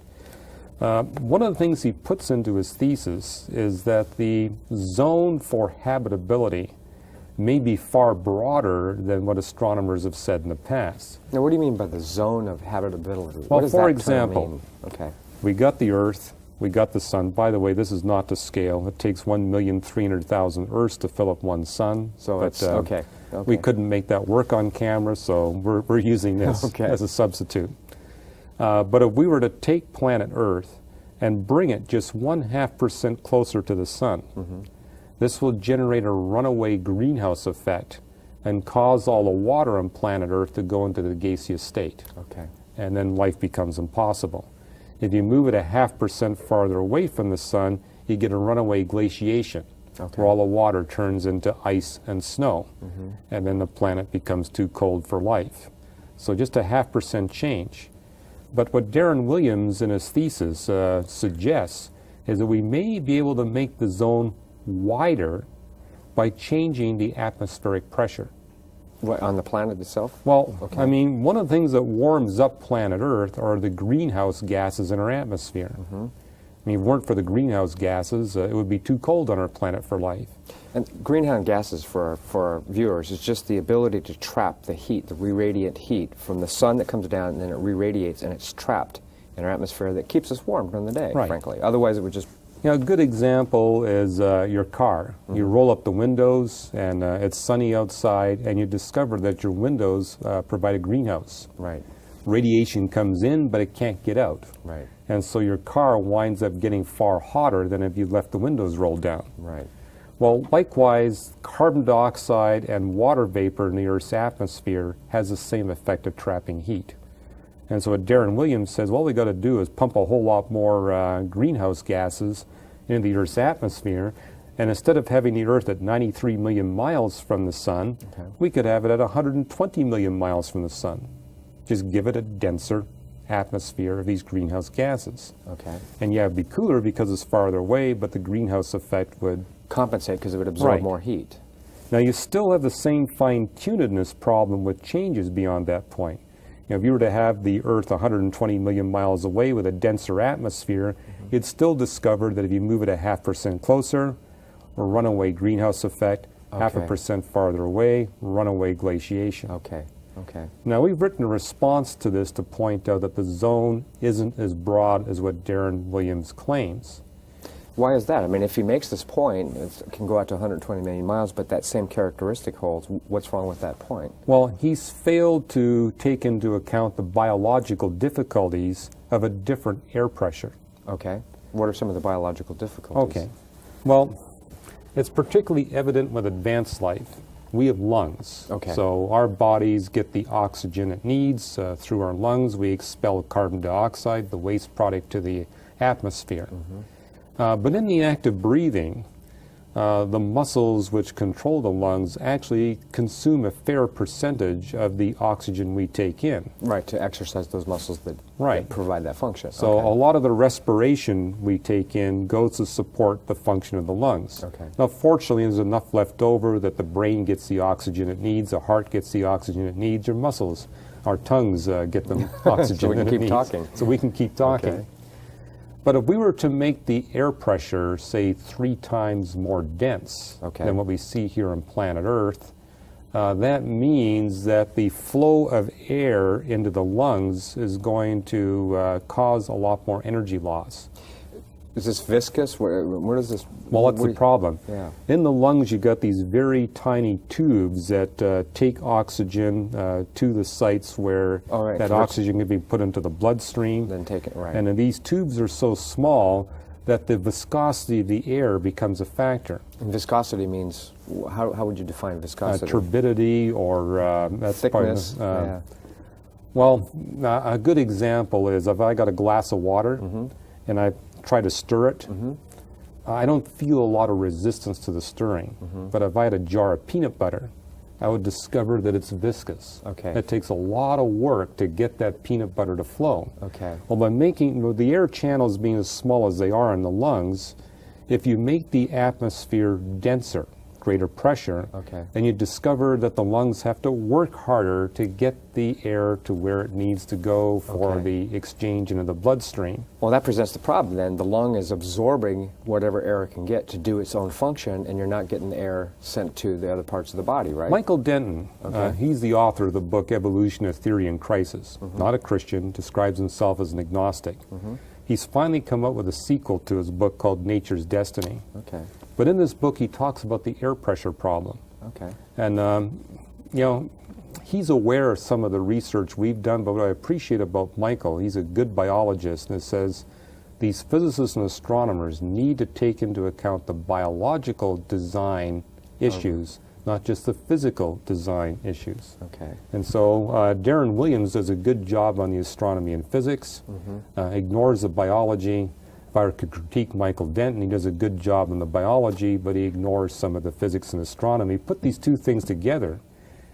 One of the things he puts into his thesis is that the zone for habitability may be far broader than what astronomers have said in the past. Now, what do you mean by the zone of habitability? Well, What does for that term example, mean? Okay. We got the Earth, we got the Sun. By the way, this is not to scale. It takes 1,300,000 Earths to fill up one Sun. So But, it's okay. We couldn't make that work on camera, so we're using this Okay. as a substitute. But if we were to take planet Earth and bring it just 0.5% closer to the Sun, this will generate a runaway greenhouse effect and cause all the water on planet Earth to go into the gaseous state. Okay. And then life becomes impossible. If you move it 0.5% farther away from the Sun, you get a runaway glaciation, Okay. where all the water turns into ice and snow, and then the planet becomes too cold for life. So just a 0.5% change. But what Darren Williams in his thesis suggests is that we may be able to make the zone wider by changing the atmospheric pressure. What, on the planet itself? Well, Okay. I mean, one of the things that warms up planet Earth are the greenhouse gases in our atmosphere. I mean, if it weren't for the greenhouse gases, it would be too cold on our planet for life. And greenhouse gases, for our viewers, is just the ability to trap the heat, the re-radiant heat from the sun that comes down, and then it re-radiates, and it's trapped in our atmosphere that keeps us warm during the day, Right. frankly. Otherwise, it would just... A good example is your car. You roll up the windows, and it's sunny outside, and you discover that your windows provide a greenhouse. Right, Radiation comes in, but it can't get out. right, And so your car winds up getting far hotter than if you left the windows rolled down. right. Well, likewise, carbon dioxide and water vapor in the Earth's atmosphere has the same effect of trapping heat. And so what Darren Williams says, all we got to do is pump a whole lot more greenhouse gases into the Earth's atmosphere, and instead of having the Earth at 93 million miles from the Sun, we could have it at 120 million miles from the Sun. Just give it a denser atmosphere of these greenhouse gases. Okay. And yeah, it'd be cooler because it's farther away, but the greenhouse effect would Compensate because it would absorb Right. more heat. Now, you still have the same fine-tunedness problem with changes beyond that point. If you were to have the Earth 120 million miles away with a denser atmosphere, you'd still discover that if you move it 0.5% closer, a runaway greenhouse effect, Okay. 0.5% farther away, runaway glaciation. Okay, okay. Now, we've written a response to this to point out that the zone isn't as broad as what Darren Williams claims. Why is that? I mean, if he makes this point, it can go out to 120 million miles, but that same characteristic holds. What's wrong with that point? Well, he's failed to take into account the biological difficulties of a different air pressure. Okay. What are some of the biological difficulties? Okay. Well, it's particularly evident with advanced life. We have lungs. Okay. So our bodies get the oxygen it needs through our lungs. We expel carbon dioxide, the waste product, to the atmosphere. But in the act of breathing, the muscles which control the lungs actually consume a fair percentage of the oxygen we take in. Right, to exercise those muscles that, Right. that provide that function. So Okay. a lot of the respiration we take in goes to support the function of the lungs. Okay. Now, fortunately, there's enough left over that the brain gets the oxygen it needs, the heart gets the oxygen it needs, your muscles, our tongues get the oxygen So we can that it keep needs. talking. So we can keep talking. Okay. But if we were to make the air pressure, say, 3 times more dense Okay. than what we see here on planet Earth, that means that the flow of air into the lungs is going to cause a lot more energy loss. Is this viscous? Where does this? Well, that's what the do you- problem. Yeah. In the lungs, you got these very tiny tubes that take oxygen to the sites where Oh, right. that So it's- oxygen can be put into the bloodstream. Then take it right. And then these tubes are so small that the viscosity of the air becomes a factor. And viscosity means how would you define viscosity? Turbidity or that's part of Thickness. the- Yeah. Well, a good example is if I got a glass of water Mm-hmm. and I try to stir it, I don't feel a lot of resistance to the stirring. Mm-hmm. But if I had a jar of peanut butter, I would discover that it's viscous. Okay. It takes a lot of work to get that peanut butter to flow. Okay. Well, by making the air channels being as small as they are in the lungs, if you make the atmosphere denser, greater pressure, Okay. then you discover that the lungs have to work harder to get the air to where it needs to go for Okay. the exchange into the bloodstream. Well, that presents the problem then. The lung is absorbing whatever air it can get to do its own function, and you're not getting the air sent to the other parts of the body, right? Michael Denton, Okay. he's the author of the book Evolution, a Theory in Crisis. Mm-hmm. Not a Christian, describes himself as an agnostic. He's finally come up with a sequel to his book called Nature's Destiny. Okay. But in this book, he talks about the air pressure problem. Okay. And, you know, he's aware of some of the research we've done, but what I appreciate about Michael, he's a good biologist, and it says these physicists and astronomers need to take into account the biological design issues, not just the physical design issues. Okay. And so Darren Williams does a good job on the astronomy and physics, ignores the biology. If I were to critique Michael Denton, he does a good job on the biology, but he ignores some of the physics and astronomy. Put these two things together,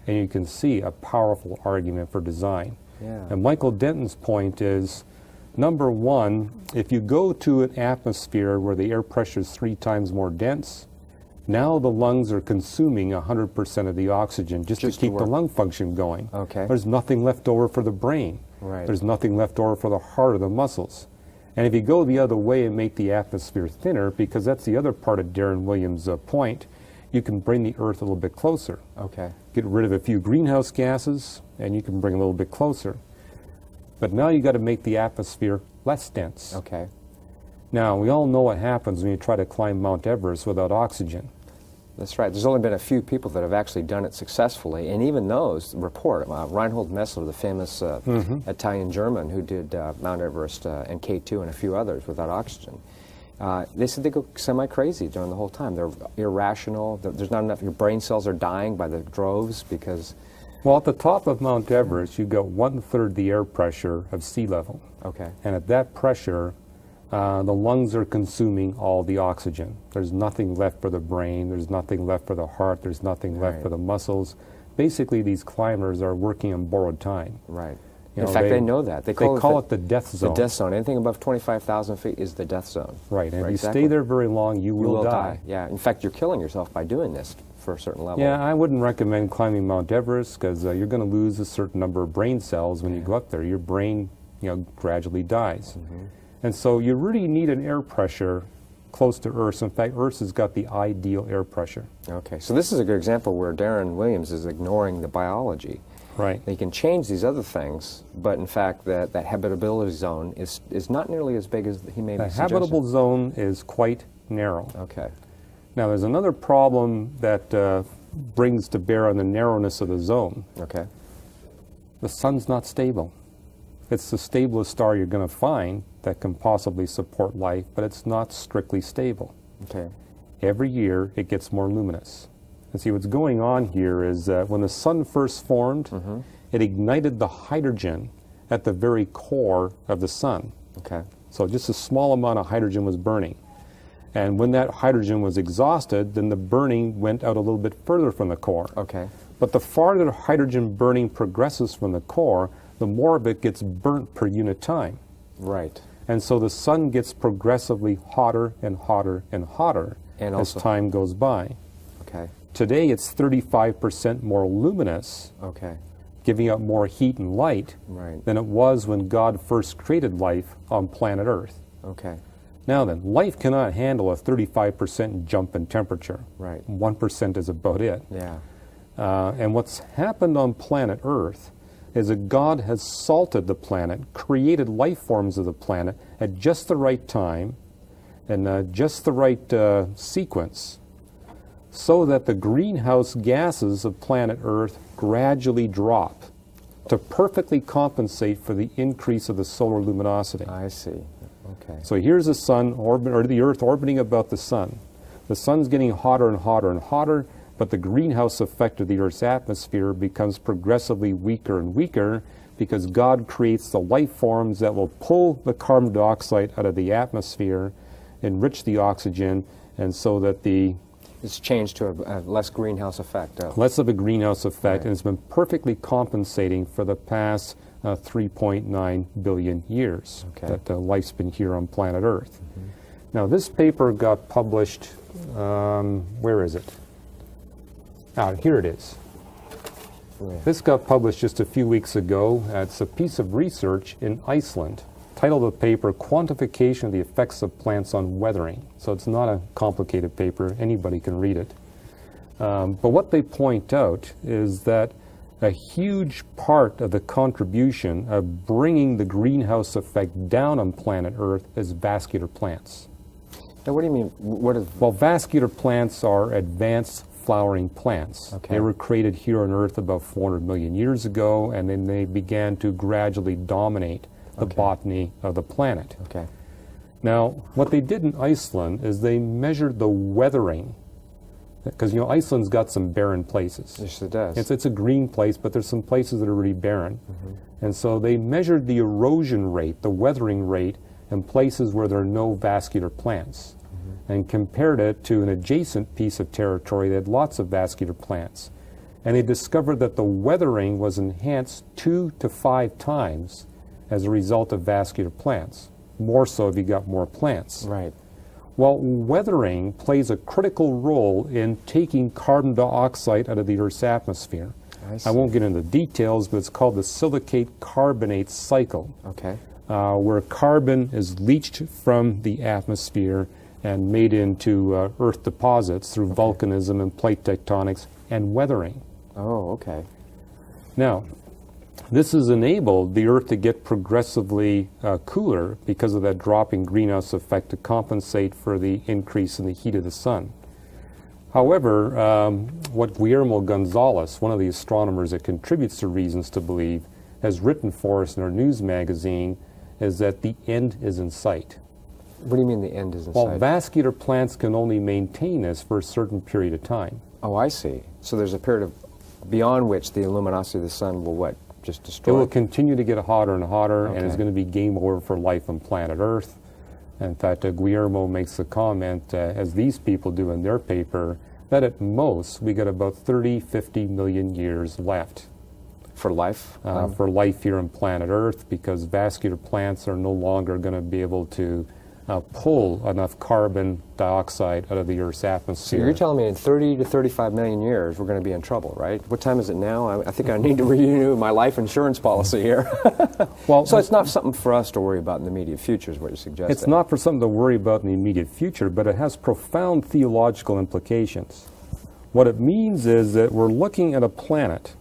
and you can see a powerful argument for design. Yeah. And Michael Denton's point is, number one, if you go to an atmosphere where the air pressure is 3 times more dense, now the lungs are consuming 100% of the oxygen just to Just to keep the work. lung function going. Okay. There's nothing left over for the brain. Right. There's nothing left over for the heart or the muscles. And if you go the other way and make the atmosphere thinner, because that's the other part of Darren Williams' point, you can bring the Earth a little bit closer. Okay. Get rid of a few greenhouse gases, and you can bring a little bit closer. But now you got to make the atmosphere less dense. Okay. Now, we all know what happens when you try to climb Mount Everest without oxygen. That's right. There's only been a few people that have actually done it successfully, and even those report. Reinhold Messler, the famous Italian German who did Mount Everest and K2 and a few others without oxygen, they said they go semi-crazy during the whole time. They're irrational. There's not enough. Your brain cells are dying by the droves because. Well, at the top of Mount Everest, you've got 1/3 the air pressure of sea level. Okay. And at that pressure, the lungs are consuming all the oxygen. There's nothing left for the brain, there's nothing left for the heart, there's nothing left Right. for the muscles. Basically, these climbers are working on borrowed time. Right. You In know, fact, they know that. They call, it the death the zone. death zone. Anything above 25,000 feet is the death zone. Right, and if you exactly. stay there very long, you You will die. Yeah. In fact, you're killing yourself by doing this for a certain level. Yeah, I wouldn't recommend climbing Mount Everest because you're going to lose a certain number of brain cells when you go up there. Your brain, gradually dies. And so you really need an air pressure close to Earth. In fact, Earth has got the ideal air pressure. Okay, so this is a good example where Darren Williams is ignoring the biology. Right. They can change these other things, but in fact, that habitability zone is not nearly as big as he may be The suggesting. habitable zone is quite narrow. Okay. Now, there's another problem that brings to bear on the narrowness of the zone. Okay. The sun's not stable. It's the stablest star you're going to find that can possibly support life, but it's not strictly stable. Okay. Every year, it gets more luminous. And see, what's going on here is that when the sun first formed, it ignited the hydrogen at the very core of the sun. Okay. So just a small amount of hydrogen was burning. And when that hydrogen was exhausted, then the burning went out a little bit further from the core. Okay. But the farther hydrogen burning progresses from the core, the more of it gets burnt per unit time. Right. And so the sun gets progressively hotter and hotter and hotter And as also- time goes by. Okay. Today it's 35% more luminous, Okay. giving out more heat and light Right. than it was when God first created life on planet Earth. Okay. Now then, life cannot handle a 35% jump in temperature. Right. 1% is about it. Yeah. And what's happened on planet Earth is that God has salted the planet, created life forms of the planet at just the right time and just the right sequence, so that the greenhouse gases of planet Earth gradually drop to perfectly compensate for the increase of the solar luminosity. I see. Okay. So here's the sun, or the Earth orbiting about the sun. The sun's getting hotter and hotter and hotter, but the greenhouse effect of the Earth's atmosphere becomes progressively weaker and weaker because God creates the life forms that will pull the carbon dioxide out of the atmosphere, enrich the oxygen, and so that the It's changed to a less greenhouse effect. less of a greenhouse effect, Right. and it's been perfectly compensating for the past 3.9 billion years Okay. that life's been here on planet Earth. Now, this paper got published, where is it? Here it is. Yeah. This got published just a few weeks ago. It's a piece of research in Iceland. Title of the paper, Quantification of the Effects of Plants on Weathering. So it's not a complicated paper. Anybody can read it. But what they point out is that a huge part of the contribution of bringing the greenhouse effect down on planet Earth is vascular plants. Now, what do you mean? What is? Well, vascular plants are advanced flowering plants. Okay. They were created here on Earth about 400 million years ago, and then they began to gradually dominate the Okay. botany of the planet. Okay. Now, what they did in Iceland is they measured the weathering, because Iceland's got some barren places. Yes, it does. It's a green place, but there's some places that are really barren. And so they measured the erosion rate, the weathering rate, in places where there are no vascular plants, and compared it to an adjacent piece of territory that had lots of vascular plants. And they discovered that the weathering was enhanced 2 to 5 times as a result of vascular plants, more so if you got more plants. Right. Well, weathering plays a critical role in taking carbon dioxide out of the Earth's atmosphere. I I won't get into details, but it's called the silicate carbonate cycle, Okay. where carbon is leached from the atmosphere and made into Earth deposits through volcanism and plate tectonics and weathering. Oh, okay. Now, this has enabled the Earth to get progressively cooler because of that dropping greenhouse effect to compensate for the increase in the heat of the sun. However, what Guillermo Gonzalez, one of the astronomers that contributes to Reasons to Believe, has written for us in our news magazine is that the end is in sight. What do you mean the end is in Well, sight? vascular plants can only maintain this for a certain period of time. Oh, I see. So there's a period of beyond which the luminosity of the sun will what? Just It destroy? will continue to get hotter and hotter, and it's Okay. going to be game over for life on planet Earth. In fact, Guillermo makes the comment, as these people do in their paper, that at most we got about 30, 50 million years left For life? for life here on planet Earth, because vascular plants are no longer going to be able to pull enough carbon dioxide out of the Earth's So atmosphere. you're telling me in 30 to 35 million years we're going to be in trouble, right? What time is it now? I think I need to renew my life insurance policy here. Well, So it's not something for us to worry about in the immediate future is what you're suggesting. it's not for something to worry about in the immediate future, but it has profound theological implications. What it means is that we're looking at a planet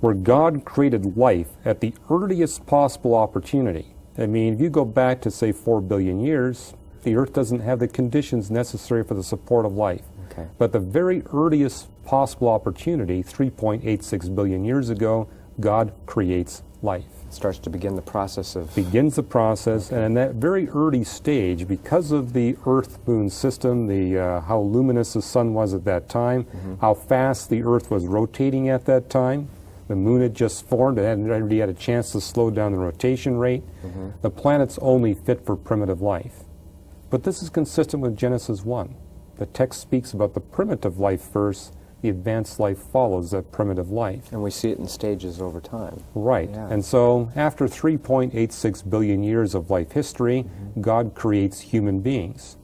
where God created life at the earliest possible opportunity. I mean, if you go back to, say, 4 billion years, the Earth doesn't have the conditions necessary for the support of life. Okay. But the very earliest possible opportunity, 3.86 billion years ago, God creates life. It starts to begin the process of... Begins the process, and in that very early stage, because of the Earth-Moon system, the how luminous the sun was at that time, how fast the Earth was rotating at that time, the moon had just formed, it hadn't already had a chance to slow down the rotation rate. The planet's only fit for primitive life. But this is consistent with Genesis 1. The text speaks about the primitive life first, the advanced life follows that primitive life. And we see it in stages over time. Right. Yeah. And so after 3.86 billion years of life history, God creates human beings.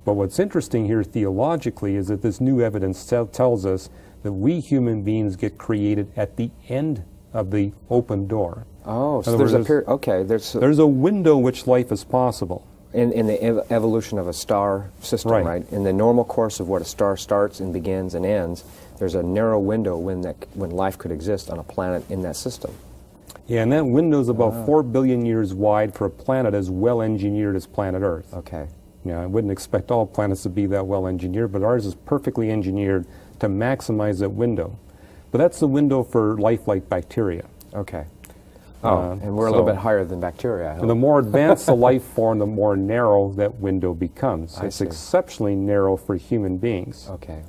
But what's interesting here theologically is that this new evidence tells us that we human beings get created at the end of the open door. Oh, so In other there's a words, period. Okay, There's a window in which life is possible. in the evolution of a star system, Right. right? In the normal course of what a star starts and begins and ends, there's a narrow window when life could exist on a planet in that system. Yeah, and that window's about 4 billion years wide for a planet as well engineered as planet Earth. Okay. I wouldn't expect all planets to be that well engineered, but ours is perfectly engineered to maximize that window. But that's the window for life like bacteria. Okay. And we're a little bit higher than bacteria. I hope. And the more advanced the life form, the more narrow that window becomes. I It's see. exceptionally narrow for human beings. Okay.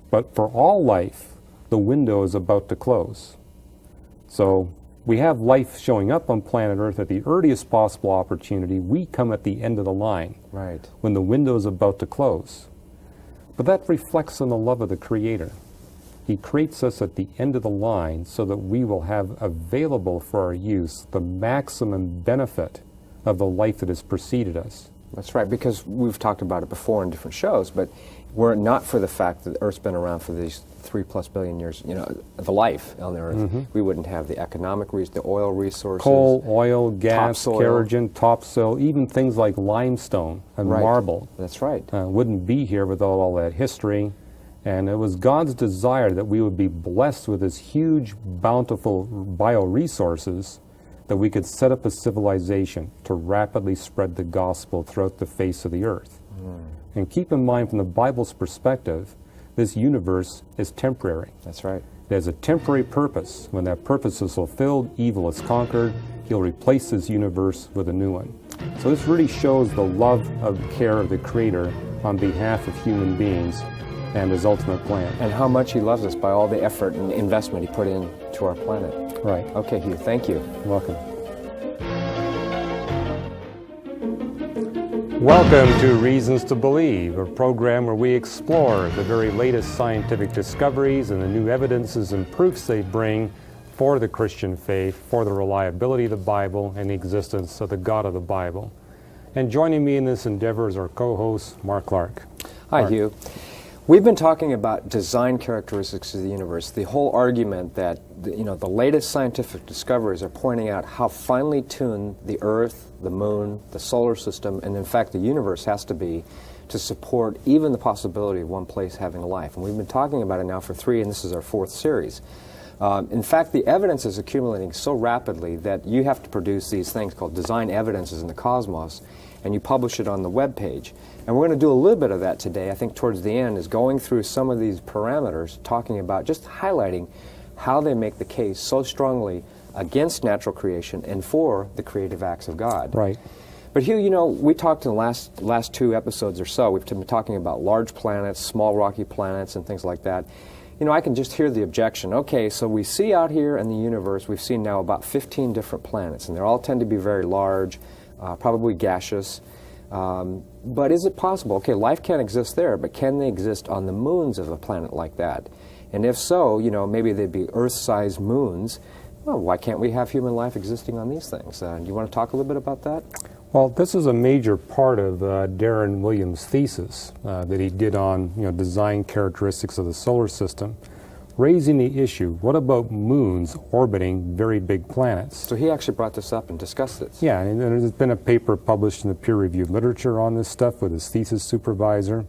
But for all life, the window is about to close. So we have life showing up on planet Earth at the earliest possible opportunity. We come at the end of the line, Right. when the window is about to close. But that reflects on the love of the Creator. He creates us at the end of the line so that we will have available for our use the maximum benefit of the life that has preceded us. That's right, because we've talked about it before in different shows, but were it not for the fact that Earth's been around for these 3+ billion years, the life on the Earth, we wouldn't have the economic the oil resources. Coal, oil, gas, Topsoil. kerogen, topsoil, even things like limestone and Right. marble That's right. wouldn't be here without all that history. And it was God's desire that we would be blessed with this huge, bountiful bioresources, that we could set up a civilization to rapidly spread the gospel throughout the face of the earth. And keep in mind, from the Bible's perspective, this universe is temporary. That's right. It has a temporary purpose. When that purpose is fulfilled, evil is conquered. He'll replace this universe with a new one. So this really shows the love and care of the Creator on behalf of human beings and His ultimate plan. And how much He loves us by all the effort and investment He put into our planet. Right. Okay, Hugh, thank you. Welcome. Welcome to Reasons to Believe, a program where we explore the very latest scientific discoveries and the new evidences and proofs they bring for the Christian faith, for the reliability of the Bible and the existence of the God of the Bible. And joining me in this endeavor is our co-host, Mark Clark. Hi, Mark. Hugh. We've been talking about design characteristics of the universe. The whole argument that the latest scientific discoveries are pointing out how finely tuned the Earth, the Moon, the solar system, and in fact the universe has to be to support even the possibility of one place having life. And we've been talking about it now for 3, and this is our 4th series. In fact, the evidence is accumulating so rapidly that you have to produce these things called design evidences in the cosmos, and you publish it on the web page. And we're going to do a little bit of that today. I think towards the end is going through some of these parameters, talking about just highlighting how they make the case so strongly against natural creation and for the creative acts of God. Right. But Hugh, we talked in the last 2 episodes or so, we've been talking about large planets, small rocky planets, and things like that. I can just hear the objection. Okay, so we see out here in the universe, we've seen now about 15 different planets, and they all tend to be very large, probably gaseous. But is it possible? Okay, life can't exist there, but can they exist on the moons of a planet like that? And if so, maybe they'd be Earth-sized moons. Well, why can't we have human life existing on these things? Do you want to talk a little bit about that? Well, this is a major part of Darren Williams' thesis that he did on design characteristics of the solar system, raising the issue, what about moons orbiting very big planets? So he actually brought this up and discussed this. Yeah, and there's been a paper published in the peer-reviewed literature on this stuff with his thesis supervisor.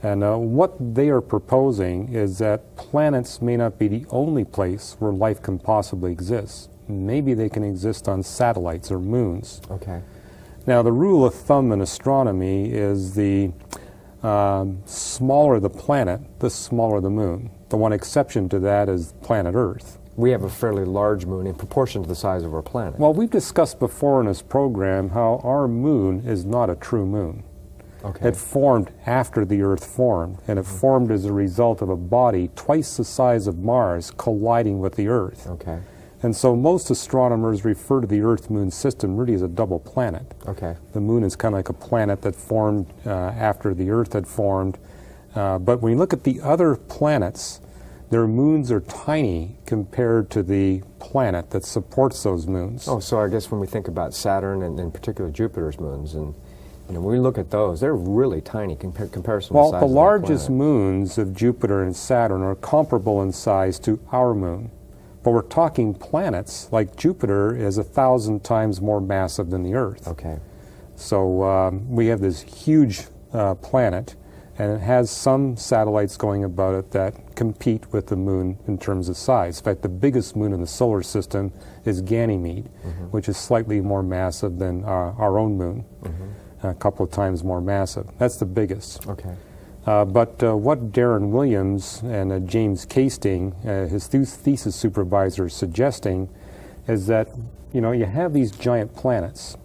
And what they are proposing is that planets may not be the only place where life can possibly exist. Maybe they can exist on satellites or moons. Okay. Now, the rule of thumb in astronomy is the smaller the planet, the smaller the moon. The one exception to that is planet Earth. We have a fairly large moon in proportion to the size of our planet. Well, we've discussed before in this program how our moon is not a true moon. Okay. It formed after the Earth formed, and it formed as a result of a body twice the size of Mars colliding with the Earth. Okay. And so most astronomers refer to the Earth-Moon system really as a double planet. Okay. The Moon is kind of like a planet that formed after the Earth had formed. But when you look at the other planets, their moons are tiny compared to the planet that supports those moons. Oh, so I guess when we think about Saturn and in particular Jupiter's moons, and when we look at those, they're really tiny comparison to the size Well, the of largest planet. moons of Jupiter and Saturn are comparable in size to our moon. But we're talking planets like Jupiter is 1,000 times more massive than the Earth. Okay. So we have this huge planet, and it has some satellites going about it that compete with the Moon in terms of size. In fact, the biggest moon in the solar system is Ganymede, which is slightly more massive than our own moon, a couple of times more massive. That's the biggest. Okay. But what Darren Williams and James Casting, his thesis supervisor, is suggesting is that, you have these giant planets,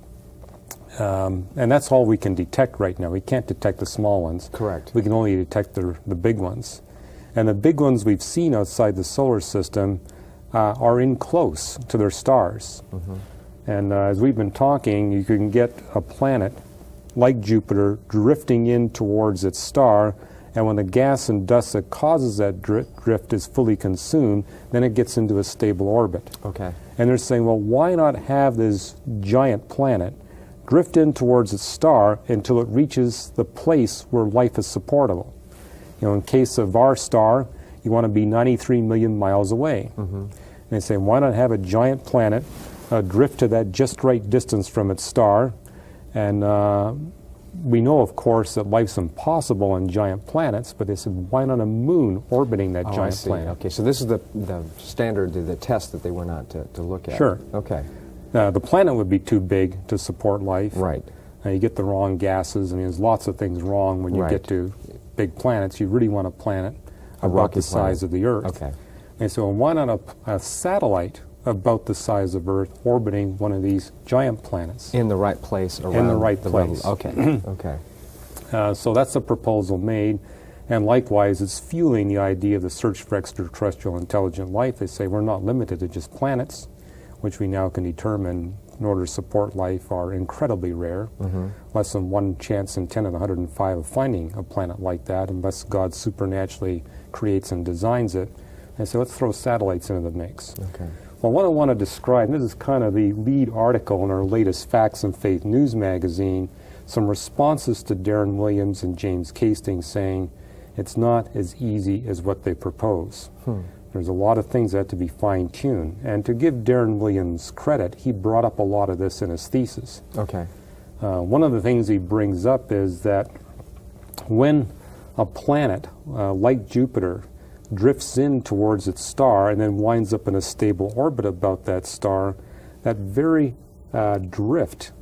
and that's all we can detect right now. We can't detect the small ones. Correct. We can only detect the big ones. And the big ones we've seen outside the solar system are in close to their stars. And as we've been talking, you can get a planet like Jupiter drifting in towards its star, and when the gas and dust that causes that drift is fully consumed, then it gets into a stable orbit. Okay. And they're saying, well, why not have this giant planet drift in towards its star until it reaches the place where life is supportable? In case of our star, you want to be 93 million miles away. And they say, why not have a giant planet drift to that just right distance from its star? And we know, of course, that life's impossible on giant planets, but they said, why not a moon orbiting that Oh, I giant see. planet? Okay, so this is the standard, the test that they were not to look at. Sure. Okay. The planet would be too big to support life. Right. You get the wrong gases. I mean, there's lots of things wrong when you Right. get to big planets. You really want a planet A about rocky the size planet. of the Earth. Okay. And so why not a satellite about the size of Earth orbiting one of these giant planets? In the right place around the right level. place. Okay. Okay. So that's the proposal made. And likewise, it's fueling the idea of the search for extraterrestrial intelligent life. They say we're not limited to just planets, which we now can determine in order to support life are incredibly rare. Less than 1 chance in 10 of 105 of finding a planet like that, unless God supernaturally creates and designs it. And so let's throw satellites into the mix. Okay. Well, what I want to describe, and this is kind of the lead article in our latest Facts and Faith news magazine, some responses to Darren Williams and James Casting saying it's not as easy as what they propose. There's a lot of things that have to be fine-tuned. And to give Darren Williams credit, he brought up a lot of this in his thesis. Okay. One of the things he brings up is that when a planet like Jupiter drifts in towards its star and then winds up in a stable orbit about that star, that very drift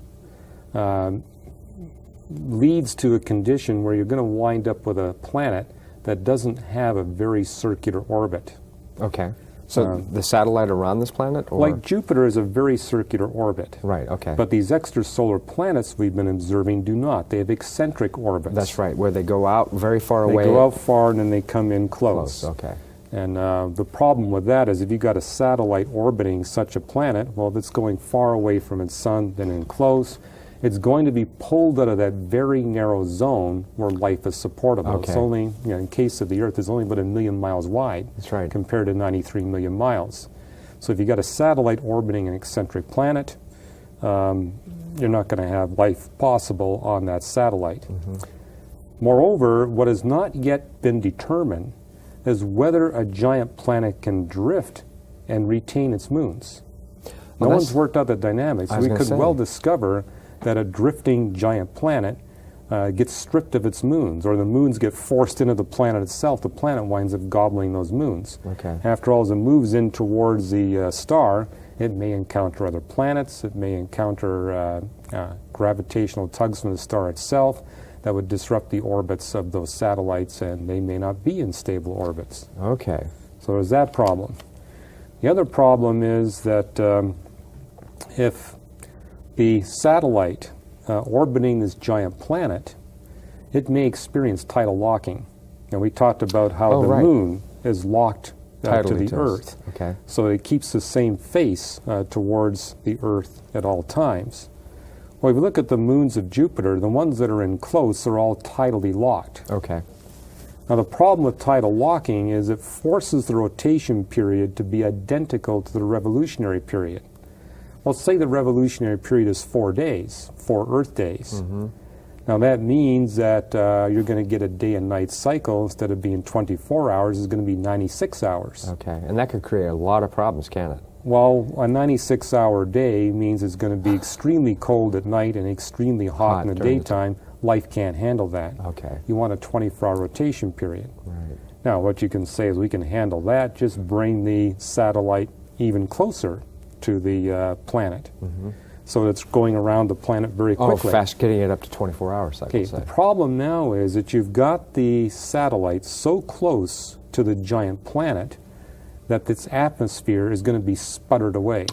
leads to a condition where you're going to wind up with a planet that doesn't have a very circular orbit. Okay. So the satellite around this planet? Or? Like Jupiter is a very circular orbit. Right, okay. But these extrasolar planets we've been observing do not. They have eccentric orbits. That's right, where they go out very far away. They go out far and then they come in close. Okay. And the problem with that is if you've got a satellite orbiting such a planet, well, if it's going far away from its sun than in close, it's going to be pulled out of that very narrow zone where life is supportable. Okay. It's only, in case of the Earth, it's only about 1 million miles wide. That's right. Compared to 93 million miles. So if you've got a satellite orbiting an eccentric planet, you're not going to have life possible on that satellite. Moreover, what has not yet been determined is whether a giant planet can drift and retain its moons. No Well, one's worked out the dynamics. I was We gonna could say. well discover that a drifting giant planet gets stripped of its moons, or the moons get forced into the planet itself. The planet winds up gobbling those moons. Okay. After all, as it moves in towards the star, it may encounter other planets, it may encounter gravitational tugs from the star itself that would disrupt the orbits of those satellites, and they may not be in stable orbits. Okay. So there's that problem. The other problem is that if the satellite orbiting this giant planet, it may experience tidal locking. And we talked about how Oh, the right. moon is locked to Tidally the tilts. Earth. Okay. So it keeps the same face towards the Earth at all times. Well, if you look at the moons of Jupiter, the ones that are in close are all tidally locked. Okay. Now, the problem with tidal locking is it forces the rotation period to be identical to the revolutionary period. Well, say the revolutionary period is 4 days, 4 Earth days. Now, that means that you're going to get a day and night cycle. Instead of being 24 hours, it's going to be 96 hours. Okay. And that could create a lot of problems, can it? Well, a 96-hour day means it's going to be extremely cold at night and extremely hot in the during the daytime. Life can't handle that. Okay. You want a 24-hour rotation period. Right. Now, what you can say is we can handle that. Just bring the satellite even closer to the planet. So it's going around the planet very Oh, quickly. fast, getting it up to 24 hours, I Okay, could say. the problem now is that you've got the satellite so close to the giant planet that its atmosphere is going to be sputtered away.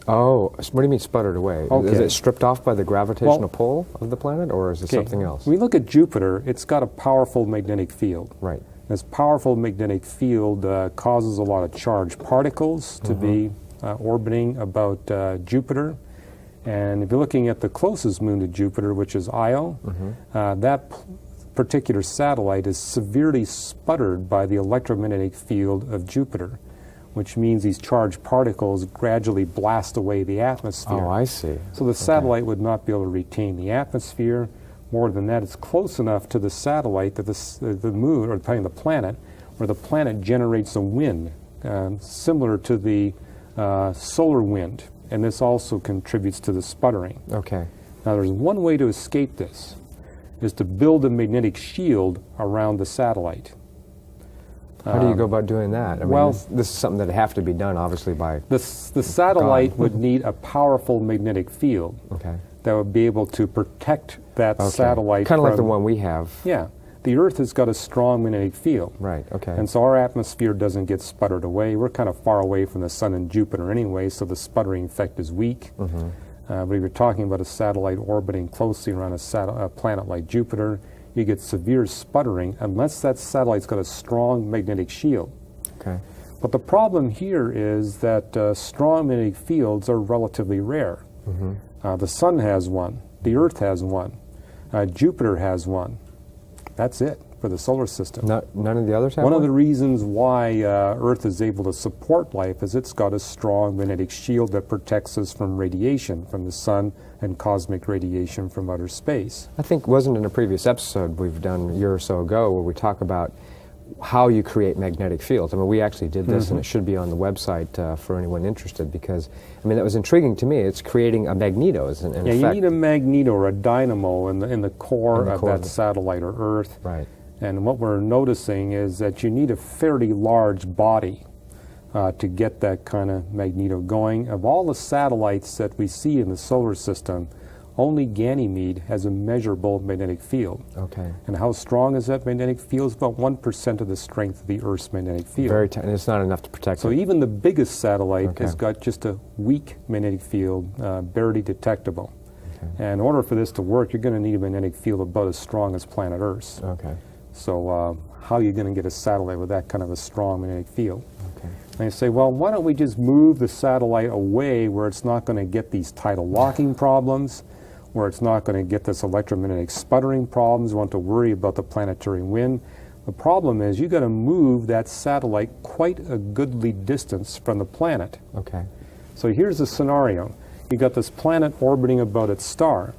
Oh, what do you mean sputtered away? Is Okay. it stripped off by the gravitational Well- pull of the planet, or is it Okay, something else? When we look at Jupiter, it's got a powerful magnetic field. Right. This powerful magnetic field causes a lot of charged particles to be orbiting about Jupiter. And if you're looking at the closest moon to Jupiter, which is Io, that particular satellite is severely sputtered by the electromagnetic field of Jupiter, which means these charged particles gradually blast away the atmosphere. Oh, I see. So the satellite would not be able to retain the atmosphere. More than that, it's close enough to the satellite that the moon, or the planet, where the planet generates a wind similar to the solar wind, and this also contributes to the sputtering. Okay. Now, there's one way to escape this, is to build a magnetic shield around the satellite. How do you go about doing that? I mean, well- this is something that would have to be done, obviously, by... The satellite would need a powerful magnetic field Okay. that would be able to protect that Okay. satellite Kind of like the from- one we have. Yeah. The Earth has got a strong magnetic field. Right, okay. And so our atmosphere doesn't get sputtered away. We're kind of far away from the Sun and Jupiter anyway, so the sputtering effect is weak. But if you're talking about a satellite orbiting closely around a planet like Jupiter, you get severe sputtering unless that satellite's got a strong magnetic shield. Okay. But the problem here is that strong magnetic fields are relatively rare. The Sun has one. The Earth has one. Jupiter has one. That's it for the solar system. None of the others have One of the reasons why Earth is able to support life is it's got a strong magnetic shield that protects us from radiation from the Sun and cosmic radiation from outer space. I think wasn't in a previous episode we've done a year or so ago where we talk about how you create magnetic fields. I mean, we actually did this, and it should be on the website for anyone interested, because, I mean, that was intriguing to me. It's creating a magneto, in Yeah, effect. you need a magneto or a dynamo in the core of that satellite or Earth. Right. And what we're noticing is that you need a fairly large body to get that kind of magneto going. Of all the satellites that we see in the solar system, only Ganymede has a measurable magnetic field. Okay. And how strong is that magnetic field? It's about 1% of the strength of the Earth's magnetic field. And it's not enough to protect So it. even the biggest satellite Okay. has got just a weak magnetic field, barely detectable. And in order for this to work, you're going to need a magnetic field about as strong as planet Earth. Okay. So how are you going to get a satellite with that kind of a strong magnetic field? Okay. And you say, well, why don't we just move the satellite away where it's not going to get these tidal locking problems, where it's not going to get this electromagnetic sputtering problems, you want to worry about the planetary wind. The problem is you've got to move that satellite quite a goodly distance from the planet. Okay. So here's the scenario. You've got this planet orbiting about its star,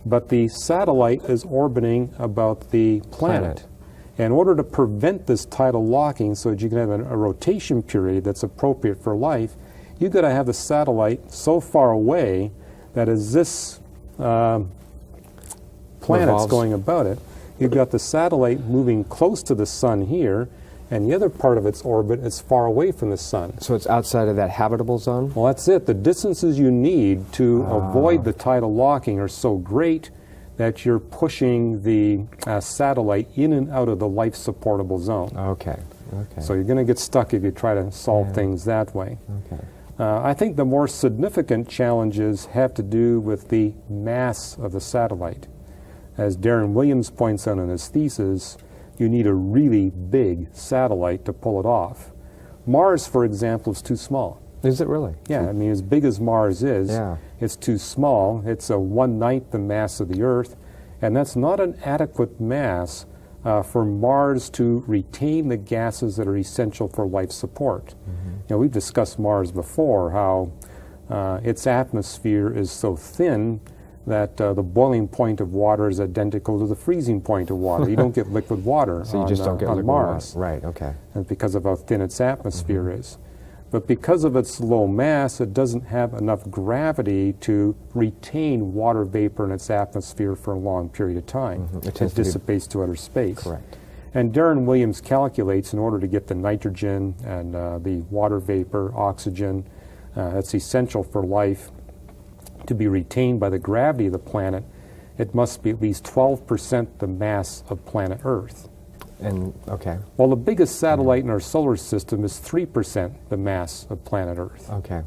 but the satellite is orbiting about the planet. In order to prevent this tidal locking so that you can have a rotation period that's appropriate for life, you've got to have the satellite so far away that as this planet's Revolves. going about it, you've got the satellite moving close to the sun here, and the other part of its orbit is far away from the sun. So it's outside of that habitable zone? Well, that's it. The distances you need to avoid the tidal locking are so great that you're pushing the satellite in and out of the life-supportable zone. Okay. Okay. So you're going to get stuck if you try to solve things that way. Okay. I think the more significant challenges have to do with the mass of the satellite. As Darren Williams points out in his thesis, you need a really big satellite to pull it off. Mars, for example, is too small. Is it really? Yeah, I mean, as big as Mars is, Yeah. it's too small. It's a 1/9 the mass of the Earth, and that's not an adequate mass for Mars to retain the gases that are essential for life support. We've discussed Mars before, how its atmosphere is so thin that the boiling point of water is identical to the freezing point of water. You don't get liquid water So you on, just don't get on liquid Mars. water. Right, okay. And because of how thin its atmosphere is. But because of its low mass, it doesn't have enough gravity to retain water vapor in its atmosphere for a long period of time. It tends to be- dissipates to outer space. Correct. And Darren Williams calculates, in order to get the nitrogen and the water vapor, oxygen, that's essential for life to be retained by the gravity of the planet, it must be at least 12% the mass of planet Earth. And, okay, Well, the biggest satellite in our solar system is 3% the mass of planet Earth. okay.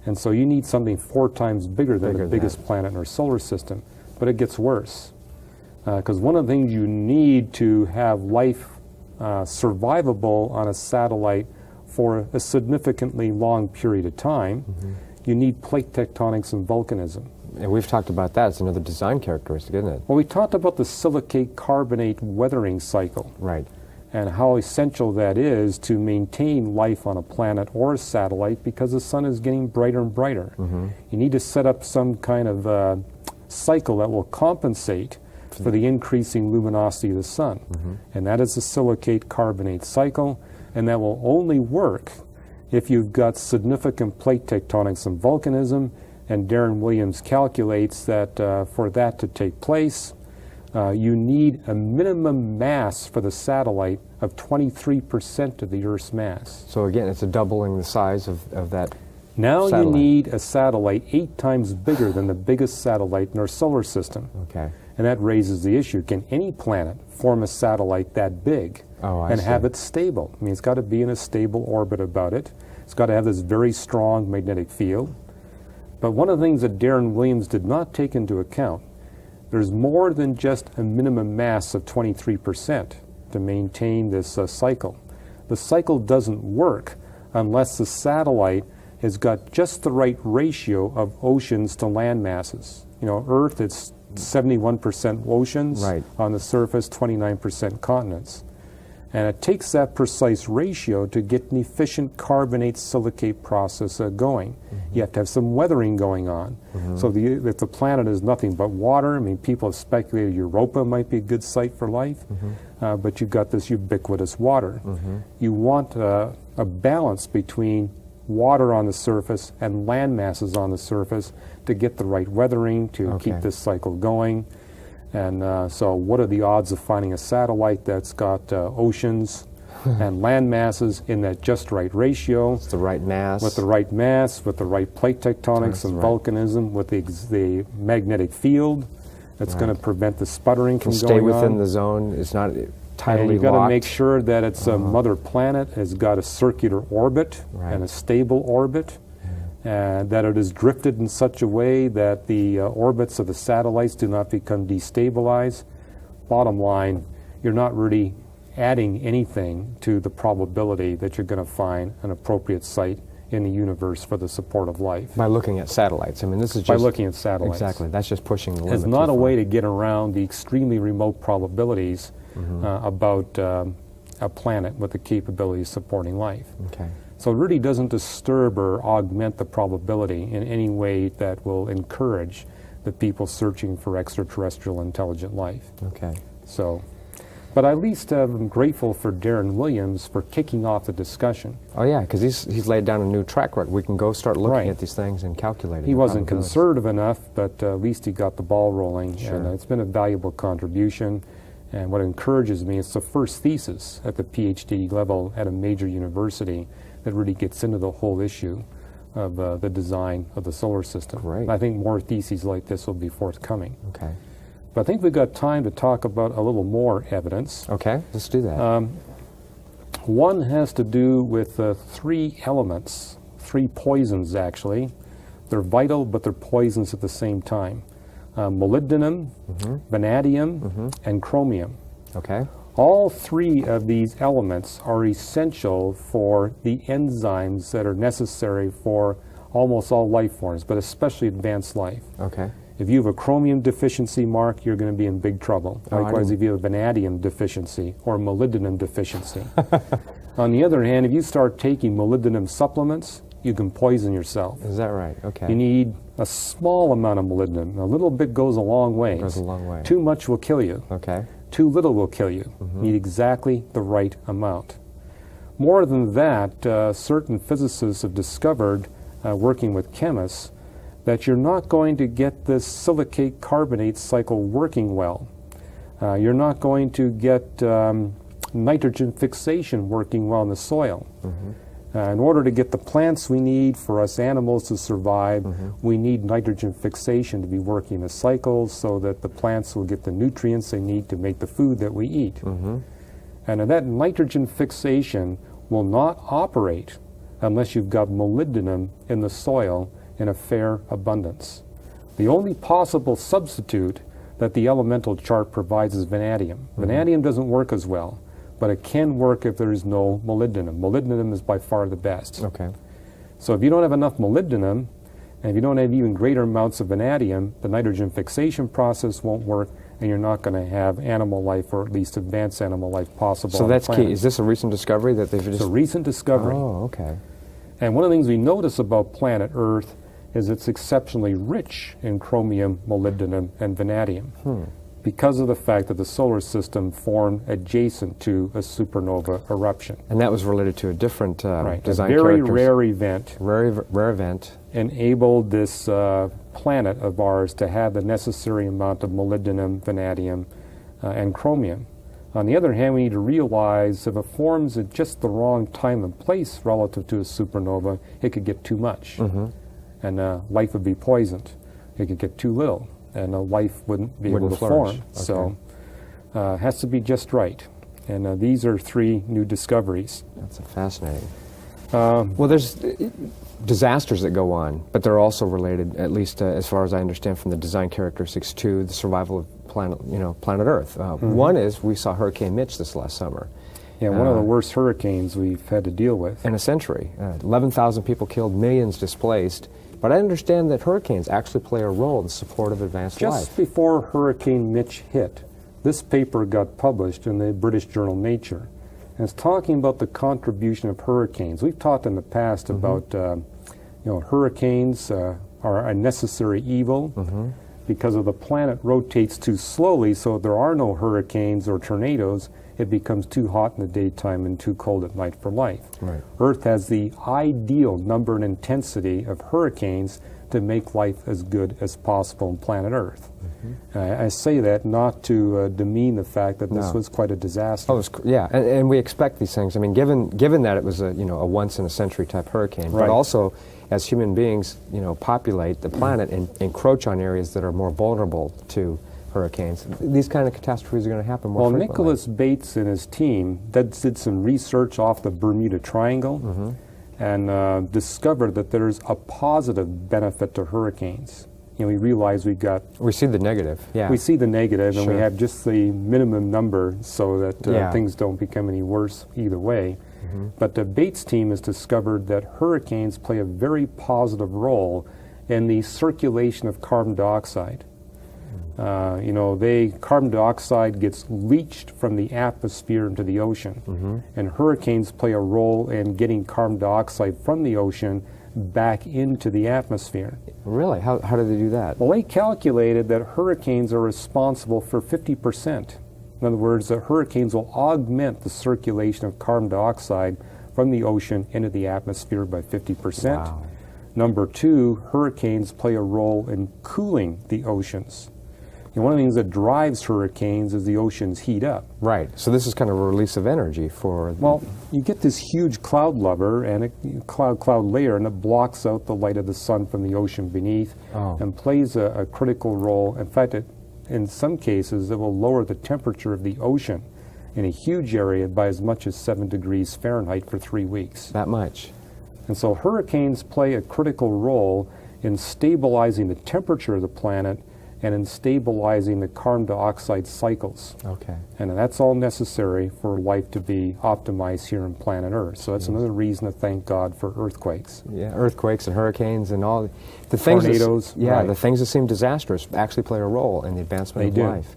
And so you need something 4 times bigger than Bigger the than biggest that. planet in our solar system. But it gets worse. Because one of the things you need to have life survivable on a satellite for a significantly long period of time, you need plate tectonics and volcanism. And we've talked about that. It's another design characteristic, isn't it? Well, we talked about the silicate carbonate weathering cycle Right. and how essential that is to maintain life on a planet or a satellite because the sun is getting brighter and brighter. You need to set up some kind of cycle that will compensate for the increasing luminosity of the sun. And that is the silicate carbonate cycle, and that will only work if you've got significant plate tectonics and volcanism. And Darren Williams calculates that for that to take place, you need a minimum mass for the satellite of 23% of the Earth's mass. So again, it's a doubling the size of that. Now Satellite. you need a satellite 8 times bigger than the biggest satellite in our solar system. Okay. And that raises the issue, can any planet form a satellite that big Oh, I and see. have it stable? I mean, it's got to be in a stable orbit about it. It's got to have this very strong magnetic field. But one of the things that Darren Williams did not take into account, there's more than just a minimum mass of 23% to maintain this cycle. The cycle doesn't work unless the satellite has got just the right ratio of oceans to land masses. Earth, it's 71% oceans Right. on the surface, 29% continents. And it takes that precise ratio to get an efficient carbonate silicate process going. You have to have some weathering going on. So if the planet is nothing but water, I mean, people have speculated Europa might be a good site for life, but you've got this ubiquitous water. You want a balance between water on the surface and land masses on the surface to get the right weathering to Okay. keep this cycle going. And so what are the odds of finding a satellite that's got oceans and land masses in that just right ratio, It's the right mass. with the right mass, with the right plate tectonics That's and right. volcanism, with the magnetic field that's going to prevent the sputtering Can from stay going within on. the zone. It's not And tidally you've got to locked. make sure that its mother planet has got a circular orbit Right. and a stable orbit, that it is drifted in such a way that the orbits of the satellites do not become destabilized. Bottom line, you're not really adding anything to the probability that you're going to find an appropriate site in the universe for the support of life By looking at satellites. I mean, this is just... by looking at satellites. Exactly. That's just pushing the limit. It's not a way to get around the extremely remote probabilities about a planet with the capability of supporting life. Okay. So it really doesn't disturb or augment the probability in any way that will encourage the people searching for extraterrestrial intelligent life. Okay. So, but at least I'm grateful for Darren Williams for kicking off the discussion. Oh yeah, because he's laid down a new track record. We can go start looking Right. at these things and calculating. He the wasn't probabilities. conservative enough, but at least he got the ball rolling, Sure. and it's been a valuable contribution. And what encourages me, it's the first thesis at the PhD level at a major university that really gets into the whole issue of the design of the solar system. Great. And I think more theses like this will be forthcoming. Okay. But I think we've got time to talk about a little more evidence. Okay, let's do that. One has to do with 3 elements, 3 poisons actually. They're vital, but they're poisons at the same time. Molybdenum, vanadium, and chromium. Okay. All three of these elements are essential for the enzymes that are necessary for almost all life forms, but especially advanced life. Okay. If you have a chromium deficiency, Mark, you're going to be in big trouble. Oh, Likewise, if you have a vanadium deficiency or molybdenum deficiency. On the other hand, if you start taking molybdenum supplements, you can poison yourself. Is that right? Okay. You need a small amount of molybdenum. A little bit goes a long way. Goes a long way. Too much will kill you. Okay. Too little will kill you. You need exactly the right amount. More than that, certain physicists have discovered, working with chemists, that you're not going to get this silicate carbonate cycle working well. You're not going to get nitrogen fixation working well in the soil. In order to get the plants we need for us animals to survive, we need nitrogen fixation to be working the cycles so that the plants will get the nutrients they need to make the food that we eat. And that nitrogen fixation will not operate unless you've got molybdenum in the soil in a fair abundance. The only possible substitute that the elemental chart provides is vanadium. Vanadium doesn't work as well, but it can work if there is no molybdenum. Molybdenum is by far the best. Okay. So if you don't have enough molybdenum, and if you don't have even greater amounts of vanadium, the nitrogen fixation process won't work, and you're not going to have animal life, or at least advanced animal life, possible. So on the that's key. planet. Is this a recent discovery that they've just... It's a recent discovery. Oh, okay. And one of the things we notice about planet Earth is it's exceptionally rich in chromium, molybdenum, and vanadium because of the fact that the solar system formed adjacent to a supernova eruption. And that was related to a different design a very characters. rare event Rare event. enabled this planet of ours to have the necessary amount of molybdenum, vanadium, and chromium. On the other hand, we need to realize if it forms at just the wrong time and place relative to a supernova, it could get too much, and life would be poisoned. It could get too little, and life wouldn't be able to flourish. form. So it has to be just right. And these are three new discoveries. That's fascinating. Well, there's disasters that go on, but they're also related, at least as far as I understand from the design characteristics, to the survival of planet Earth. One is we saw Hurricane Mitch this last summer. Yeah, one of the worst hurricanes we've had to deal with. In a century. 11,000 people killed, millions displaced. But I understand that hurricanes actually play a role in the support of advanced life. Just before Hurricane Mitch hit, this paper got published in the British journal Nature. And it's talking about the contribution of hurricanes. We've talked in the past about, hurricanes are a necessary evil because if the planet rotates too slowly, so if there are no hurricanes or tornadoes, it becomes too hot in the daytime and too cold at night for life. Right. Earth has the ideal number and intensity of hurricanes to make life as good as possible on planet Earth. I say that not to demean the fact that this was quite a disaster. Oh, yeah, and we expect these things. I mean, given that it was a once in a century type hurricane, but also as human beings, populate the planet and encroach on areas that are more vulnerable to hurricanes, these kind of catastrophes are going to happen more frequently. Nicholas Bates and his team did some research off the Bermuda Triangle and discovered that there's a positive benefit to hurricanes. We realize we see the negative. Yeah, we see the negative, and we Sure. have just the minimum number so that things don't become any worse either way. But the Bates team has discovered that hurricanes play a very positive role in the circulation of carbon dioxide. Carbon dioxide gets leached from the atmosphere into the ocean, and hurricanes play a role in getting carbon dioxide from the ocean back into the atmosphere. Really? How do they do that? Well, they calculated that hurricanes are responsible for 50%. In other words, the hurricanes will augment the circulation of carbon dioxide from the ocean into the atmosphere by 50%. Wow. Number two, hurricanes play a role in cooling the oceans. One of the things that drives hurricanes is the oceans heat up. Right. So this is kind of a release of energy for... Well, you get this huge cloud lover and a cloud layer, and it blocks out the light of the sun from the ocean beneath and plays a critical role. In fact, in some cases, it will lower the temperature of the ocean in a huge area by as much as 7 degrees Fahrenheit for 3 weeks. That much. And so hurricanes play a critical role in stabilizing the temperature of the planet and in stabilizing the carbon dioxide cycles. Okay. And that's all necessary for life to be optimized here on planet Earth. So that's another reason to thank God for earthquakes. Yeah, earthquakes and hurricanes and all the things. Tornadoes. The things that seem disastrous actually play a role in the advancement of life.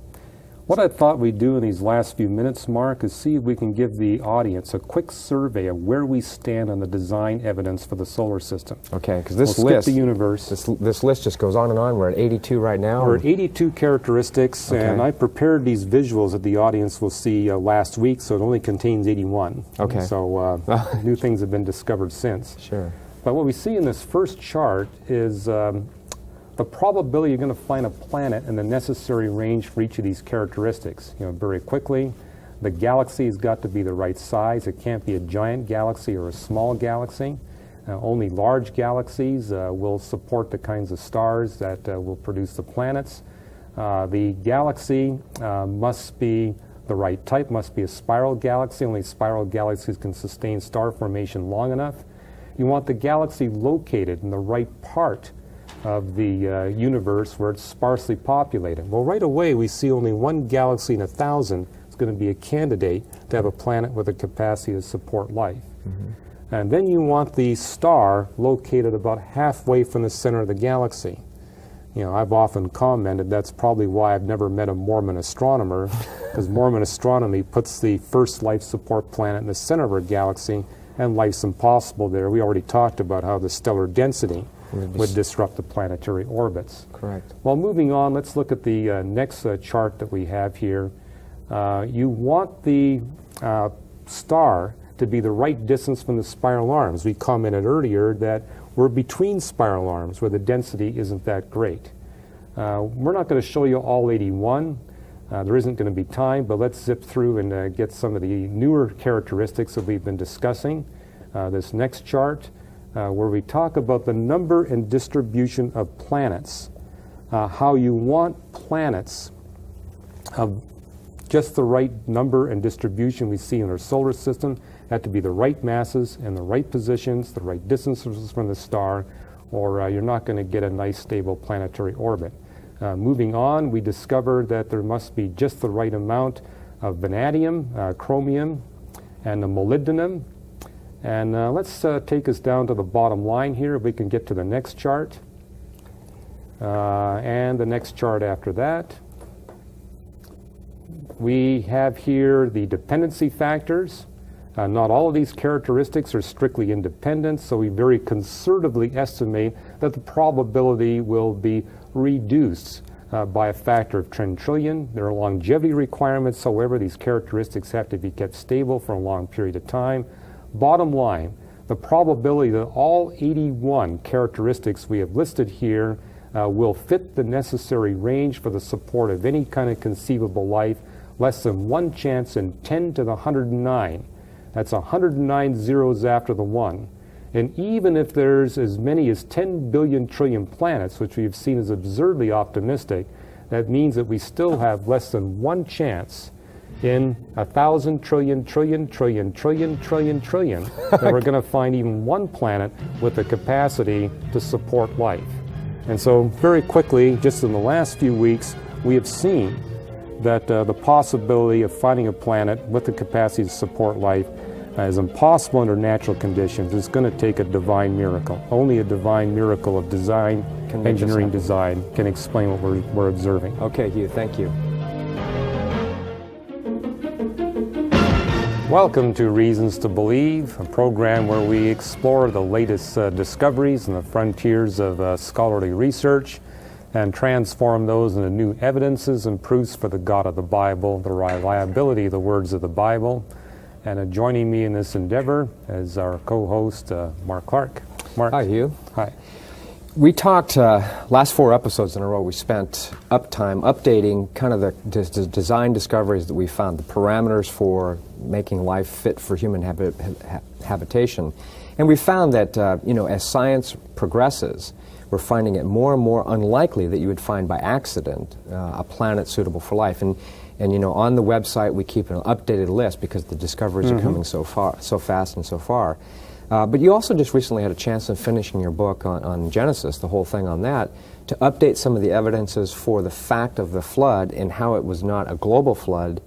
What I thought we'd do in these last few minutes, Mark, is see if we can give the audience a quick survey of where we stand on the design evidence for the solar system. Okay, because this We'll list, skip the universe. this list just goes on and on. We're at 82 right now. We're at 82 characteristics, and I prepared these visuals that the audience will see last week, so it only contains 81. Okay. So new things have been discovered since. Sure. But what we see in this first chart is the probability you're going to find a planet in the necessary range for each of these characteristics. Very quickly, the galaxy has got to be the right size. It can't be a giant galaxy or a small galaxy. Only large galaxies will support the kinds of stars that will produce the planets. The galaxy must be the right type, must be a spiral galaxy. Only spiral galaxies can sustain star formation long enough. You want the galaxy located in the right part of the universe where it's sparsely populated. Well, right away we see only one galaxy in 1,000 is going to be a candidate to have a planet with a capacity to support life. And then you want the star located about halfway from the center of the galaxy. I've often commented that's probably why I've never met a Mormon astronomer, because Mormon astronomy puts the first life support planet in the center of our galaxy, and life's impossible there. We already talked about how the stellar density would disrupt the planetary orbits. Correct. Well, moving on, let's look at the next chart that we have here. You want the star to be the right distance from the spiral arms. We commented earlier that we're between spiral arms where the density isn't that great. We're not going to show you all 81. There isn't going to be time, but let's zip through and get some of the newer characteristics that we've been discussing. This next chart, where we talk about the number and distribution of planets, how you want planets of just the right number and distribution we see in our solar system, have to be the right masses and the right positions, the right distances from the star, or you're not going to get a nice stable planetary orbit. Moving on, we discover that there must be just the right amount of vanadium, chromium, and molybdenum. And let's take us down to the bottom line here, if we can get to the next chart. And the next chart after that. We have here the dependency factors. Not all of these characteristics are strictly independent, so we very conservatively estimate that the probability will be reduced by a factor of 10 trillion. There are longevity requirements, however, these characteristics have to be kept stable for a long period of time. Bottom line, the probability that all 81 characteristics we have listed here will fit the necessary range for the support of any kind of conceivable life, less than 1 chance in 10 to the 109. That's 109 zeros after the 1. And even if there's as many as 10 billion trillion planets, which we've seen as absurdly optimistic, that means that we still have less than 1 chance in 1,000 trillion that we're going to find even one planet with the capacity to support life. And so very quickly, just in the last few weeks, we have seen that the possibility of finding a planet with the capacity to support life is impossible under natural conditions. It's going to take a divine miracle. Only a divine miracle of design, engineering design, can explain what we're observing. Okay, Hugh, thank you. Welcome to Reasons to Believe, a program where we explore the latest discoveries and the frontiers of scholarly research and transform those into new evidences and proofs for the God of the Bible, the reliability of the words of the Bible. And joining me in this endeavor is our co-host, Mark Clark. Mark. Hi, Hugh. Hi. We talked, last 4 episodes in a row, we spent time updating kind of the design discoveries that we found, the parameters for making life fit for human habitation. And we found that, as science progresses, we're finding it more and more unlikely that you would find by accident a planet suitable for life. And on the website we keep an updated list because the discoveries are coming so fast and so far. But you also just recently had a chance in finishing your book on Genesis, the whole thing on that, to update some of the evidences for the fact of the flood and how it was not a global flood,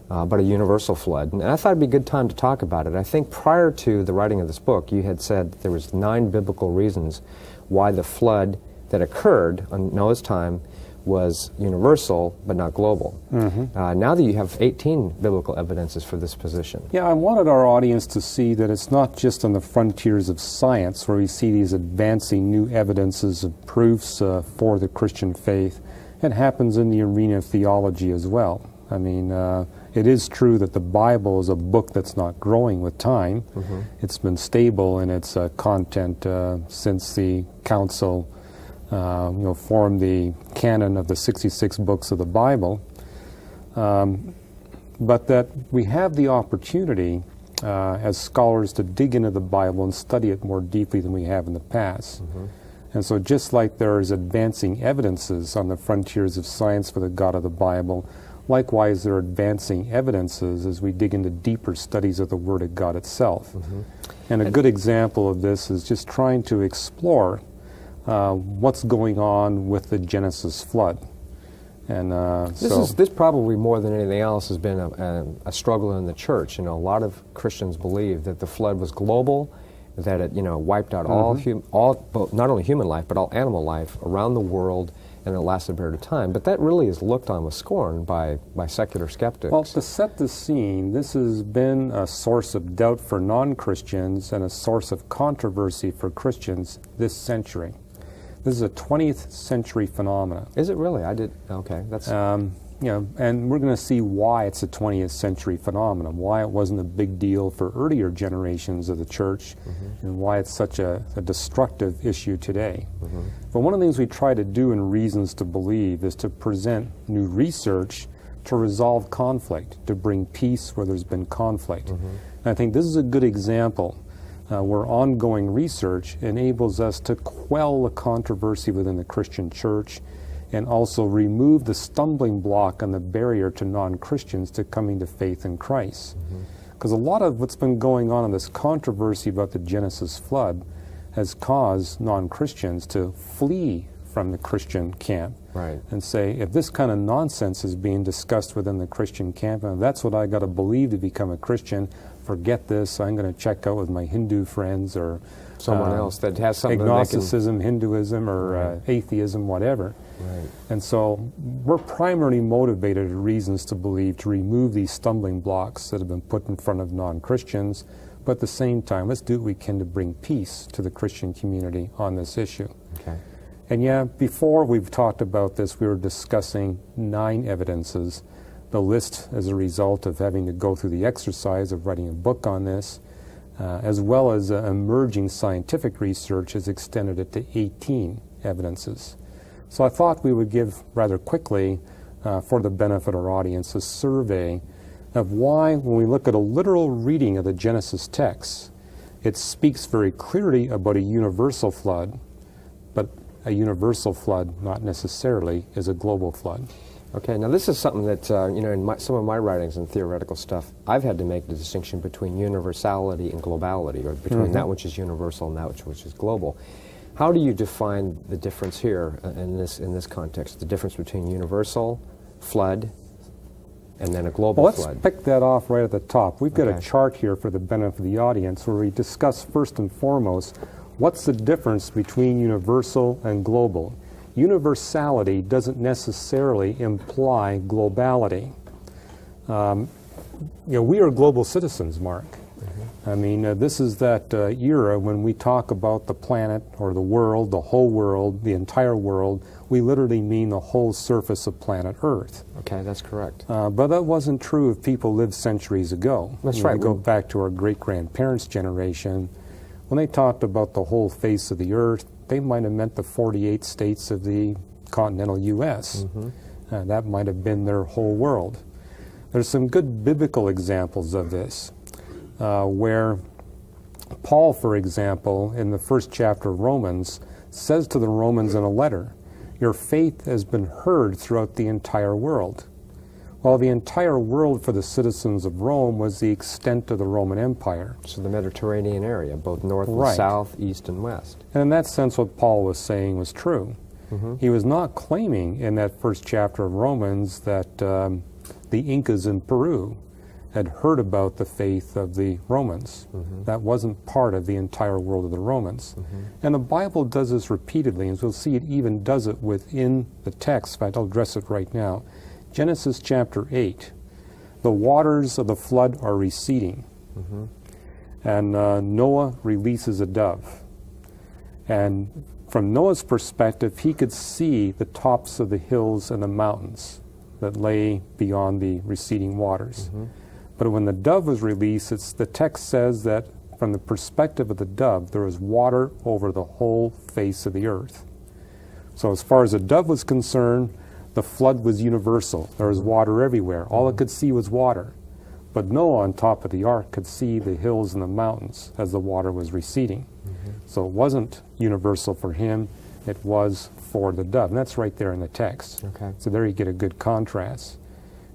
but a universal flood. And I thought it'd be a good time to talk about it. I think prior to the writing of this book, you had said there was 9 biblical reasons why the flood that occurred on Noah's time was universal but not global. Now that you have 18 biblical evidences for this position. Yeah, I wanted our audience to see that it's not just on the frontiers of science where we see these advancing new evidences and proofs for the Christian faith. It happens in the arena of theology as well. I mean, it is true that the Bible is a book that's not growing with time. It's been stable in its content since the Council formed the canon of the 66 books of the Bible. But that we have the opportunity as scholars to dig into the Bible and study it more deeply than we have in the past. And so just like there is advancing evidences on the frontiers of science for the God of the Bible, likewise there are advancing evidences as we dig into deeper studies of the Word of God itself. And a good example of this is just trying to explore what's going on with the Genesis flood. And this probably more than anything else has been a struggle in the church. You know, a lot of Christians believe that the flood was global, that it wiped out all not only human life but all animal life around the world, and it lasted a period of time. But that really is looked on with scorn by secular skeptics. Well, to set the scene, this has been a source of doubt for non-Christians and a source of controversy for Christians this century. This is a 20th century phenomenon. Is it really? Okay, that's... and we're going to see why it's a 20th century phenomenon, why it wasn't a big deal for earlier generations of the church, and why it's such a destructive issue today. But one of the things we try to do in Reasons to Believe is to present new research to resolve conflict, to bring peace where there's been conflict. And I think this is a good example where ongoing research enables us to quell the controversy within the Christian church and also remove the stumbling block and the barrier to non-Christians to coming to faith in Christ. Because a lot of what's been going on in this controversy about the Genesis flood has caused non-Christians to flee from the Christian camp and say, if this kind of nonsense is being discussed within the Christian camp, and that's what I got to believe to become a Christian, forget this, I'm going to check out with my Hindu friends or someone else that has something agnosticism, Hinduism, or atheism, whatever. And so we're primarily motivated at Reasons to Believe to remove these stumbling blocks that have been put in front of non-Christians, but at the same time, let's do what we can to bring peace to the Christian community on this issue. And yeah, before we've talked about this, we were discussing 9 evidences. The list, as a result of having to go through the exercise of writing a book on this, as well as emerging scientific research, has extended it to 18 evidences. So I thought we would give rather quickly, for the benefit of our audience, a survey of why, when we look at a literal reading of the Genesis text, it speaks very clearly about a universal flood, but a universal flood not necessarily is a global flood. Okay, now this is something that, in some of my writings and theoretical stuff, I've had to make the distinction between universality and globality, or between that which is universal and that which is global. How do you define the difference here in this context, the difference between universal, flood, and then a global flood? Let's pick that off right at the top. We've got a chart here for the benefit of the audience where we discuss first and foremost what's the difference between universal and global. Universality doesn't necessarily imply globality. We are global citizens, Mark. I mean, this is that era when we talk about the planet or the world, the whole world, the entire world, we literally mean the whole surface of planet Earth. Okay, that's correct. But that wasn't true if people lived centuries ago. That's right. We go back to our great-grandparents' generation. When they talked about the whole face of the Earth, they might have meant the 48 states of the continental U.S. That might have been their whole world. There's some good biblical examples of this, where Paul, for example, in the first chapter of Romans, says to the Romans in a letter, your faith has been heard throughout the entire world. Well, the entire world for the citizens of Rome was the extent of the Roman Empire. So the Mediterranean area, both north and Right. south, east and west. And in that sense, what Paul was saying was true. He was not claiming in that first chapter of Romans that the Incas in Peru had heard about the faith of the Romans. That wasn't part of the entire world of the Romans. And the Bible does this repeatedly, and we'll see it even does it within the text. In fact, I'll address it right now. Genesis chapter 8, the waters of the flood are receding, and Noah releases a dove. And from Noah's perspective, he could see the tops of the hills and the mountains that lay beyond the receding waters. But when the dove was released, the text says that from the perspective of the dove, there was water over the whole face of the earth. So as far as the dove was concerned, the flood was universal. There was water everywhere. All it could see was water. But Noah on top of the ark could see the hills and the mountains as the water was receding. So it wasn't universal for him, it was for the dove. And that's right there in the text. Okay. So there you get a good contrast.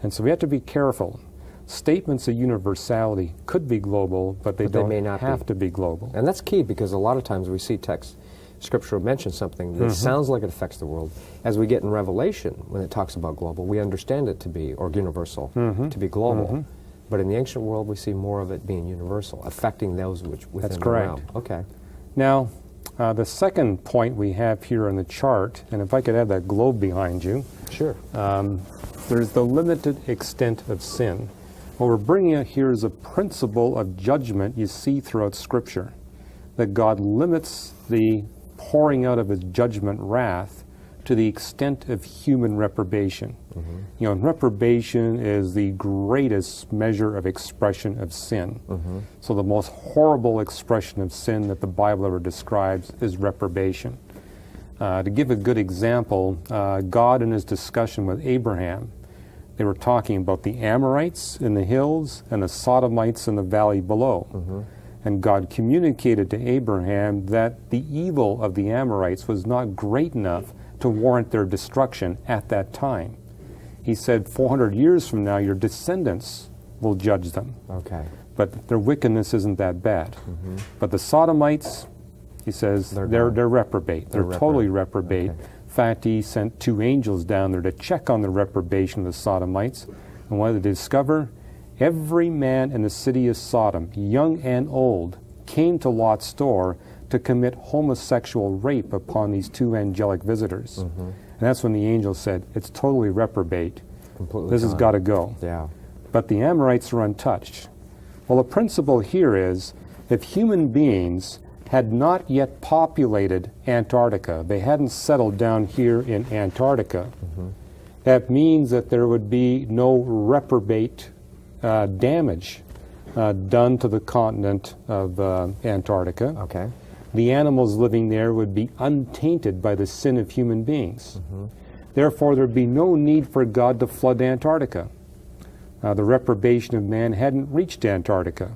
And so we have to be careful. Statements of universality could be global, but they don't may not have be. to be global. And that's key, because a lot of times we see text, Scripture will mention something that sounds like it affects the world. As we get in Revelation, when it talks about global, we understand it to be, or universal, to be global. But in the ancient world, we see more of it being universal, affecting those which within That's the correct. realm. Okay. Now, the second point we have here on the chart, and if I could have that globe behind you, Sure. there's the limited extent of sin. What we're bringing out here is a principle of judgment you see throughout Scripture, that God limits the pouring out of his judgment wrath to the extent of human reprobation. You know, and reprobation is the greatest measure of expression of sin. So the most horrible expression of sin that the Bible ever describes is reprobation. To give a good example, God in his discussion with Abraham, they were talking about the Amorites in the hills and the Sodomites in the valley below. And God communicated to Abraham that the evil of the Amorites was not great enough to warrant their destruction at that time. He said, 400 years from now, your descendants will judge them. Okay. But their wickedness isn't that bad. But the Sodomites, he says, they're reprobate. They're totally reprobate. Okay. In fact, he sent 2 angels down there to check on the reprobation of the Sodomites. And what did they discover? Every man in the city of Sodom, young and old, came to Lot's door to commit homosexual rape upon these 2 angelic visitors. And that's when the angel said, it's totally reprobate. Completely This has gone. got to go. Yeah. But the Amorites are untouched. Well, the principle here is, if human beings had not yet populated Antarctica, they hadn't settled down here in Antarctica, that means that there would be no reprobate damage done to the continent of Antarctica. Okay. The animals living there would be untainted by the sin of human beings. Therefore, there'd be no need for God to flood Antarctica. The reprobation of man hadn't reached Antarctica.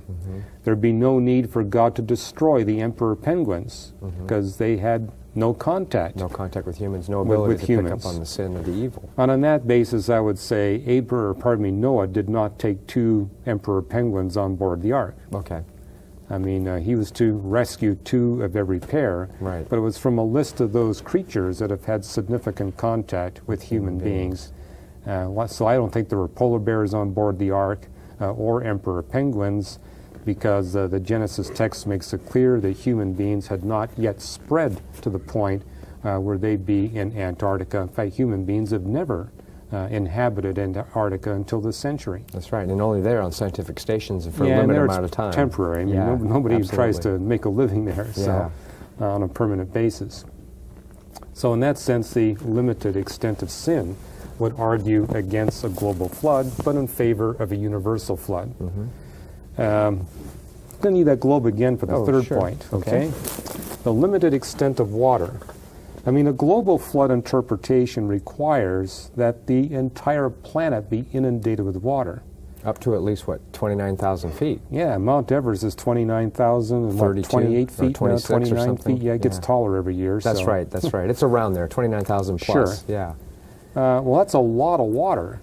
There'd be no need for God to destroy the emperor penguins, because they had no contact. No contact with humans, no With ability to humans. pick up on the sin of the evil. And on that basis, I would say Noah did not take 2 emperor penguins on board the ark. Okay. I mean, he was to rescue 2 of every pair, Right. but it was from a list of those creatures that have had significant contact with human beings. So I don't think there were polar bears on board the ark or emperor penguins, because the Genesis text makes it clear that human beings had not yet spread to the point where they'd be in Antarctica. In fact, human beings have never inhabited Antarctica until this century. That's right. And only there on scientific stations and for Yeah, a and limited there amount of it's time. temporary. I mean, Yeah, nobody tries absolutely. to make a living there, so on a permanent basis. So in that sense, the limited extent of sin would argue against a global flood, but in favor of a universal flood. Going to need that globe again for the Oh, third sure. point, Okay. okay? The limited extent of water. I mean, a global flood interpretation requires that the entire planet be inundated with water. Up to at least, what, 29,000 feet? Yeah, Mount Everest is 29,000 and what, 32 28 or feet now, 26 or 29 something. feet. Yeah, it gets Yeah. taller every year. That's so. right, that's right. It's around there, 29,000 plus. Sure. Yeah. Well, that's a lot of water.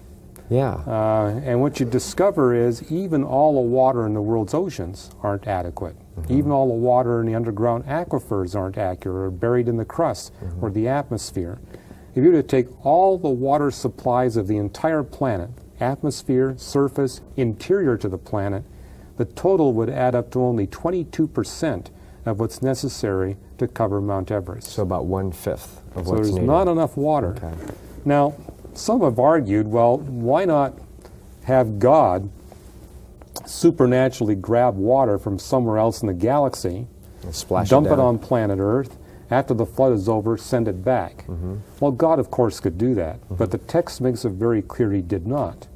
Yeah. And what you discover is even all the water in the world's oceans aren't adequate. Even all the water in the underground aquifers aren't accurate or buried in the crust or the atmosphere. If you were to take all the water supplies of the entire planet, atmosphere, surface, interior to the planet, the total would add up to only 22% of what's necessary to cover Mount Everest. So about 1/5 of So what's there's needed. not enough water. Okay. Now, some have argued, well, why not have God supernaturally grab water from somewhere else in the galaxy, And splash dump it it down. on planet Earth, after the flood is over, send it back? Well, God, of course, could do that, but the text makes it very clear he did not.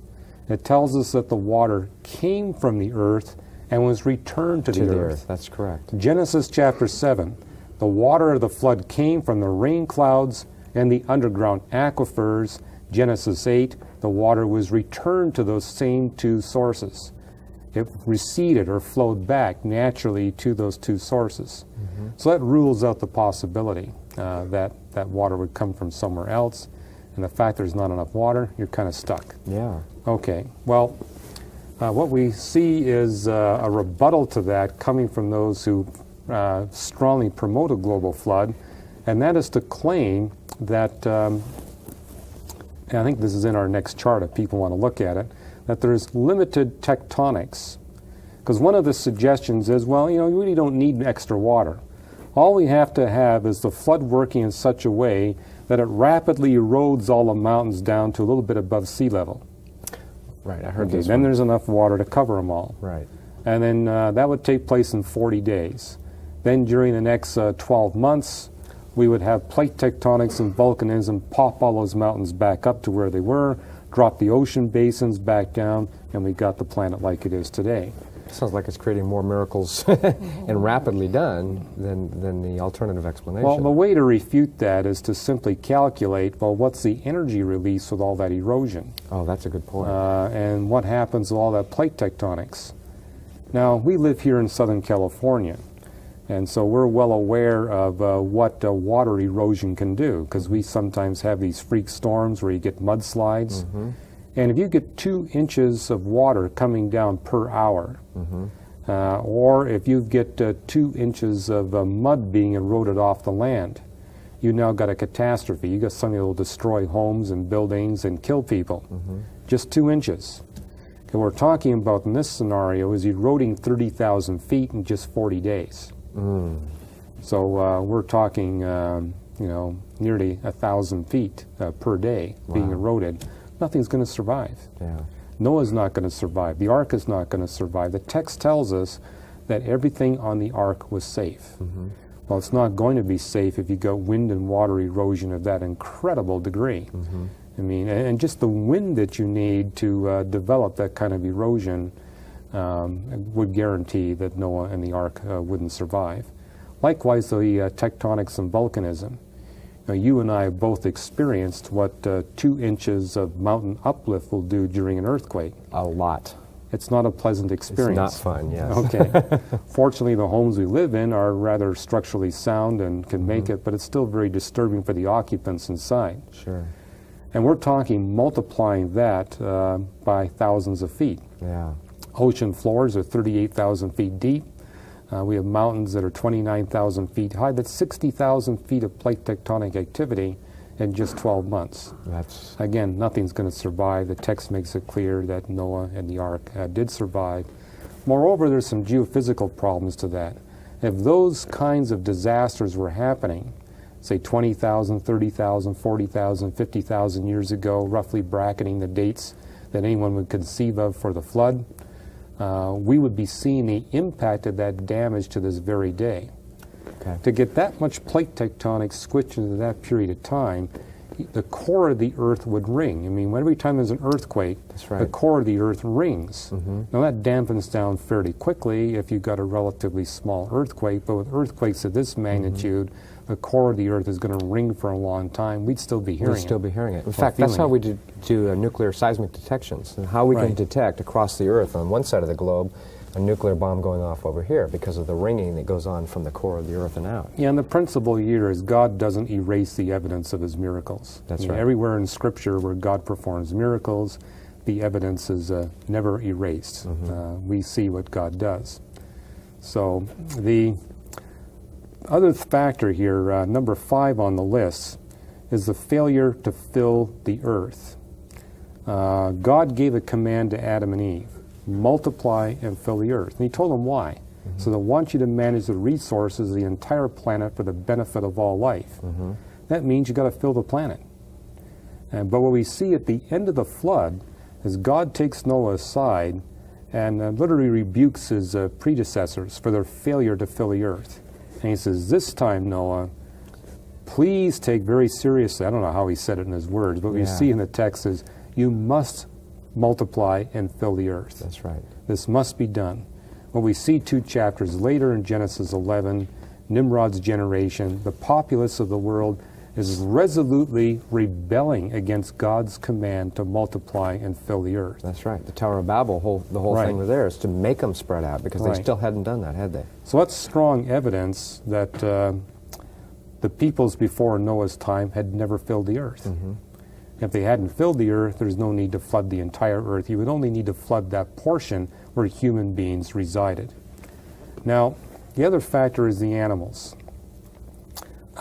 It tells us that the water came from the earth and was returned to to the the earth. earth. That's correct. Genesis chapter 7, the water of the flood came from the rain clouds and the underground aquifers. Genesis 8, the water was returned to those same two sources. It receded or flowed back naturally to those two sources. So that rules out the possibility that that water would come from somewhere else. And the fact there's not enough water, you're kind of stuck. Yeah. Okay, well, what we see is a rebuttal to that coming from those who strongly promote a global flood, and that is to claim that, and I think this is in our next chart if people want to look at it, that there's limited tectonics. Because one of the suggestions is, well, you know, you really don't need extra water. All we have to have is the flood working in such a way that it rapidly erodes all the mountains down to a little bit above sea level. Right. I heard Okay, this then one. there's enough water to cover them all. Right. And then that would take place in 40 days. Then during the next 12 months, we would have plate tectonics and volcanism pop all those mountains back up to where they were, drop the ocean basins back down, and we got the planet like it is today. Sounds like it's creating more miracles and rapidly done than the alternative explanation. Well, the way to refute that is to simply calculate, well, what's the energy release with all that erosion? Oh, that's a good point. And what happens with all that plate tectonics? Now, we live here in Southern California, and so we're well aware of what water erosion can do, because we sometimes have these freak storms where you get mudslides. And if you get 2 inches of water coming down per hour, or if you get 2 inches of mud being eroded off the land, you now got a catastrophe. You got something that will destroy homes and buildings and kill people. Just 2 inches. And we're talking about in this scenario is eroding 30,000 feet in just 40 days. So we're talking, you know, nearly 1,000 feet per day being eroded. Nothing's going to survive. Yeah. Noah's not going to survive. The ark is not going to survive. The text tells us that everything on the ark was safe. Well, it's not going to be safe if you got wind and water erosion of that incredible degree. I mean, and just the wind that you need to develop that kind of erosion would guarantee that Noah and the ark wouldn't survive. Likewise, the tectonics and volcanism. Now, you and I have both experienced what 2 inches of mountain uplift will do during an earthquake. A lot. It's not a pleasant experience. It's not fun, yes. Okay. Fortunately, the homes we live in are rather structurally sound and can make it, but it's still very disturbing for the occupants inside. Sure. And we're talking multiplying that by thousands of feet. Yeah. Ocean floors are 38,000 feet deep. We have mountains that are 29,000 feet high. That's 60,000 feet of plate tectonic activity in just 12 months. That's Again, nothing's going to survive. The text makes it clear that Noah and the ark did survive. Moreover, there's some geophysical problems to that. If those kinds of disasters were happening, say 20,000, 30,000, 40,000, 50,000 years ago, roughly bracketing the dates that anyone would conceive of for the flood, we would be seeing the impact of that damage to this very day. okay. To get that much plate tectonics switched into that period of time, the core of the earth would ring. I mean, every time there's an earthquake, That's right. the core of the earth rings. Now that dampens down fairly quickly if you've got a relatively small earthquake, but with earthquakes of this magnitude, the core of the earth is going to ring for a long time. We'd still be hearing We'll still it. be hearing it. In Or fact, that's feeling how it. we do nuclear seismic detections, and how we can Right. detect across the Earth on one side of the globe a nuclear bomb going off over here because of the ringing that goes on from the core of the Earth and out. Yeah, and the principle here is God doesn't erase the evidence of his miracles. That's I mean, right. Everywhere in Scripture where God performs miracles, the evidence is never erased. We see what God does. So the other factor here, number 5 on the list, is the failure to fill the earth. God gave a command to Adam and Eve, multiply and fill the earth. And he told them why. So they want you to manage the resources of the entire planet for the benefit of all life. That means you've got to fill the planet. But what we see at the end of the flood is God takes Noah aside and literally rebukes his predecessors for their failure to fill the earth. And he says, this time, Noah, please take very seriously, I don't know how he said it in his words, but we see in the text is, you must multiply and fill the earth. That's right. This must be done. When we see 2 chapters later in Genesis 11, Nimrod's generation, the populace of the world is resolutely rebelling against God's command to multiply and fill the earth. That's right. The Tower of Babel, the whole thing was there is to make them spread out, because they still hadn't done that, had they? So that's strong evidence that the peoples before Noah's time had never filled the earth. If they hadn't filled the earth, there's no need to flood the entire earth. You would only need to flood that portion where human beings resided. Now, the other factor is the animals.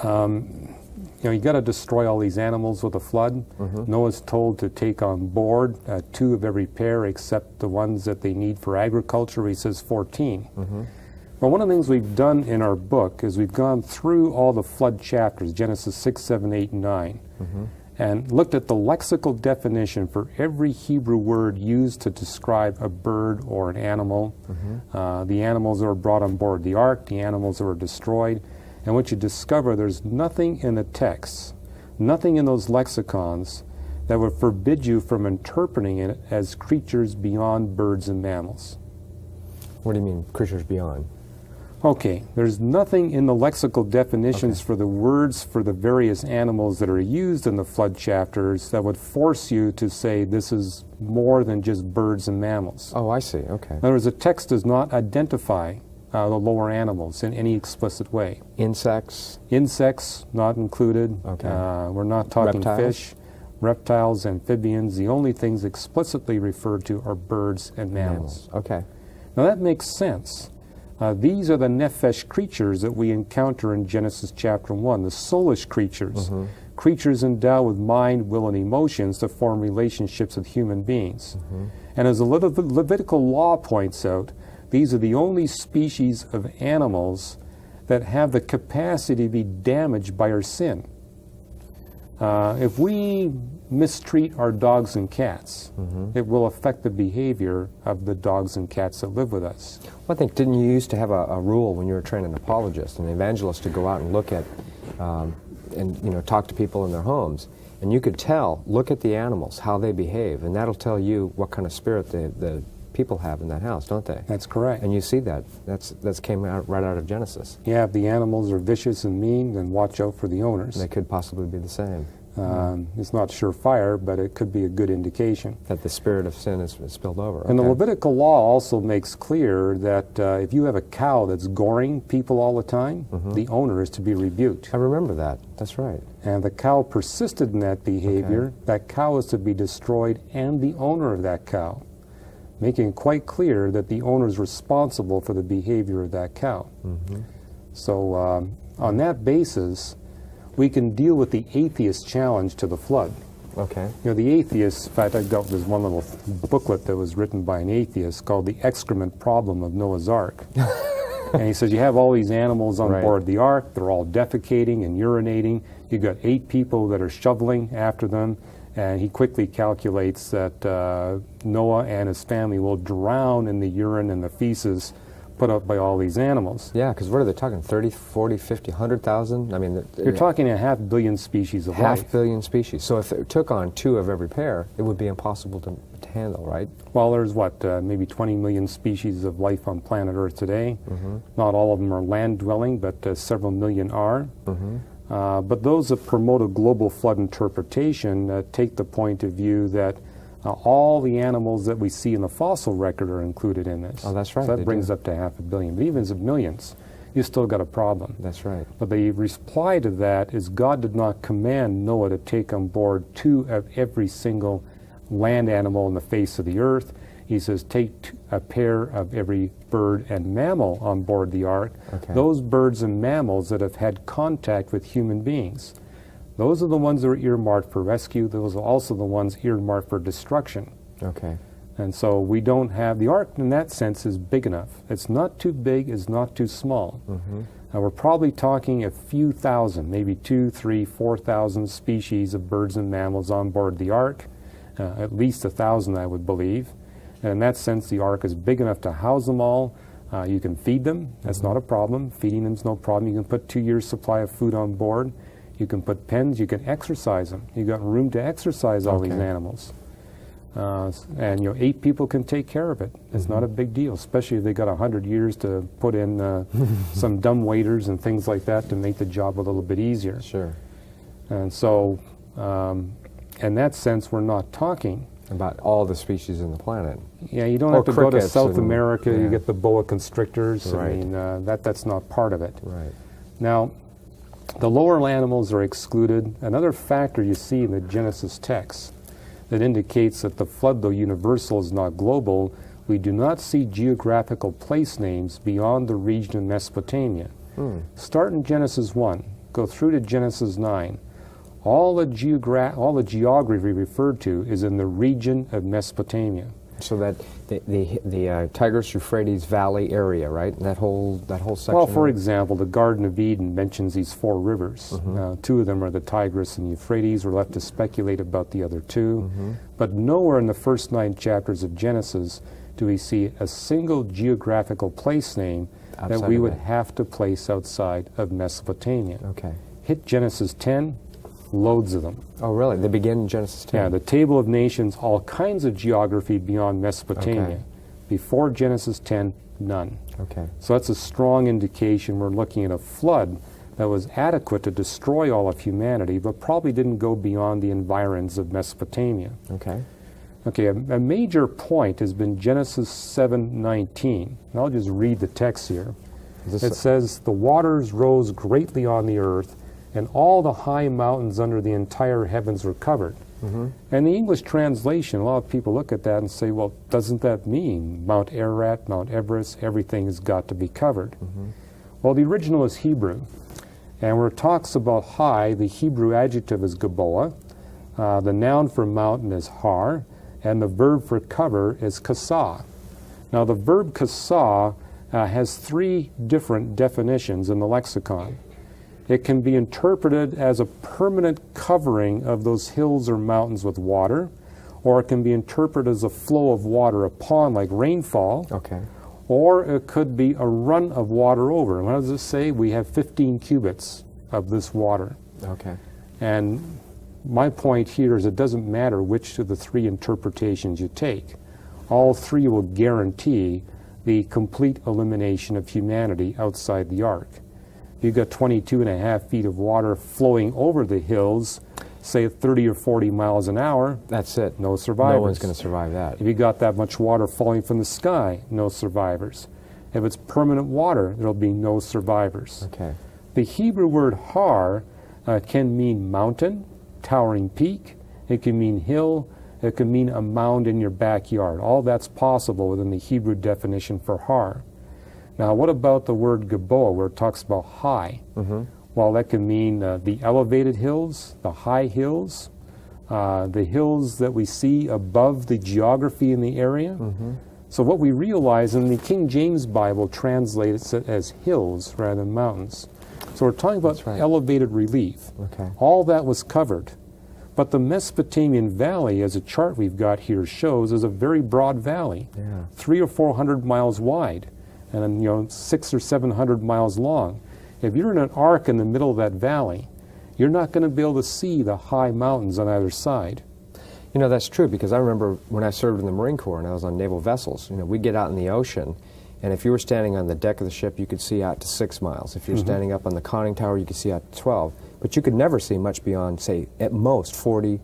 You got to destroy all these animals with a flood. Noah's told to take on board 2 of every pair, except the ones that they need for agriculture. He says 14. But one of the things we've done in our book is we've gone through all the flood chapters, Genesis 6, 7, 8, and 9, and looked at the lexical definition for every Hebrew word used to describe a bird or an animal, the animals that were brought on board the ark, the animals that were destroyed. And what you discover, there's nothing in the text, nothing in those lexicons that would forbid you from interpreting it as creatures beyond birds and mammals. What do you mean, creatures beyond? Okay, there's nothing in the lexical definitions for the words for the various animals that are used in the flood chapters that would force you to say this is more than just birds and mammals. Oh, I see. Okay. In other words, the text does not identify the lower animals in any explicit way. Insects? Insects not included. Okay. We're not talking Reptiles? fish, reptiles, amphibians. The only things explicitly referred to are birds and mammals. Okay. Now that makes sense. These are the nephesh creatures that we encounter in Genesis chapter 1, the soulish creatures, creatures endowed with mind, will, and emotions to form relationships with human beings. And as the Levitical law points out, these are the only species of animals that have the capacity to be damaged by our sin. If we mistreat our dogs and cats, it will affect the behavior of the dogs and cats that live with us. Well, I think, didn't you used to have a rule when you were training an apologist, an evangelist, to go out and look at and talk to people in their homes? And you could look at the animals, how they behave, and that'll tell you what kind of spirit the people have in that house, don't they? That's correct. And you see that. That's came out right out of Genesis. Yeah, if the animals are vicious and mean, then watch out for the owners. They could possibly be the same. It's not surefire, but it could be a good indication. That the spirit of sin is spilled over. And the Okay. Levitical law also makes clear that if you have a cow that's goring people all the time, the owner is to be rebuked. I remember that. That's right. And the cow persisted in that behavior, that cow is to be destroyed and the owner of that cow, making it quite clear that the owner is responsible for the behavior of that cow. So on that basis, we can deal with the atheist challenge to the flood. Okay. The atheists, in fact, there's one little booklet that was written by an atheist called The Excrement Problem of Noah's Ark. And he says, you have all these animals on board the ark, they're all defecating and urinating. You've got 8 people that are shoveling after them. And he quickly calculates that Noah and his family will drown in the urine and the feces put up by all these animals. Yeah, because what are they talking? 30, 40, 50, 100,000? I mean, You're talking 500 million species of life. 500 million species. So if it took on 2 of every pair, it would be impossible to handle, right? Well, there's maybe 20 million species of life on planet Earth today. Not all of them are land-dwelling, but several million are. But those that promote a global flood interpretation take the point of view that all the animals that we see in the fossil record are included in this. Oh, that's right. So that they brings do. up to 500 million. But even if millions, you still got a problem. That's right. But the reply to that is God did not command Noah to take on board 2 of every single land animal on the face of the earth. He says, take a pair of every bird and mammal on board the ark. Okay. Those birds and mammals that have had contact with human beings. Those are the ones that are earmarked for rescue. Those are also the ones earmarked for destruction. Okay. And so we don't have, the ark in that sense is big enough. It's not too big, it's not too small. We're probably talking a few thousand, maybe 2,000, 3,000, 4,000 species of birds and mammals on board the ark. At least 1,000, I would believe. And in that sense, the ark is big enough to house them all. You can feed them. That's not a problem. Feeding them is no problem. You can put 2 years' supply of food on board. You can put pens. You can exercise them. You've got room to exercise all these animals. And 8 people can take care of it. It's not a big deal, especially if they got 100 years to put in some dumb waiters and things like that to make the job a little bit easier. Sure. And so, in that sense, we're not talking About all the species in the planet. Yeah, you don't Or have to go to crickets South and- America. yeah. You get the boa constrictors. Right. I mean, that's not part of it. Right. Now, the lower animals are excluded. Another factor you see in the Genesis text that indicates that the flood, though universal, is not global. We do not see geographical place names beyond the region of Mesopotamia. Start in Genesis 1, go through to Genesis 9. All the geography referred to is in the region of Mesopotamia. So that the Tigris-Euphrates Valley area, right? That whole section. Well, for example, the Garden of Eden mentions these 4 rivers. 2 of them are the Tigris and Euphrates. We're left to speculate about the other 2. But nowhere in the first 9 chapters of Genesis do we see a single geographical place name that Outside we of would it. have to place outside of Mesopotamia. Okay. Hit Genesis 10, loads of them. Oh, really? They begin in Genesis 10. Yeah, the Table of Nations, all kinds of geography beyond Mesopotamia. Okay. Before Genesis 10, none. Okay. So that's a strong indication we're looking at a flood that was adequate to destroy all of humanity, but probably didn't go beyond the environs of Mesopotamia. Okay. Okay, a major point has been Genesis 7:19. And I'll just read the text here. Is this It says, "The waters rose greatly on the earth, and all the high mountains under the entire heavens were covered." And the English translation, a lot of people look at that and say, well, doesn't that mean Mount Ararat, Mount Everest, everything has got to be covered? Well, the original is Hebrew. And where it talks about high, the Hebrew adjective is Geboah, the noun for mountain is har, and the verb for cover is kasah. Now, the verb kasah has 3 different definitions in the lexicon. It can be interpreted as a permanent covering of those hills or mountains with water, or it can be interpreted as a flow of water, a pond like rainfall, Okay. or it could be a run of water over. And what does it say? We have 15 cubits of this water. Okay. And my point here is it doesn't matter which of the 3 interpretations you take. All 3 will guarantee the complete elimination of humanity outside the ark. If you've got 22.5 feet of water flowing over the hills, say at 30 or 40 miles an hour, That's it. no survivors. No one's going to survive that. If you got that much water falling from the sky, no survivors. If it's permanent water, there'll be no survivors. Okay. The Hebrew word har can mean mountain, towering peak. It can mean hill. It can mean a mound in your backyard. All that's possible within the Hebrew definition for har. Now, what about the word Geboah, where it talks about high? Well, that can mean the elevated hills, the high hills, the hills that we see above the geography in the area. So what we realize, in the King James Bible translates it as hills rather than mountains. So we're talking about That's right. elevated relief. Okay. All that was covered. But the Mesopotamian Valley, as a chart we've got here shows, is a very broad valley, Yeah. 300 or 400 miles wide, and 600 or 700 miles long. If you're in an ark in the middle of that valley, you're not going to be able to see the high mountains on either side. You know, that's true, because I remember when I served in the Marine Corps and I was on naval vessels, we'd get out in the ocean, and if you were standing on the deck of the ship, you could see out to 6 miles. If you're standing up on the conning tower, you could see out to 12. But you could never see much beyond, say, at most 40.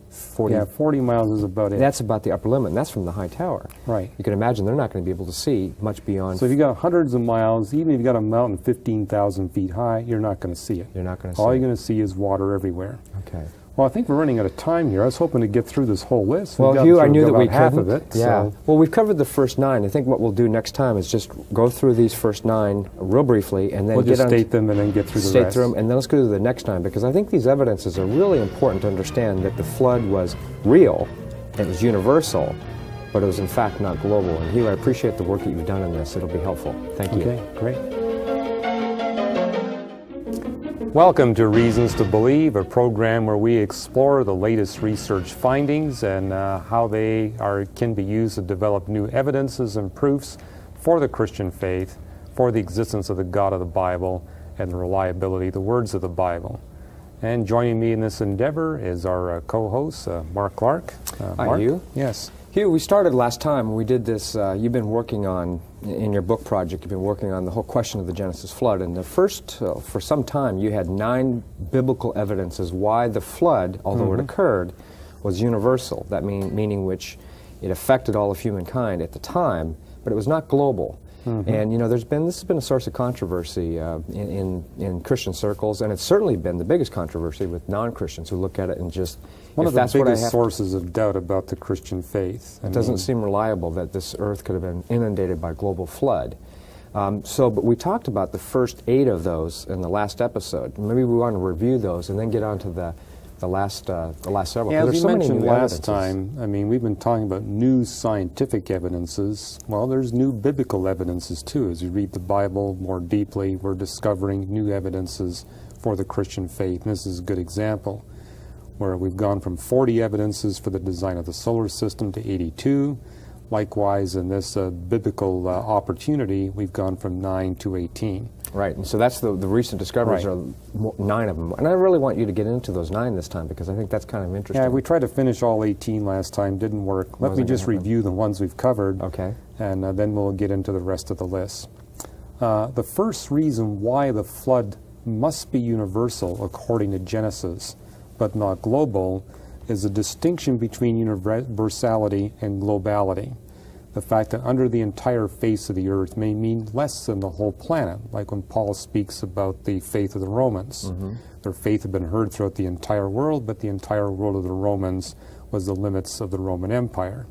Yeah, 40 miles is about it. That's about the upper limit, and that's from the high tower. Right. You can imagine they're not going to be able to see much beyond. So if you got hundreds of miles, even if you got a mountain 15,000 feet high, you're not going to see it. You're not going to see All it. you're going to see is water everywhere. Okay. Well, I think we're running out of time here. I was hoping to get through this whole list. We've Well, gotten Hugh, I through knew that we about half couldn't. of it. Yeah. So Well, we've covered the first 9. I think what we'll do next time is just go through these first 9 real briefly, and then we'll get just on state them and then get through the state rest. through them, and then let's go to the next time, because I think these evidences are really important to understand that the flood was real, it was universal, but it was in fact not global. And Hugh, I appreciate the work that you've done in this. It'll be helpful. Thank you. Okay, great. Welcome to Reasons to Believe, a program where we explore the latest research findings and how they can be used to develop new evidences and proofs for the Christian faith, for the existence of the God of the Bible, and the reliability of the words of the Bible. And joining me in this endeavor is our co-host, Mark Clark. Hi, Mark? Hugh. Yes. Hugh, we started last time when we did this. You've been working on, in your book project, you've been working on the whole question of the Genesis flood. And the first, for some time, you had 9 biblical evidences why the flood, although it occurred, was universal. That meaning which it affected all of humankind at the time, but it was not global. And this has been a source of controversy in Christian circles, and it's certainly been the biggest controversy with non-Christians who look at it and just, One of if the that's what I biggest have, sources of doubt about the Christian faith. it doesn't seem reliable that this earth could have been inundated by global flood. But we talked about the first 8 of those in the last episode. Maybe we want to review those and then get on to the last several. Yeah, as There's we so many mentioned new last evidences. time, I mean, we've been talking about new scientific evidences. Well, there's new biblical evidences too. As we read the Bible more deeply, we're discovering new evidences for the Christian faith. And this is a good example, where we've gone from 40 evidences for the design of the solar system to 82. Likewise, in this biblical opportunity, we've gone from 9 to 18. Right, and so that's the recent discoveries Right. are 9 of them. And I really want you to get into those 9 this time, because I think that's kind of interesting. Yeah, we tried to finish all 18 last time, didn't work. Let me Wasn't just gonna happen. review the ones we've covered. Okay. And then we'll get into the rest of the list. The first reason why the flood must be universal, according to Genesis, but not global, is the distinction between universality and globality. The fact that under the entire face of the earth may mean less than the whole planet, like when Paul speaks about the faith of the Romans. Their faith had been heard throughout the entire world, but the entire world of the Romans was the limits of the Roman Empire.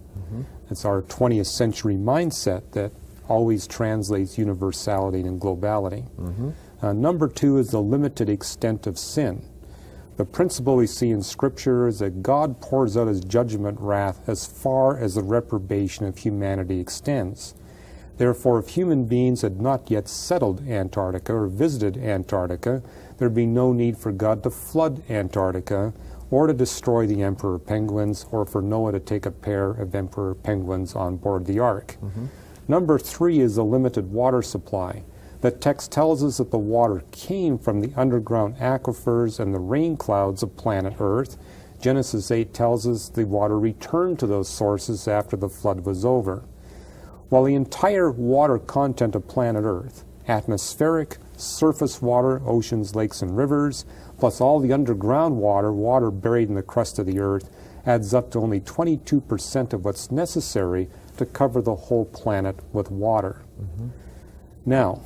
It's our 20th century mindset that always translates universality and globality. Number 2 is the limited extent of sin. The principle we see in Scripture is that God pours out His judgment wrath as far as the reprobation of humanity extends. Therefore, if human beings had not yet settled Antarctica or visited Antarctica, there'd be no need for God to flood Antarctica or to destroy the emperor penguins, or for Noah to take a pair of emperor penguins on board the ark. Number 3 is the limited water supply. The text tells us that the water came from the underground aquifers and the rain clouds of planet Earth. Genesis 8 tells us the water returned to those sources after the flood was over. While the entire water content of planet Earth, atmospheric, surface water, oceans, lakes, and rivers, plus all the underground water buried in the crust of the Earth, adds up to only 22% of what's necessary to cover the whole planet with water. Now,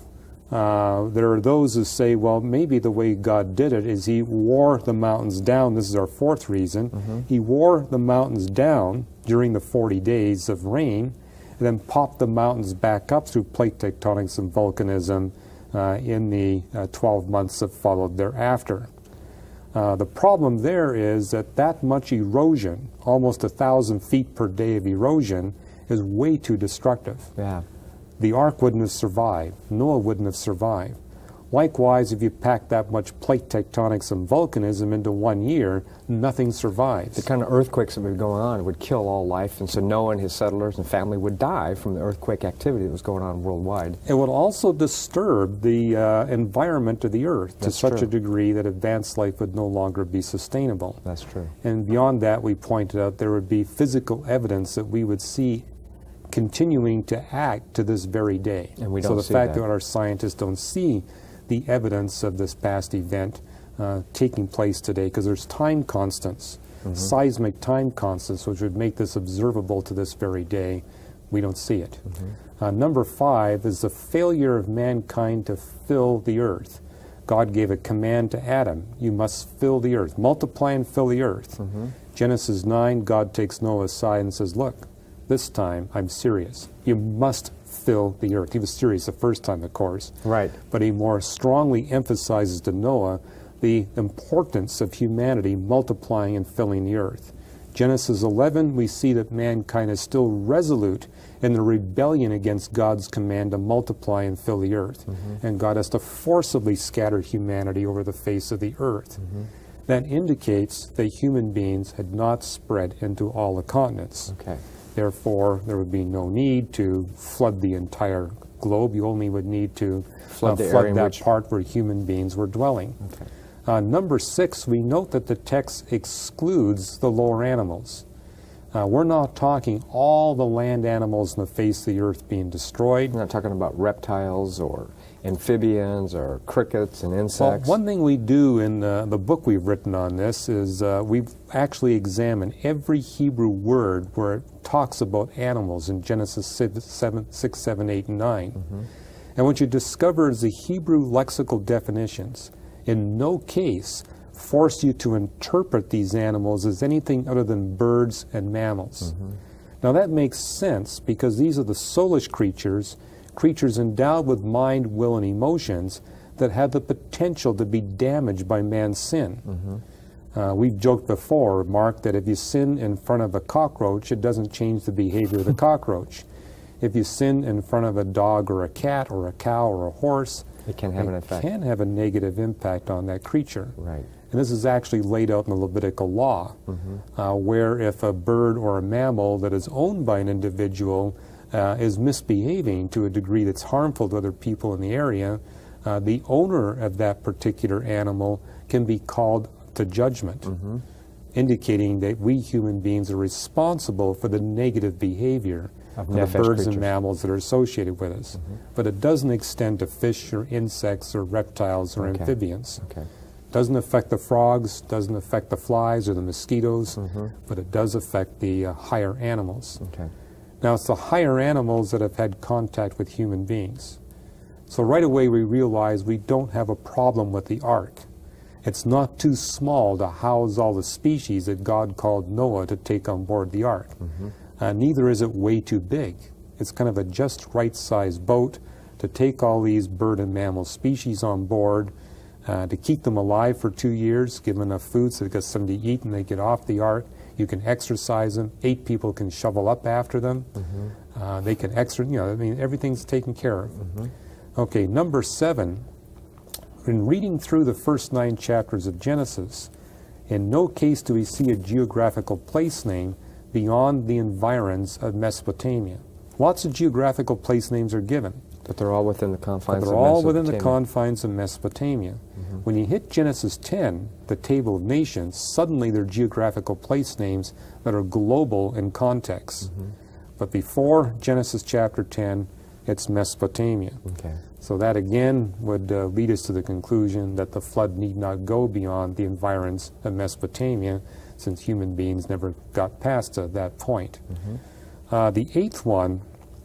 there are those who say, well, maybe the way God did it is He wore the mountains down. This is our 4th reason. He wore the mountains down during the 40 days of rain, and then popped the mountains back up through plate tectonics and volcanism in the 12 months that followed thereafter. The problem there is that much erosion, almost 1,000 feet per day of erosion, is way too destructive. Yeah. The ark wouldn't have survived. Noah wouldn't have survived. Likewise, if you pack that much plate tectonics and volcanism into 1 year, nothing survives. The kind of earthquakes that were going on would kill all life, and so Noah and his settlers and family would die from the earthquake activity that was going on worldwide. It would also disturb the environment of the earth to That's such true. a degree that advanced life would no longer be sustainable. That's true. And beyond that, we pointed out there would be physical evidence that we would see continuing to act to this very day. And we so don't the see fact that. that our scientists don't see the evidence of this past event taking place today, because there's time constants, seismic time constants, which would make this observable to this very day. We don't see it. Number 5 is the failure of mankind to fill the earth. God gave a command to Adam, you must fill the earth, multiply and fill the earth. Genesis 9, God takes Noah aside and says, look, this time I'm serious. You must fill the earth. He was serious the first time, of course. Right. But he more strongly emphasizes to Noah the importance of humanity multiplying and filling the earth. Genesis 11, we see that mankind is still resolute in the rebellion against God's command to multiply and fill the earth. And God has to forcibly scatter humanity over the face of the earth. That indicates that human beings had not spread into all the continents. Okay. Therefore, there would be no need to flood the entire globe. You only would need to Flood the area in that which- part where human beings were dwelling. Okay. Number 6, we note that the text excludes the lower animals. We're not talking all the land animals on the face of the earth being destroyed. We're not talking about reptiles or amphibians or crickets and Well, insects. one thing we do in the book we've written on this is we've actually examined every Hebrew word where it talks about animals in Genesis 6, 7, 8, and 9. And what you discover is the Hebrew lexical definitions in no case force you to interpret these animals as anything other than birds and mammals. Now that makes sense because these are the soulish creatures, creatures endowed with mind, will, and emotions that have the potential to be damaged by man's sin. We've joked before, Mark, that if you sin in front of a cockroach, it doesn't change the behavior of the cockroach. If you sin in front of a dog or a cat or a cow or a horse, It can have an effect. can have a negative impact on that creature. Right. And this is actually laid out in the Levitical law, where if a bird or a mammal that is owned by an individual is misbehaving to a degree that's harmful to other people in the area, the owner of that particular animal can be called to judgment, indicating that we human beings are responsible for the negative behavior of the nefesh birds creatures. and mammals that are associated with us. But it doesn't extend to fish or insects or reptiles or Okay. amphibians. Okay. Doesn't affect the frogs, doesn't affect the flies or the mosquitoes, but it does affect the higher animals. Okay. Now, it's the higher animals that have had contact with human beings. So right away we realize we don't have a problem with the ark. It's not too small to house all the species that God called Noah to take on board the ark. Neither is it way too big. It's kind of a just right-sized boat to take all these bird and mammal species on board, to keep them alive for 2 years, give them enough food so they get something to eat and they get off the ark. You can exercise them. 8 people can shovel up after them. They can everything's taken care of. Okay, number 7. In reading through the first 9 chapters of Genesis, in no case do we see a geographical place name beyond the environs of Mesopotamia. Lots of geographical place names are given. But they're all within the But confines they're of all within the Mesopotamia. confines of Mesopotamia. When you hit Genesis 10, the Table of Nations, suddenly there are geographical place names that are global in context. But before Genesis chapter 10, it's Mesopotamia. Okay. So that again would lead us to the conclusion that the flood need not go beyond the environs of Mesopotamia, since human beings never got past that point. The 8th one,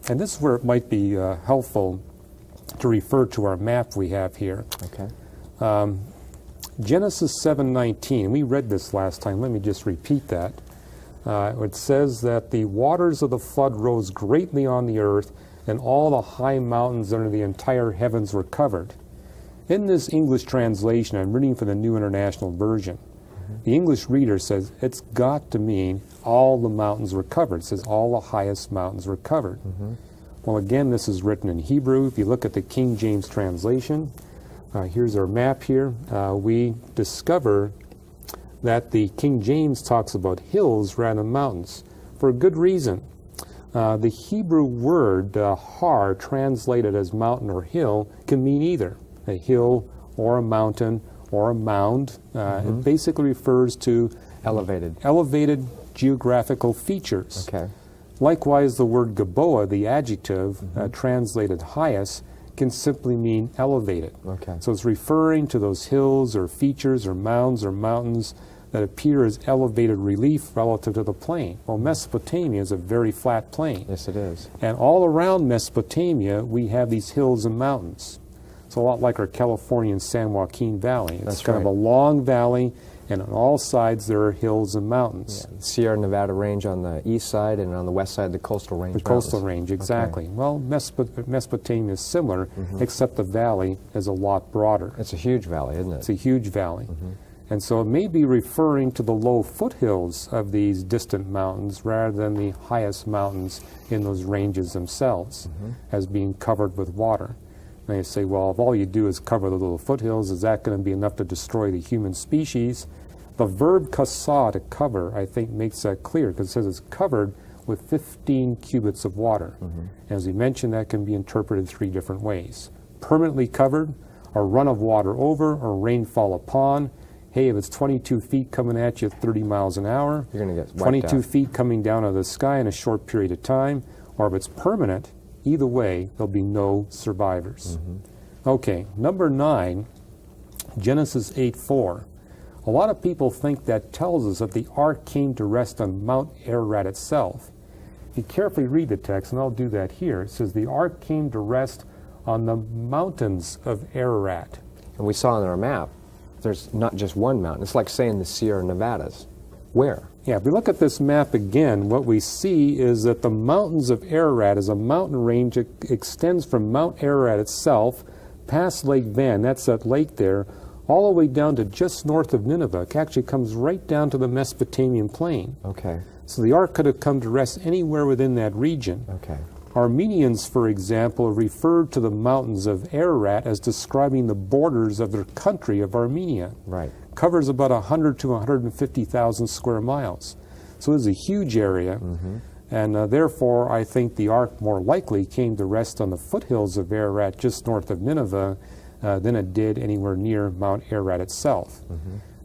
and this is where it might be helpful to refer to our map we have here. Okay. Genesis 7:19. We read this last time. Let me just repeat that. It says that the waters of the flood rose greatly on the earth, and all the high mountains under the entire heavens were covered. In this English translation, I'm reading from the New International Version. The English reader says it's got to mean all the mountains were covered. It says all the highest mountains were covered. Well, again, this is written in Hebrew. If you look at the King James translation, here's our map here. We discover that the King James talks about hills rather than mountains for a good reason. The Hebrew word har, translated as mountain or hill, can mean either a hill or a mountain or a mound. It basically refers to Elevated. geographical features. Okay. Likewise, the word Gaboa, the adjective, translated highest, can simply mean elevated. Okay. So it's referring to those hills or features or mounds or mountains that appear as elevated relief relative to the plain. Well, Mesopotamia is a very flat plain. Yes, it is. And all around Mesopotamia, we have these hills and mountains. So a lot like our Californian San Joaquin Valley. It's That's kind of a right. long valley, and on all sides there are hills and mountains. Sierra Nevada range on the east side, and on the west side, the coastal range. The coastal mountains. range, exactly. Well, Mesopotamia is similar, except the valley is a lot broader. It's a huge valley, isn't it? It's a huge valley. And so it may be referring to the low foothills of these distant mountains rather than the highest mountains in those ranges themselves as being covered with water. And you say, well, if all you do is cover the little foothills, is that going to be enough to destroy the human species? The verb kasa, to cover, I think makes that clear, because it says it's covered with 15 cubits of water. And as we mentioned, that can be interpreted 3 different ways. Permanently covered, a run of water over, or rainfall upon. Hey, if it's 22 feet coming at you at 30 miles an hour, You're going to get wiped 22 out. feet coming down out of the sky in a short period of time, or if it's permanent, either way, there'll be no survivors. Okay, number 9, Genesis 8:4. A lot of people think that tells us that the ark came to rest on Mount Ararat itself. If you carefully read the text, and I'll do that here, it says the ark came to rest on the mountains of Ararat. And we saw on our map, there's not just one mountain. It's like saying the Sierra Nevadas. Where? Yeah, if we look at this map again, what we see is that the mountains of Ararat is a mountain range that extends from Mount Ararat itself, past Lake Van, that's that lake there, all the way down to just north of Nineveh. It actually comes right down to the Mesopotamian plain. Okay. So the ark could have come to rest anywhere within that region. Okay. Armenians, for example, referred to the mountains of Ararat as describing the borders of their country of Armenia. Right. Covers about 100 to 150,000 square miles. So it's a huge area, and therefore I think the ark more likely came to rest on the foothills of Ararat just north of Nineveh than it did anywhere near Mount Ararat itself.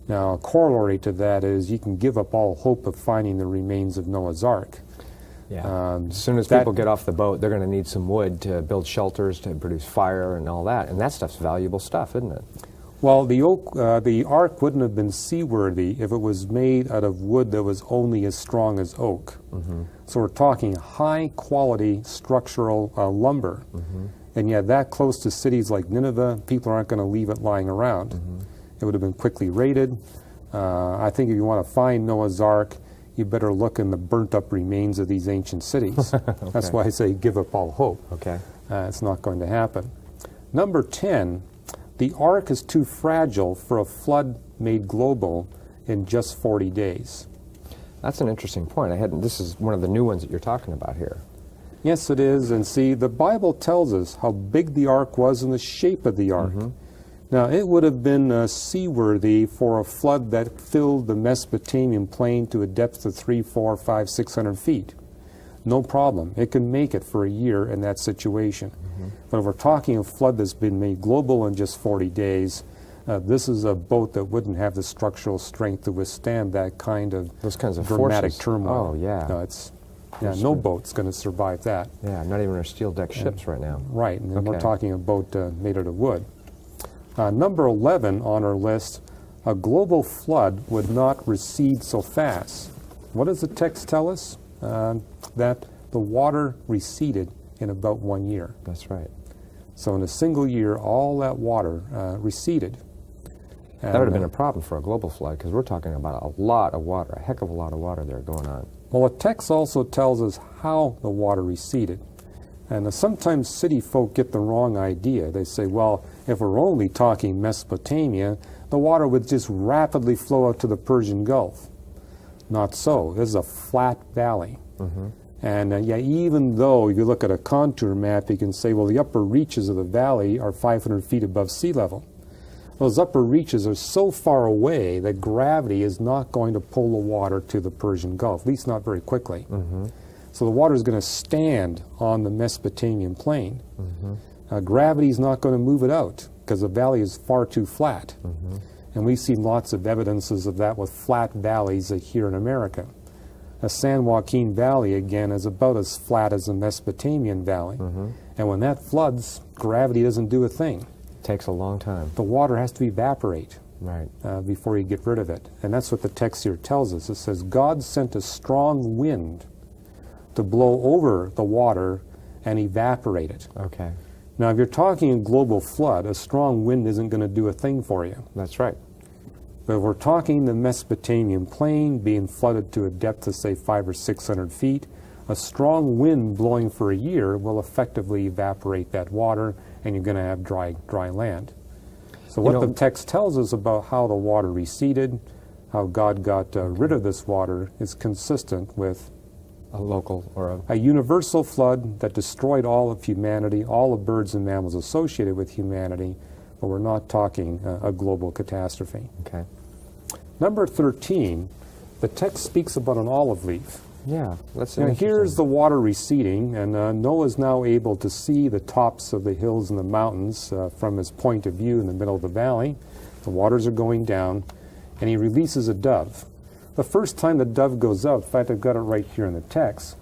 Now, a corollary to that is you can give up all hope of finding the remains of Noah's Ark. Yeah. As soon as that- people get off the boat, they're going to need some wood to build shelters, to produce fire and all that. And that stuff's valuable stuff, isn't it? Well, the ark wouldn't have been seaworthy if it was made out of wood that was only as strong as oak. So we're talking high-quality structural lumber. And yet that close to cities like Nineveh, people aren't going to leave it lying around. It would have been quickly raided. I think if you want to find Noah's Ark, you better look in the burnt-up remains of these ancient cities. That's why I say give up all hope. Okay. It's not going to happen. Number 10, the ark is too fragile for a flood made global in just 40 days. That's an interesting point. This is one of the new ones that you're talking about here. Yes, it is. And see, the Bible tells us how big the ark was and the shape of the ark. Now, it would have been seaworthy for a flood that filled the Mesopotamian plain to a depth of 300, 400, 500, 600 feet. No problem. It can make it for a year in that situation. But if we're talking a flood that's been made global in just 40 days, this is a boat that wouldn't have the structural strength to withstand that kind of Those kinds of dramatic forces. turmoil. Oh, yeah. No, no boat's going to survive that. Yeah, not even our steel deck ships right now. Right, and then we're Okay. talking a boat made out of wood. Number 11 on our list, a global flood would not recede so fast. What does the text tell us? That the water receded in about 1 year. That's right. So in a single year, all that water receded. That would have been a problem for a global flood, because we're talking about a lot of water, a heck of a lot of water there going on. Well, the text also tells us how the water receded. And sometimes city folk get the wrong idea. They say, well, if we're only talking Mesopotamia, the water would just rapidly flow out to the Persian Gulf. Not so. This is a flat valley. And yeah, even though if you look at a contour map, you can say, well, the upper reaches of the valley are 500 feet above sea level. Those upper reaches are so far away that gravity is not going to pull the water to the Persian Gulf, at least not very quickly. So the water is going to stand on the Mesopotamian plain. Gravity is not going to move it out because the valley is far too flat. And we've seen lots of evidences of that with flat valleys here in America. The San Joaquin Valley, again, is about as flat as the Mesopotamian Valley. And when that floods, gravity doesn't do a thing. Takes a long time. The water has to evaporate Right. before you get rid of it. And that's what the text here tells us. It says, God sent a strong wind to blow over the water and evaporate it. Okay. Now, if you're talking a global flood, a strong wind isn't going to do a thing for you. That's right. But if we're talking the Mesopotamian plain being flooded to a depth of, say, 500 or 600 feet, a strong wind blowing for a year will effectively evaporate that water, and you're going to have dry land. So what the text tells us about how the water receded, how God got rid of this water, is consistent with A local or a... a universal flood that destroyed all of humanity, all the birds and mammals associated with humanity, but we're not talking a global catastrophe. Okay. Number 13, the text speaks about an olive leaf. Yeah, that's Now, interesting. here's the water receding, and Noah is now able to see the tops of the hills and the mountains from his point of view in the middle of the valley. The waters are going down, and he releases a dove. The first time the dove goes out, in fact, I've got it right here in the text,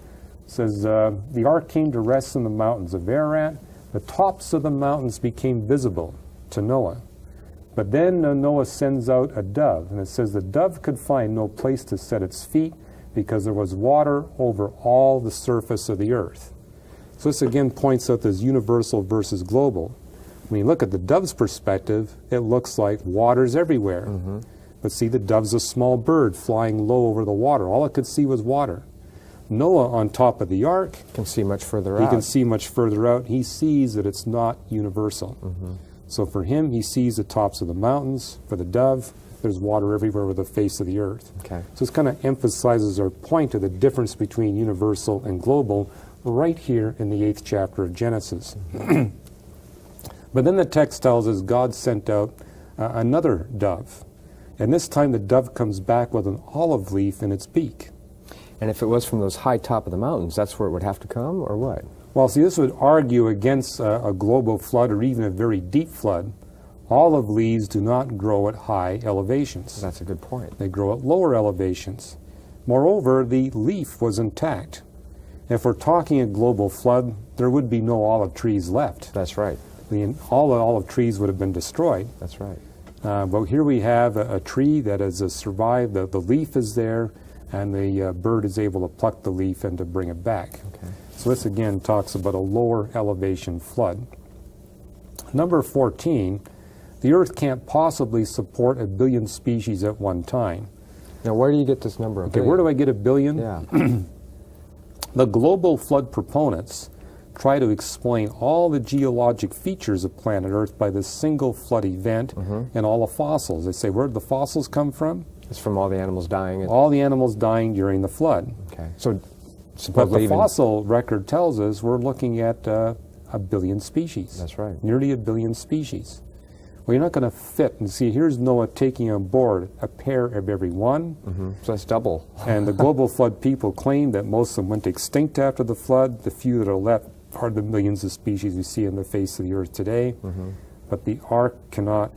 it says, the ark came to rest in the mountains of Ararat. The tops of the mountains became visible to Noah. But then Noah sends out a dove, and it says the dove could find no place to set its feet because there was water over all the surface of the earth. So this again points out this universal versus global. When you look at the dove's perspective, it looks like water's everywhere. But see, the dove's a small bird flying low over the water. All it could see was water. Noah, on top of the ark, Can see much further he out. can see much further out. He sees that it's not universal. So for him, he sees the tops of the mountains. For the dove, there's water everywhere over the face of the earth. Okay. So this kind of emphasizes our point of the difference between universal and global right here in the 8th chapter of Genesis. But then the text tells us God sent out another dove. And this time the dove comes back with an olive leaf in its beak. And if it was from those high top of the mountains, that's where it would have to come, or what? Well, see, this would argue against a global flood or even a very deep flood. Olive leaves do not grow at high elevations. That's a good point. They grow at lower elevations. Moreover, the leaf was intact. If we're talking a global flood, there would be no olive trees left. That's right. All the olive trees would have been destroyed. That's right. But here we have a tree that has survived. The leaf is there, and the bird is able to pluck the leaf and to bring it back. Okay. So this again talks about a lower elevation flood. Number 14, the earth can't possibly support 1 billion species at one time. Now, where do you get this number? Okay, where do I get 1 billion? Yeah. The global flood proponents try to explain all the geologic features of planet Earth by this single flood event and all the fossils. They say, where did the fossils come from? It's from all the animals dying. All the animals dying during the flood. Okay. So, But supposedly the even... fossil record tells us we're looking at 1 billion species. That's right. Nearly 1 billion species. Well, you're not going to fit. And see, here's Noah taking on board a pair of every one. So that's double. And the global flood people claim that most of them went extinct after the flood. The few that are left are the millions of species we see on the face of the earth today. But the ark cannot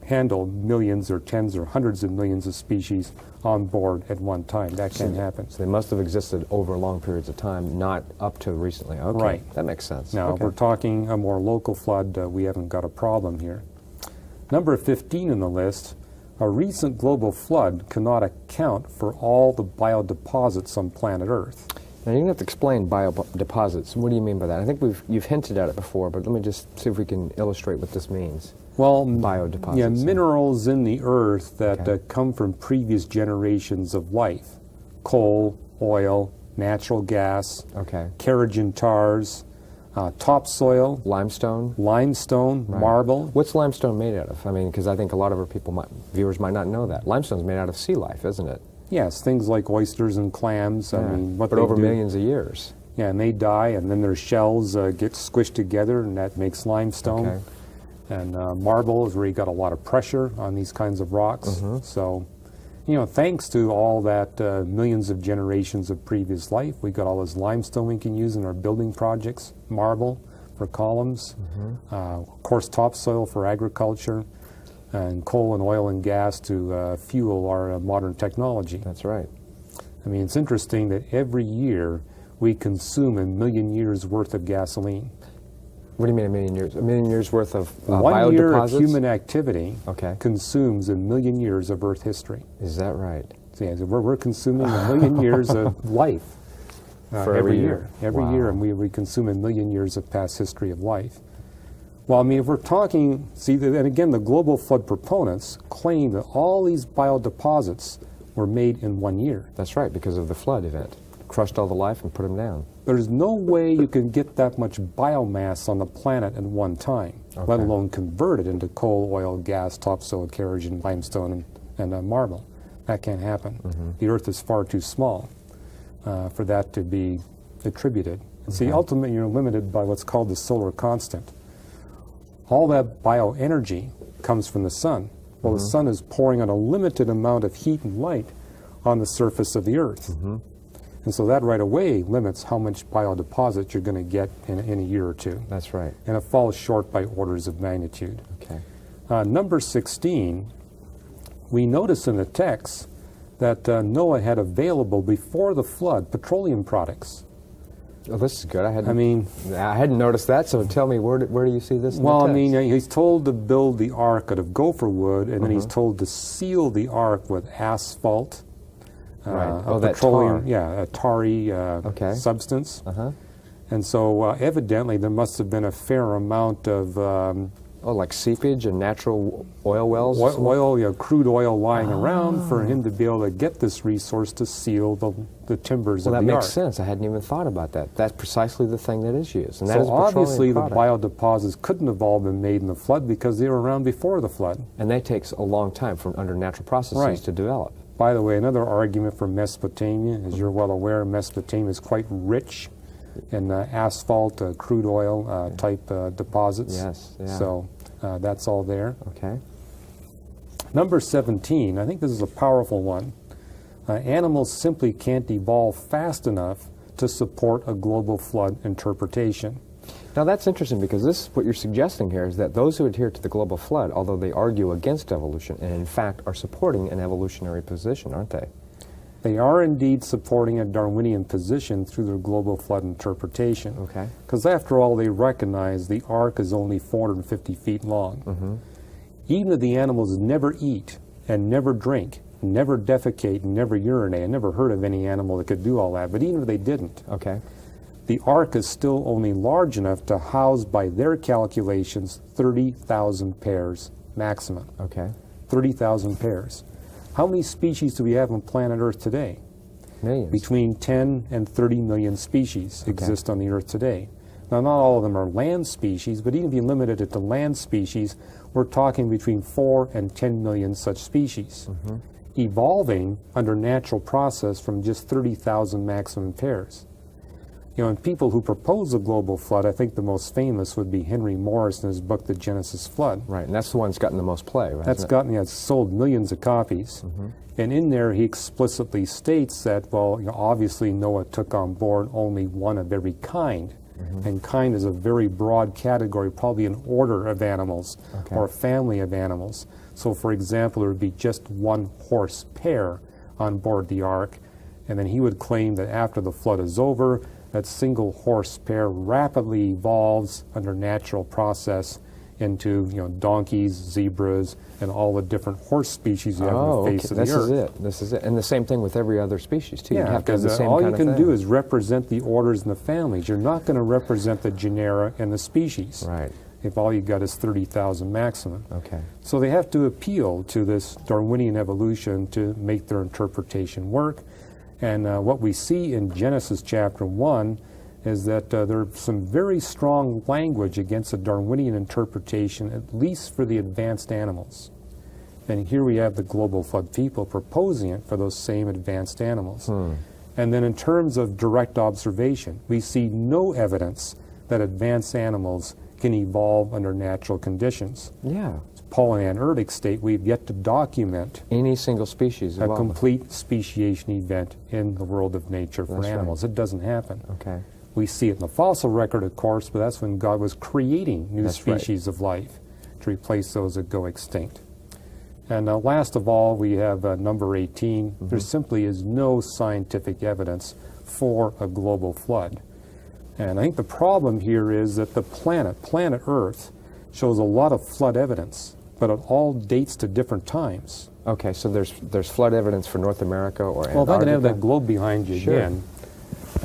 handle millions or tens or hundreds of millions of species on board at one time. That can't happen. So they must have existed over long periods of time, not up to recently. Okay. Right. That makes sense. Now, if Okay. we're talking a more local flood, we haven't got a problem here. Number 15 in the list, a recent global flood cannot account for all the biodeposits on planet Earth. Now, you're going to have to explain biodeposits. What do you mean by that? I think you've hinted at it before, but let me just see if we can illustrate what this means. Well, Biodeposits. yeah, minerals in the earth that Okay. come from previous generations of life. Coal, oil, natural gas, Okay. kerogen tars, topsoil, Limestone? limestone, marble. What's limestone made out of? I mean, because I think a lot of our viewers might not know that. Limestone's made out of sea life, isn't it? Yes, things like oysters and clams. I mean, what but they over do- millions of years. Yeah, and they die, and then their shells get squished together, and that makes limestone. Okay. And marble is where you got a lot of pressure on these kinds of rocks. So, thanks to all that millions of generations of previous life, we got all this limestone we can use in our building projects, marble for columns, of course topsoil for agriculture, and coal and oil and gas to fuel our modern technology. That's right. I mean, it's interesting that every year we consume 1 million years worth of gasoline. What do you mean 1 million years? 1 million years worth of 1 year of biodeposits? human activity Okay. consumes 1 million years of Earth history. Is that right? So, yeah, so we're consuming 1 million years of life. For every year. Every Wow. year, and we consume 1 million years of past history of life. Well, I mean, if we're talking, and again, the global flood proponents claim that all these biodeposits were made in 1 year. That's right, because of the flood event. Crushed all the life and put them down. There's no way you can get that much biomass on the planet at one time, let Okay. alone convert it into coal, oil, gas, topsoil, kerogen, limestone, and marble. That can't happen. The Earth is far too small for that to be attributed. And see, ultimately, you're limited by what's called the solar constant. All that bioenergy comes from the sun. Well, the sun is pouring out a limited amount of heat and light on the surface of the Earth. And so that right away limits how much biodeposit you're going to get in a year or two. That's right. And it falls short by orders of magnitude. Okay. Number 16, we notice in the text that Noah had available before the flood petroleum products. Oh, this is good. I hadn't noticed that, so tell me, where do you see this in Well, the I text? mean, he's told to build the ark out of gopher wood, and then he's told to seal the ark with asphalt. Right. A Oh, that petroleum, tar. yeah, a tarry Okay. substance. Uh-huh. And so evidently there must have been a fair amount of Oh, like seepage and natural oil wells? or something? oil, crude oil lying around for him to be able to get this resource to seal the timbers Well, of that the makes ark. sense. I hadn't even thought about that. That's precisely the thing that is used. And that So is a petroleum obviously the product. biodeposits couldn't have all been made in the flood because they were around before the flood. And that takes a long time under natural processes Right. to develop. By the way, another argument for Mesopotamia, as you're well aware, Mesopotamia is quite rich in asphalt, crude oil type deposits. Yes, yeah. So that's all there. Okay. Number 17, I think this is a powerful one. Animals simply can't evolve fast enough to support a global flood interpretation. Now that's interesting because what you're suggesting here is that those who adhere to the global flood, although they argue against evolution, and in fact are supporting an evolutionary position, aren't they? They are indeed supporting a Darwinian position through their global flood interpretation. Okay. Because after all, they recognize the ark is only 450 feet long. Even if the animals never eat and never drink, never defecate and never urinate, I never heard of any animal that could do all that, but even if they didn't, Okay. the ark is still only large enough to house, by their calculations, 30,000 pairs maximum. Okay. 30,000 pairs. How many species do we have on planet Earth today? Millions. Between 10 and 30 million species exist on the Earth today. Now, not all of them are land species, but even if you limited it to land species, we're talking between 4 and 10 million such species, evolving under natural process from just 30,000 maximum pairs. You know, and people who propose a global flood, I think the most famous would be Henry Morris in his book, The Genesis Flood. Right, and that's the one that's gotten the most play, right? That's sold millions of copies. And in there, he explicitly states that, well, obviously Noah took on board only one of every kind. And kind is a very broad category, probably an order of animals or a family of animals. So, for example, there would be just one horse pair on board the ark. And then he would claim that after the flood is over, that single horse pair rapidly evolves under natural process into donkeys, zebras, and all the different horse species you have on the face of the earth. This is it. And the same thing with every other species, too. Yeah, you have to have because the same all kind you of can thing. do is represent the orders and the families. You're not going to represent the genera and the species. Right. If all you got is 30,000 maximum. Okay. So they have to appeal to this Darwinian evolution to make their interpretation work. And what we see in Genesis chapter 1 is that there's some very strong language against a Darwinian interpretation, at least for the advanced animals. And here we have the global flood people proposing it for those same advanced animals. And then in terms of direct observation, we see no evidence that advanced animals can evolve under natural conditions. Yeah. Paul, in Antarctic state, we've yet to document Any single species a evolved. complete speciation event in the world of nature for That's right. animals. It doesn't happen. Okay. We see it in the fossil record, of course, but that's when God was creating new That's right. species of life to replace those that go extinct. And last of all, we have number 18. There simply is no scientific evidence for a global flood. And I think the problem here is that the planet Earth, shows a lot of flood evidence, but it all dates to different times. Okay, so there's flood evidence for North America or Antarctica? Well, if I can have that globe behind you Sure. again.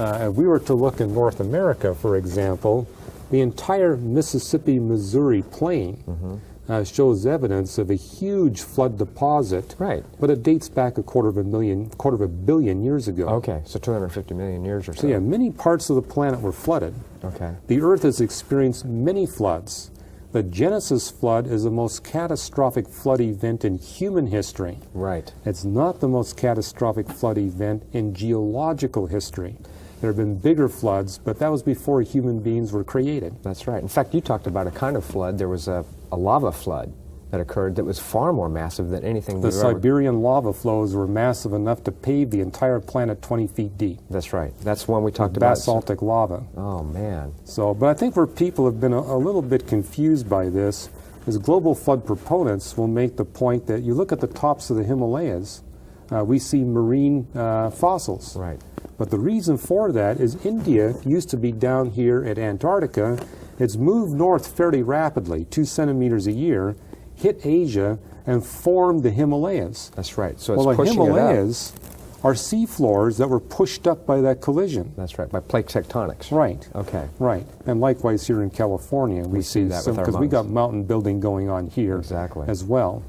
If we were to look in North America, for example, the entire Mississippi-Missouri plain shows evidence of a huge flood deposit. Right. But it dates back a quarter of a billion years ago. Okay, so 250 million years or so. So yeah, many parts of the planet were flooded. Okay. The Earth has experienced many floods. The Genesis flood is the most catastrophic flood event in human history. Right. It's not the most catastrophic flood event in geological history. There have been bigger floods, but that was before human beings were created. That's right. In fact, you talked about a kind of flood. There was a lava flood that occurred that was far more massive than anything The we've ever... Siberian lava flows were massive enough to pave the entire planet 20 feet deep. That's right. That's one we talked about. Basaltic lava. Oh, man. So, but I think where people have been a little bit confused by this is global flood proponents will make the point that you look at the tops of the Himalayas, we see marine fossils. Right. But the reason for that is India used to be down here at Antarctica. It's moved north fairly rapidly, 2 centimeters a year, hit Asia, and formed the Himalayas. That's right. So it's Well, the pushing it up. Himalayas are seafloors that were pushed up by that collision. That's right, by plate tectonics. Right. Okay. Right. And likewise here in California, we see see that some, with our because we got mountains. mountain building going on here Exactly. as well.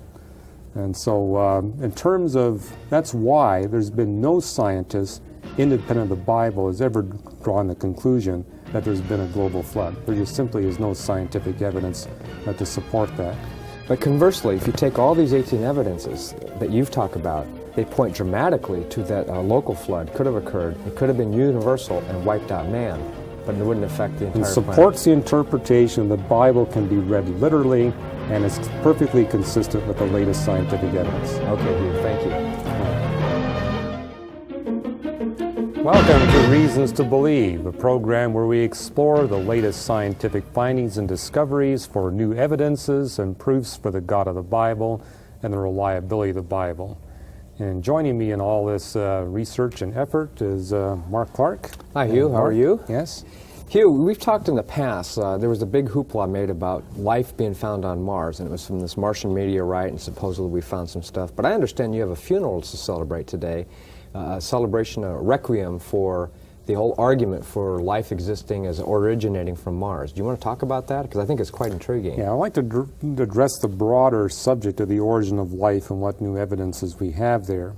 And so in terms of, that's why there's been no scientist independent of the Bible has ever drawn the conclusion that there's been a global flood. There just simply is no scientific evidence to support that. But conversely, if you take all these 18 evidences that you've talked about, they point dramatically to that a local flood could have occurred. It could have been universal and wiped out man, but it wouldn't affect the entire And supports the interpretation the Bible can be read literally, and it's perfectly consistent with the latest scientific evidence. planet. Okay, Hugh, thank you. Welcome to Reasons to Believe, a program where we explore the latest scientific findings and discoveries for new evidences and proofs for the God of the Bible and the reliability of the Bible. And joining me in all this research and effort is Mark Clark. Hi, Hugh. How are you? Yes. Hugh, we've talked in the past. There was a big hoopla made about life being found on Mars, and it was from this Martian meteorite, and supposedly we found some stuff. But I understand you have a funeral to celebrate today, a celebration, a requiem for the whole argument for life existing as originating from Mars. Do you want to talk about that? Because I think it's quite intriguing. Yeah, I'd like to address the broader subject of the origin of life and what new evidences we have there.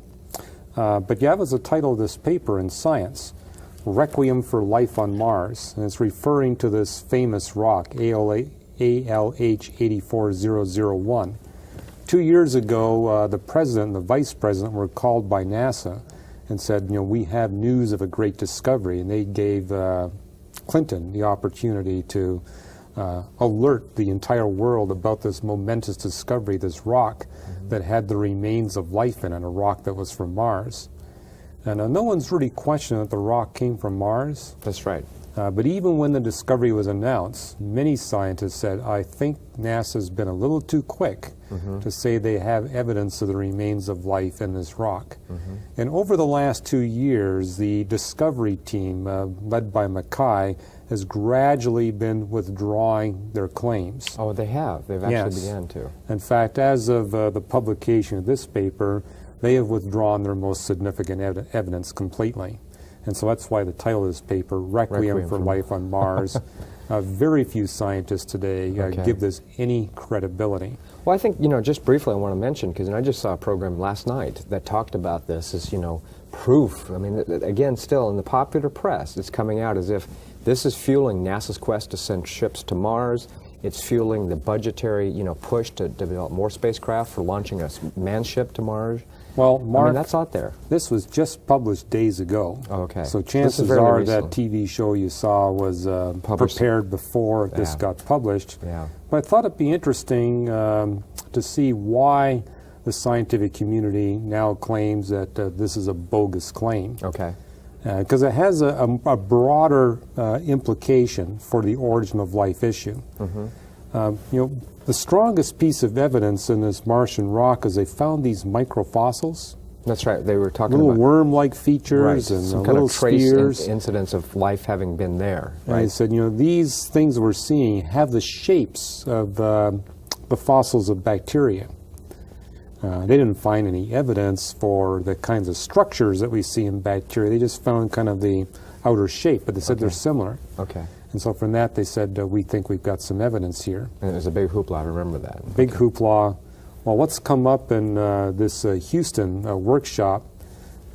But you have as a title of this paper in Science, Requiem for Life on Mars, and it's referring to this famous rock, ALH 84001. 2 years ago, the president and the vice president were called by NASA and said, you know, we have news of a great discovery, and they gave Clinton the opportunity to alert the entire world about this momentous discovery, this rock that had the remains of life in it, a rock that was from Mars. And no one's really questioned that the rock came from Mars. That's right. But even when the discovery was announced, many scientists said, I think NASA's been a little too quick to say they have evidence of the remains of life in this rock. And over the last 2 years, the discovery team, led by Mackay, has gradually been withdrawing their claims. Oh, they have. They've actually Yes. began to. In fact, as of the publication of this paper, they have withdrawn their most significant evidence completely. And so that's why the title of this paper, Requiem for Life on Mars. Very few scientists today give this any credibility. Well, I think, you know, just briefly I want to mention, because I just saw a program last night that talked about this as, you know, proof. I mean, again, still in the popular press, it's coming out as if this is fueling NASA's quest to send ships to Mars. It's fueling the budgetary, you know, push to develop more spacecraft for launching a manned ship to Mars. Well, Mark, I mean, that's out there. this was just published days ago. Oh, okay. So This is chances fairly are recent. that TV show you saw was Published. prepared before this Yeah. got published. Yeah. But I thought it'd be interesting to see why the scientific community now claims that this is a bogus claim. Okay. Because it has a broader implication for the origin of life issue. You know, the strongest piece of evidence in this Martian rock is they found these microfossils, That's right. They were talking little about worm-like features and some kind little of trace spheres. incidents of life having been there. And they Right. said, you know, these things we're seeing have the shapes of the fossils of bacteria. They didn't find any evidence for the kinds of structures that we see in bacteria. They just found kind of the outer shape, but they said they're similar. Okay. And so from that, they said, we think we've got some evidence here. And it was a big hoopla, I remember that. Big hoopla. Well, what's come up in this Houston workshop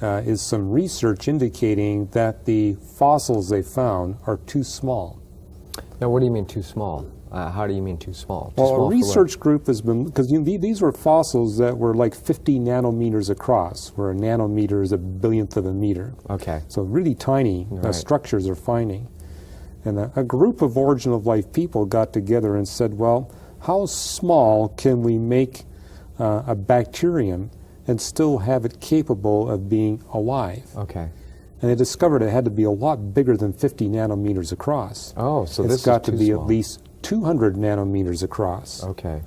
is some research indicating that the fossils they found are too small. Now, what do you mean too small? How do you mean too small? Too Well, small a for what? research group has been, because these were fossils that were like 50 nanometers across, where a nanometer is a billionth of a meter. Okay. So really tiny Right. structures are finding. And a group of origin of life people got together and said, well, how small can we make a bacterium and still have it capable of being alive? Okay. And they discovered it had to be a lot bigger than 50 nanometers across. Oh, so It's this got is to too be small. at least 200 nanometers across. Okay.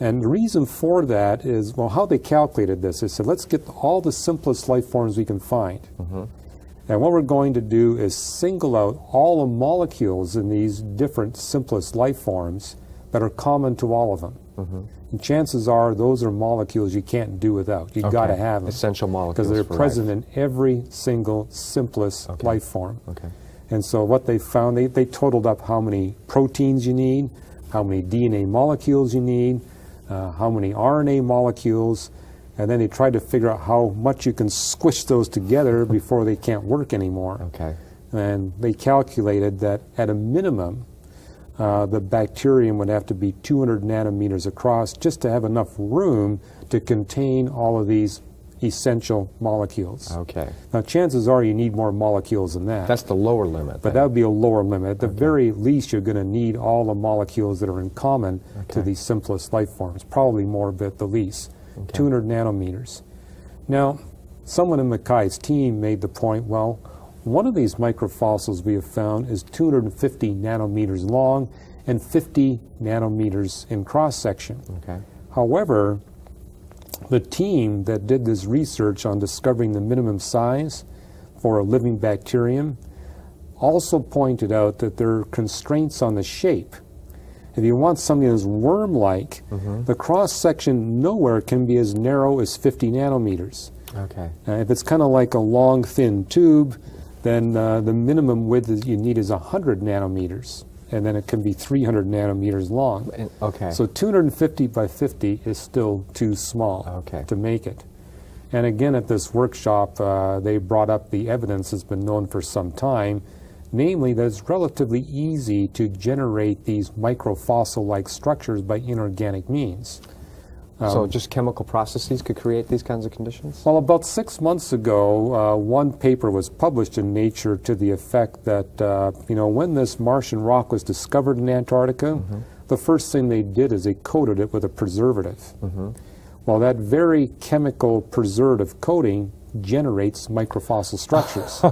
And the reason for that is, well, how they calculated this, they said, let's get all the simplest life forms we can find. And what we're going to do is single out all the molecules in these different simplest life forms that are common to all of them. And chances are those are molecules you can't do without. You've got to Okay. have them. Essential molecules Because they're for present life. in every single simplest Okay. life form. Okay. And so what they found, they totaled up how many proteins you need, how many DNA molecules you need, how many RNA molecules, and then they tried to figure out how much you can squish those together before they can't work anymore. Okay. And they calculated that at a minimum, the bacterium would have to be 200 nanometers across just to have enough room to contain all of these essential molecules. Okay. Now, chances are you need more molecules than that. That's the lower limit. But that would be a lower limit. At the very least, you're going to need all the molecules that are in common to Okay. these simplest life forms, probably more of it at the least, Okay. 200 nanometers. Now, someone in Mackay's team made the point, well, one of these microfossils we have found is 250 nanometers long and 50 nanometers in cross-section. Okay. However, the team that did this research on discovering the minimum size for a living bacterium also pointed out that there are constraints on the shape. If you want something that's worm-like, the cross-section nowhere can be as narrow as 50 nanometers. Okay. If it's kind of like a long, thin tube, then the minimum width that you need is 100 nanometers, and then it can be 300 nanometers long. Okay. So 250 by 50 is still too small Okay. to make it. And again, at this workshop, they brought up the evidence that's been known for some time, namely that it's relatively easy to generate these microfossil-like structures by inorganic means. So just chemical processes could create these kinds of conditions? Well, about 6 months ago, one paper was published in Nature to the effect that, when this Martian rock was discovered in Antarctica, the first thing they did is they coated it with a preservative. Well, that very chemical preservative coating generates microfossil structures.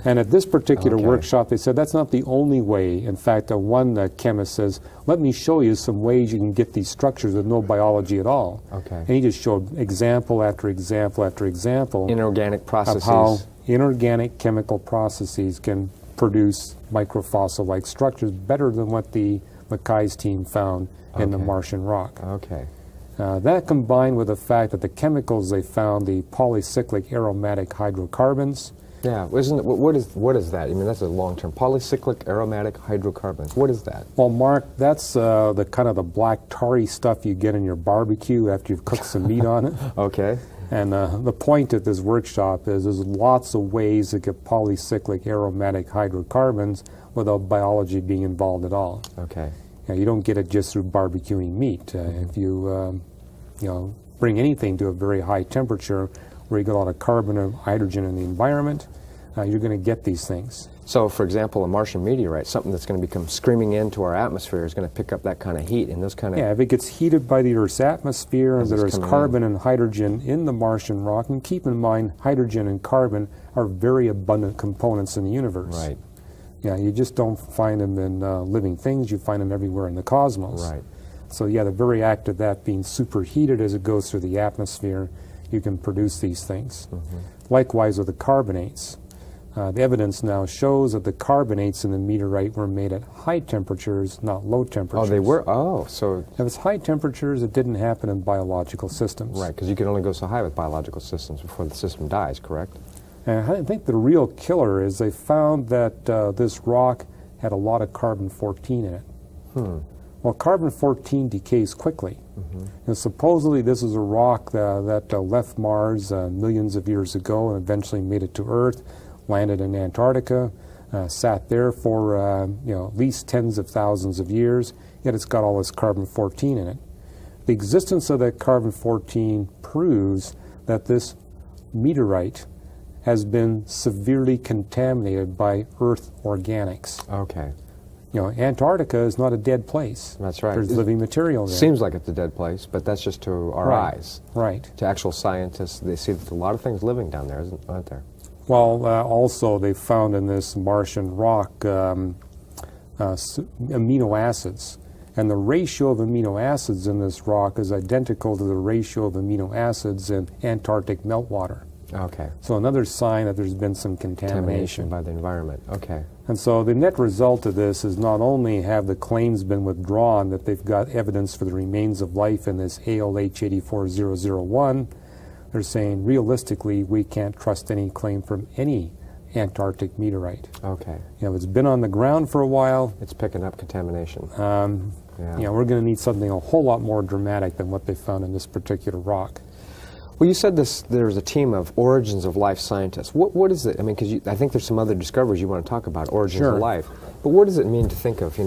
And at this particular Okay. workshop, they said that's not the only way. In fact, one chemist says, let me show you some ways you can get these structures with no biology at all. Okay. And he just showed example after example after example Inorganic of processes. how inorganic chemical processes can produce microfossil-like structures better than what the Mackay's team found in the Okay. Martian rock. Okay. That combined with the fact that the chemicals they found, the polycyclic aromatic hydrocarbons, Yeah. What is that? I mean, that's a long term. Polycyclic aromatic hydrocarbons. What is that? well, Mark, that's the kind of the black tarry stuff you get in your barbecue after you've cooked some meat on it. Okay. And the point at this workshop is there's lots of ways to get polycyclic aromatic hydrocarbons without biology being involved at all. Okay. You don't get it just through barbecuing meat. If you bring anything to a very high temperature where you get a lot of carbon and hydrogen in the environment, you're going to get these things. So, for example, a Martian meteorite, something that's going to become screaming into our atmosphere, is going to pick up that kind of heat and those kind of. Yeah, if it gets heated by the Earth's atmosphere and As there's it's coming carbon and hydrogen in the Martian rock, and keep in mind, hydrogen and carbon are very abundant components in the universe. Right. Yeah, you just don't find them in living things, you find them everywhere in the cosmos. Right. So yeah, the very act of that being superheated as it goes through the atmosphere, you can produce these things. Likewise with the carbonates. The evidence now shows that the carbonates in the meteorite were made at high temperatures, not low temperatures. Oh, they were. Oh, so If it's high temperatures, it didn't happen in biological systems. right, because you can only go so high with biological systems before the system dies. Correct. And I think the real killer is they found that this rock had a lot of carbon-14 in it. Well, carbon-14 decays quickly. And supposedly this is a rock that left Mars millions of years ago and eventually made it to Earth, landed in Antarctica, sat there for at least tens of thousands of years, yet it's got all this carbon-14 in it. The existence of that carbon-14 proves that this meteorite has been severely contaminated by Earth organics. Okay. Antarctica is not a dead place. That's right. There's living material there. Seems like it's a dead place, but that's just to our Right. eyes. Right. To actual scientists, they see that a lot of things living down there, aren't there? Well, also they found in this Martian rock amino acids. And the ratio of amino acids in this rock is identical to the ratio of amino acids in Antarctic meltwater. Okay. So another sign that there's been some contamination. By the environment. Okay. And so the net result of this is not only have the claims been withdrawn that they've got evidence for the remains of life in this ALH 84001, they're saying realistically we can't trust any claim from any Antarctic meteorite. Okay. It's been on the ground for a while. It's picking up contamination. We're going to need something a whole lot more dramatic than what they found in this particular rock. Well, you said there was a team of origins of life scientists. What is it? I mean, because I think there's some other discoveries you want to talk about, origins Sure. of life. But what does it mean to think of,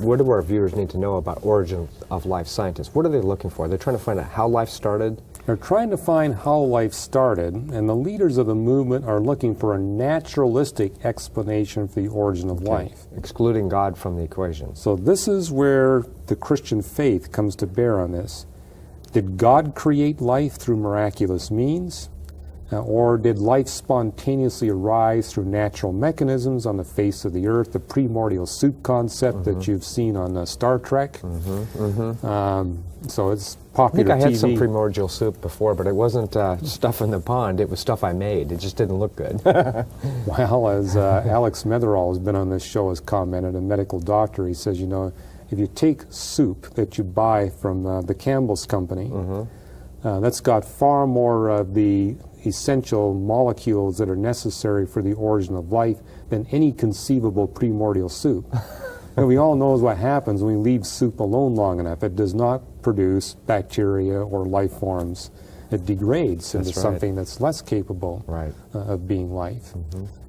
what do our viewers need to know about origins of life scientists? What are they looking for? They're trying to find out how life started? They're trying to find how life started, and the leaders of the movement are looking for a naturalistic explanation for the origin of life. Excluding God from the equation. So this is where the Christian faith comes to bear on this. Did God create life through miraculous means? Or did life spontaneously arise through natural mechanisms on the face of the earth, the primordial soup concept that you've seen on Star Trek? So it's popular I think I had TV. some primordial soup before, but it wasn't stuff in the pond. It was stuff I made. It just didn't look good. Well, as Alex Metherall has been on this show, has commented, a medical doctor, he says, if you take soup that you buy from the Campbell's Company, that's got far more of the essential molecules that are necessary for the origin of life than any conceivable primordial soup. And we all know what happens when we leave soup alone long enough. It does not produce bacteria or life forms. It degrades into right. something that's less capable of being life.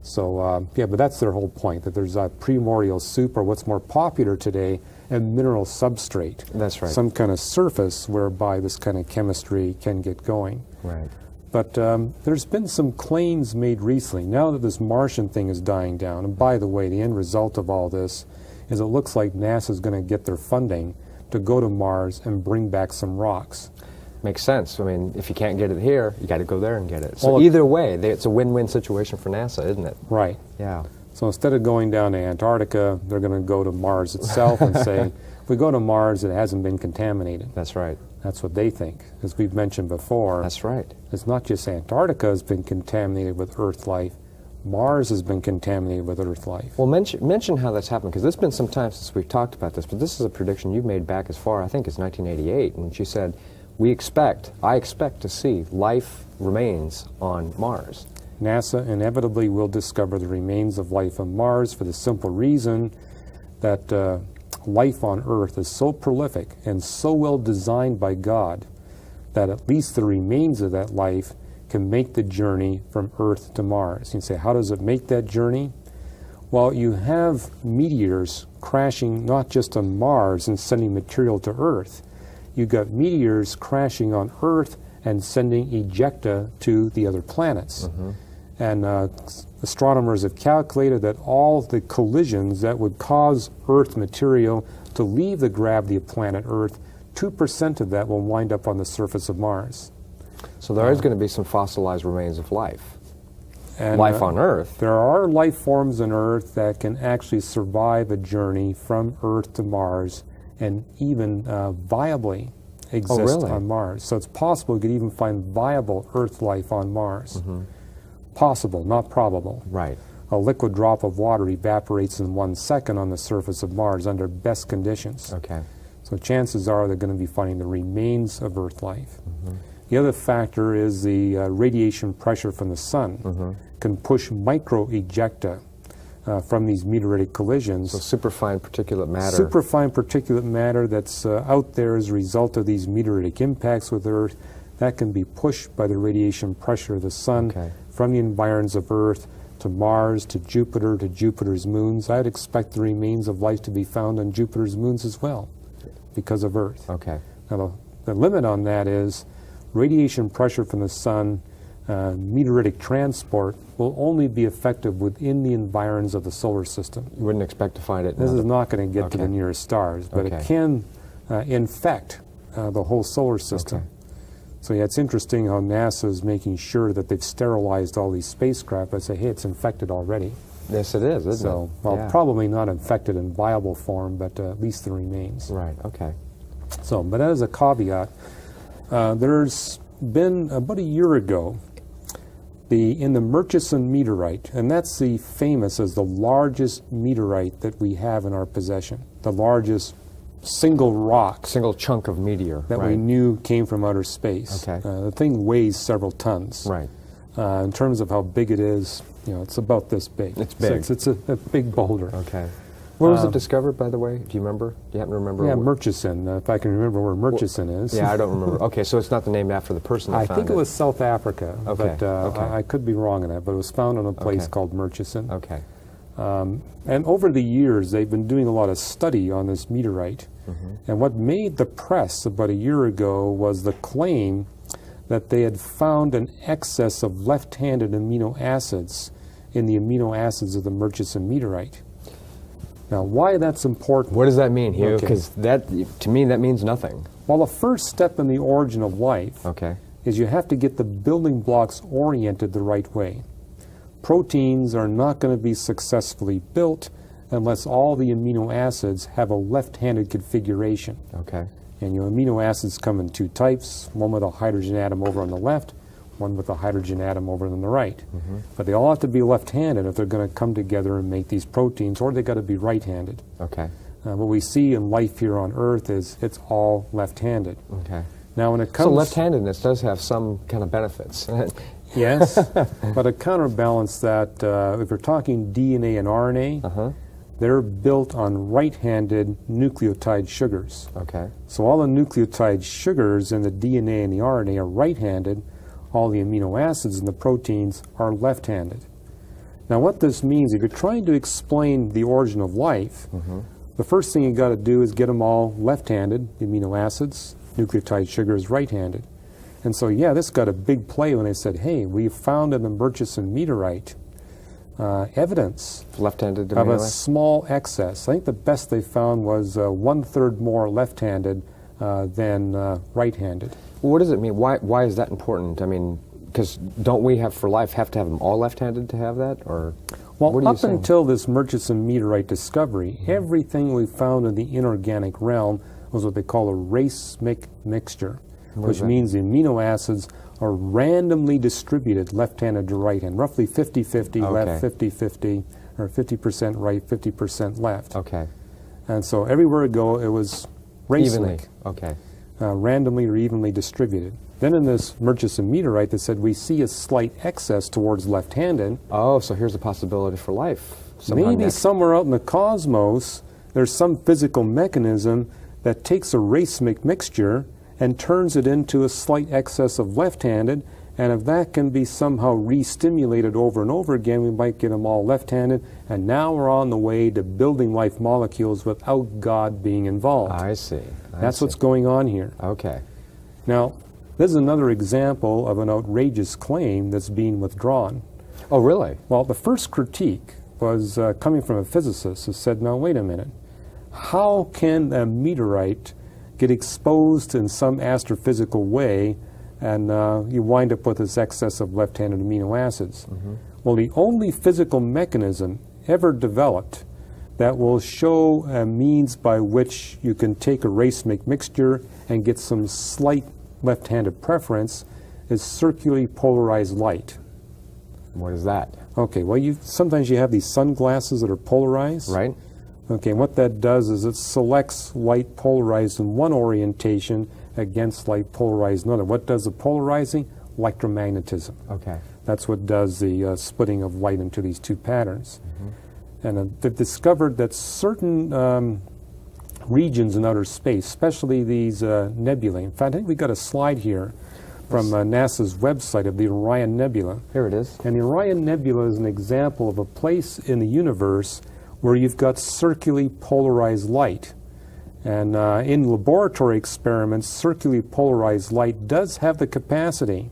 So, but that's their whole point, that there's a primordial soup, or what's more popular today, a mineral substrate. That's right. Some kind of surface whereby this kind of chemistry can get going. Right. But there's been some claims made recently, now that this Martian thing is dying down. And by the way, the end result of all this is it looks like NASA's going to get their funding to go to Mars and bring back some rocks. Makes sense. I mean, if you can't get it here, you got to go there and get it. So Well, either way, it's a win-win situation for NASA, isn't it? Right. Yeah. So instead of going down to Antarctica, they're going to go to Mars itself and say, if we go to Mars, it hasn't been contaminated. That's right. That's what they think. As we've mentioned before, That's right. it's not just Antarctica has been contaminated with Earth life. Mars has been contaminated with Earth life. Well, mention how that's happened, because it's been some time since we've talked about this, but this is a prediction you made back as far, I think, as 1988, when you said, I expect to see life remains on Mars. NASA inevitably will discover the remains of life on Mars for the simple reason that life on Earth is so prolific and so well designed by God that at least the remains of that life can make the journey from Earth to Mars. You say, how does it make that journey? Well, you have meteors crashing not just on Mars and sending material to Earth. You've got meteors crashing on Earth and sending ejecta to the other planets. And astronomers have calculated that all the collisions that would cause Earth material to leave the gravity of planet Earth, 2% of that will wind up on the surface of Mars. So there is going to be some fossilized remains of life. And, Life on Earth. There are life forms on Earth that can actually survive a journey from Earth to Mars and even viably exist really? on Mars. So it's possible you could even find viable Earth life on Mars. Possible, not probable. Right. A liquid drop of water evaporates in 1 second on the surface of Mars under best conditions. Okay. So chances are they're going to be finding the remains of Earth life. The other factor is the radiation pressure from the sun can push micro-ejecta from these meteoritic collisions. So superfine particulate matter. Superfine particulate matter that's out there as a result of these meteoritic impacts with Earth, that can be pushed by the radiation pressure of the sun from the environs of Earth to Mars, to Jupiter's moons. I'd expect the remains of life to be found on Jupiter's moons as well because of Earth. Okay. Now, the limit on that is radiation pressure from the sun, meteoritic transport will only be effective within the environs of the solar system. You wouldn't expect to find it. This is not going to get to the nearest stars, but it can infect the whole solar system. So yeah, it's interesting how NASA is making sure that they've sterilized all these spacecraft. I say, hey, it's infected already. Yes, it is, isn't it? So, well, probably not infected in viable form, but at least the remains. Right, okay. So, but as a caveat, there's been about a year ago, in the Murchison meteorite, and that's the famous as the largest meteorite that we have in our possession, the largest single rock, single chunk of meteor that we knew came from outer space. Okay. The thing weighs several tons. Right. In terms of how big it is, it's about this big. It's big. So it's a big boulder. Okay. Where was it discovered, by the way? Do you remember? Do you happen to remember? Yeah, Murchison, if I can remember where Murchison is. Yeah, I don't remember. Okay, so it's not the name after the person that I found think it was South Africa, Okay, but I could be wrong on that, but it was found in a place called Murchison. Okay. And over the years, they've been doing a lot of study on this meteorite. And what made the press about a year ago was the claim that they had found an excess of left-handed amino acids in the amino acids of the Murchison meteorite. Now, why that's important? What does that mean, Hugh? Okay. Because that, to me, that means nothing. Well, the first step in the origin of life is you have to get the building blocks oriented the right way. Proteins are not going to be successfully built unless all the amino acids have a left-handed configuration. Okay. And amino acids come in two types, one with a hydrogen atom over on the left, one with a hydrogen atom over on the right. But they all have to be left-handed if they're going to come together and make these proteins, or they've got to be right-handed. Okay. What we see in life here on Earth is it's all left-handed. Okay. Now, when it comes... So left-handedness does have some kind of benefits. Yes, but to counterbalance that, if you're talking DNA and RNA, they're built on right-handed nucleotide sugars. Okay. So all the nucleotide sugars in the DNA and the RNA are right-handed. All the amino acids and the proteins are left-handed. Now what this means, if you're trying to explain the origin of life, the first thing you got to do is get them all left-handed, the amino acids, nucleotide sugars right-handed. And so yeah, this got a big play when they said, hey, we found in the Murchison meteorite evidence Left-handed of amino a acid? small excess. I think the best they found was 1/3 more left-handed than right-handed. What does it mean? Why is that important? I mean, because don't we have to have them all left-handed to have that, or Well, what are you up saying? until this Murchison meteorite discovery, everything we found in the inorganic realm was what they call a racemic mixture, which means the amino acids are randomly distributed left-handed to right-hand, roughly 50-50 left, 50-50, or 50% right, 50% left. Okay. And so everywhere it go, it was racemic. Evenly. Okay. Randomly or evenly distributed. Then in this Murchison meteorite, they said we see a slight excess towards left-handed. Oh, so here's a possibility for life. somehow Maybe next. somewhere out in the cosmos, there's some physical mechanism that takes a racemic mixture and turns it into a slight excess of left-handed, and if that can be somehow re-stimulated over and over again, we might get them all left-handed, and now we're on the way to building life molecules without God being involved. I see. That's what's going on here. Okay. Now, this is another example of an outrageous claim that's being withdrawn. Oh, really? Well, the first critique was coming from a physicist who said, now wait a minute, how can a meteorite get exposed in some astrophysical way and you wind up with this excess of left-handed amino acids? Well, the only physical mechanism ever developed that will show a means by which you can take a racemic mixture and get some slight left-handed preference is circularly polarized light. What is that? Okay, well, sometimes you have these sunglasses that are polarized. Right? Okay, and what that does is it selects light polarized in one orientation against light polarized another. What does the polarizing? Electromagnetism. Okay. That's what does the splitting of light into these two patterns. And they've discovered that certain regions in outer space, especially these nebulae. In fact, I think we got a slide here from NASA's website of the Orion Nebula. Here it is. And the Orion Nebula is an example of a place in the universe where you've got circularly polarized light. And in laboratory experiments, circularly polarized light does have the capacity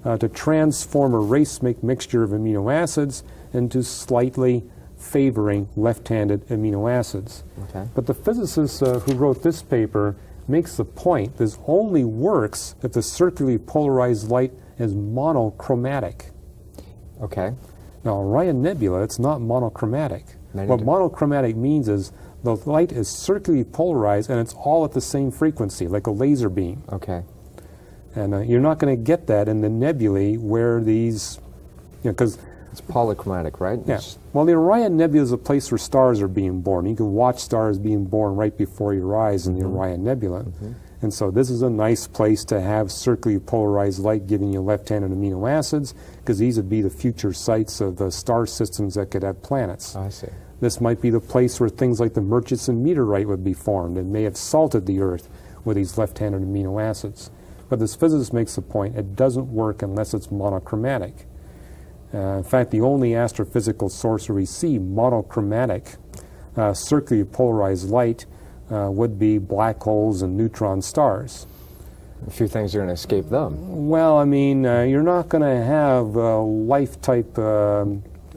to transform a racemic mixture of amino acids into slightly favoring left-handed amino acids. Okay. But the physicist who wrote this paper makes the point this only works if the circularly polarized light is monochromatic. Okay. Now, Orion Nebula, it's not monochromatic. Many What di- monochromatic means is the light is circularly polarized and it's all at the same frequency, like a laser beam. Okay. And you're not going to get that in the nebulae where these, because It's polychromatic, right? yeah. It's- Well, the Orion Nebula is a place where stars are being born. You can watch stars being born right before your eyes in the Orion Nebula. And so this is a nice place to have circularly polarized light giving you left-handed amino acids, because these would be the future sites of the star systems that could have planets. I see. This might be the place where things like the Murchison meteorite would be formed and may have salted the Earth with these left-handed amino acids. But this physicist makes the point, it doesn't work unless it's monochromatic. In fact, the only astrophysical source where we see monochromatic circularly polarized light would be black holes and neutron stars. A few things are going to escape them. Well, I mean, you're not going to have life-type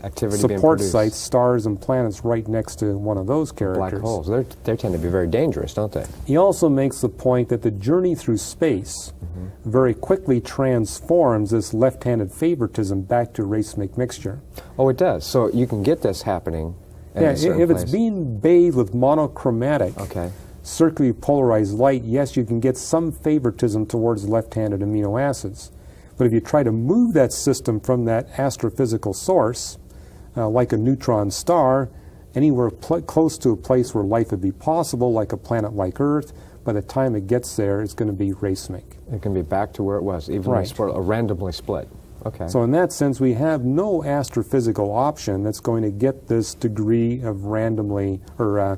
Activity being support produced. sites, stars and planets right next to one of those characters. Black holes. They tend to be very dangerous, don't they? He also makes the point that the journey through space very quickly transforms this left-handed favoritism back to racemic mixture. Oh, it does. So you can get this happening in Yeah, a certain if place. it's being bathed with monochromatic, Okay. circularly polarized light, yes, you can get some favoritism towards left-handed amino acids. But if you try to move that system from that astrophysical source, like a neutron star, anywhere close to a place where life would be possible, like a planet like Earth, by the time it gets there, it's going to be racemic. It can be back to where it was, even Right. randomly split. Okay. So in that sense, we have no astrophysical option that's going to get this degree of randomly or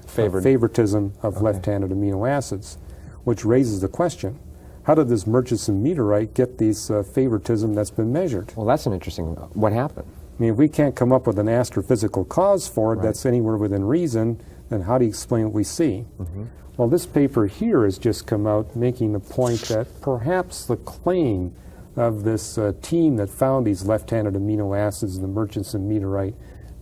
favoritism of left-handed amino acids, which raises the question: how did this Murchison meteorite get this favoritism that's been measured? Well, that's an interesting. What happened? I mean, if we can't come up with an astrophysical cause for it that's anywhere within reason, then how do you explain what we see? Well, this paper here has just come out making the point that perhaps the claim of this team that found these left-handed amino acids in the Murchison meteorite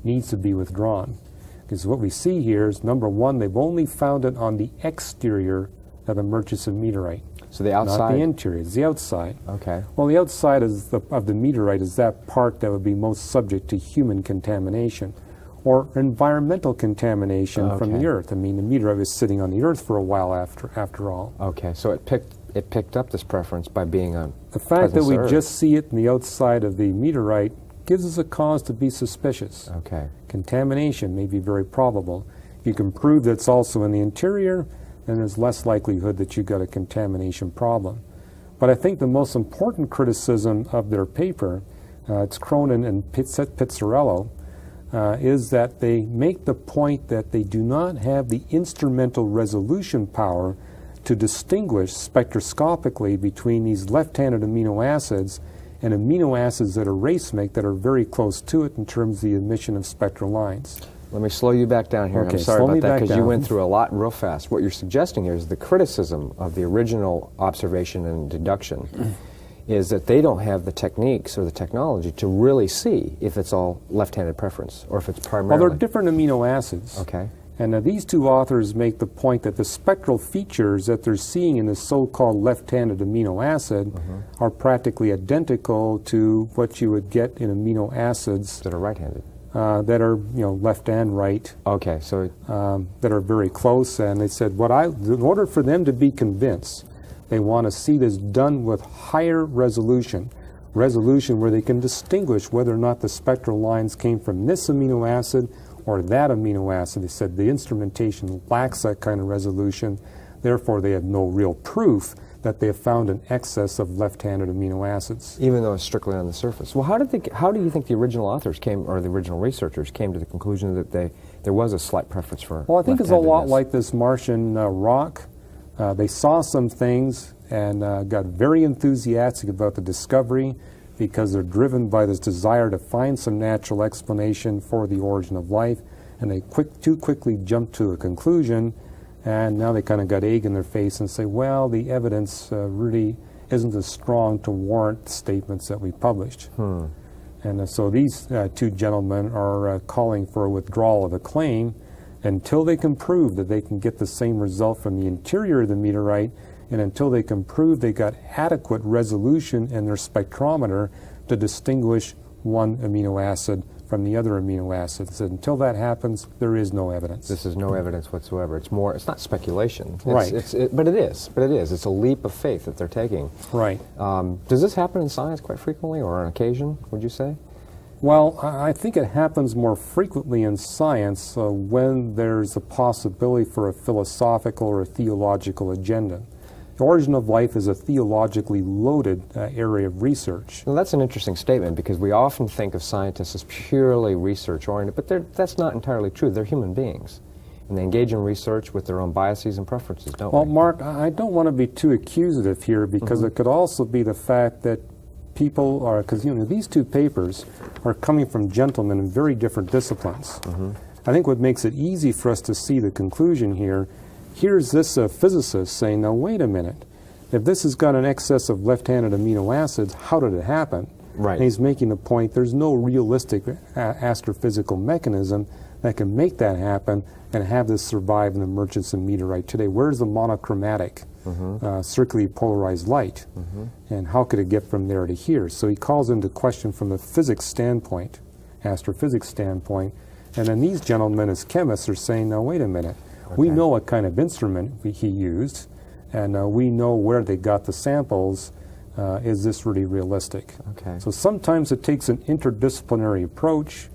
needs to be withdrawn. Because what we see here is, number one, they've only found it on the exterior of the Murchison meteorite. So the Not outside. the interior, it's the outside. Okay. Well, the outside of the meteorite is that part that would be most subject to human contamination or environmental contamination from the Okay. Earth. I mean, the meteorite was sitting on the Earth for a while after all. Okay. So it picked up this preference by being on. The fact that presence we of Earth. just see it in the outside of the meteorite gives us a cause to be suspicious. Okay. Contamination may be very probable. If you can prove that it's also in the interior, then there's less likelihood that you've got a contamination problem. But I think the most important criticism of their paper, it's Cronin and Pizzarello, is that they make the point that they do not have the instrumental resolution power to distinguish spectroscopically between these left-handed amino acids and amino acids that are racemic that are very close to it in terms of the emission of spectral lines. Let me slow you back down here. Okay, I'm sorry slow me about that back because you down. went through a lot real fast. What you're suggesting here is the criticism of the original observation and deduction is that they don't have the techniques or the technology to really see if it's all left-handed preference or if it's Well, primarily. they're different amino acids. Okay. And these two authors make the point that the spectral features that they're seeing in the so-called left-handed amino acid are practically identical to what you would get in amino acids That are right-handed. that are, left and right, Okay, so that are very close. And they said, in order for them to be convinced, they want to see this done with higher resolution where they can distinguish whether or not the spectral lines came from this amino acid or that amino acid. They said the instrumentation lacks that kind of resolution. Therefore, they have no real proof that they have found an excess of left-handed amino acids. Even though it's strictly on the surface. Well, how do you think the original authors came, or the original researchers came to the conclusion that there was a slight preference for Well, I think it's a lot left-handedness? like this Martian rock. They saw some things and got very enthusiastic about the discovery because they're driven by this desire to find some natural explanation for the origin of life, and they too quickly jumped to a conclusion, and now they kind of got egg in their face and say, well, the evidence really isn't as strong to warrant the statements that we published. And so these two gentlemen are calling for a withdrawal of the claim until they can prove that they can get the same result from the interior of the meteorite, and until they can prove they got adequate resolution in their spectrometer to distinguish one amino acid from the other amino acids. Until that happens, there is no evidence. This is no evidence whatsoever. It's not speculation. Right. But it is. It's a leap of faith that they're taking. Right. Does this happen in science quite frequently, or on occasion, would you say? Well, I think it happens more frequently in science when there's a possibility for a philosophical or a theological agenda. The origin of life is a theologically loaded area of research. Well, that's an interesting statement, because we often think of scientists as purely research-oriented, but that's not entirely true. They're human beings, and they engage in research with their own biases and preferences, don't Well, we? Mark, I don't want to be too accusative here, because it could also be the fact that people are, because these two papers are coming from gentlemen in very different disciplines. I think what makes it easy for us to see the conclusion here, here's this physicist saying, now wait a minute, if this has got an excess of left-handed amino acids, how did it happen? Right. And he's making the point there's no realistic astrophysical mechanism that can make that happen and have this survive in the Murchison meteorite today. Where's the monochromatic, circularly polarized light? And how could it get from there to here? So he calls into question from a physics standpoint, astrophysics standpoint, and then these gentlemen as chemists are saying, now wait a minute, we know what kind of instrument he used, and we know where they got the samples. Is this really realistic? Okay. So sometimes it takes an interdisciplinary approach,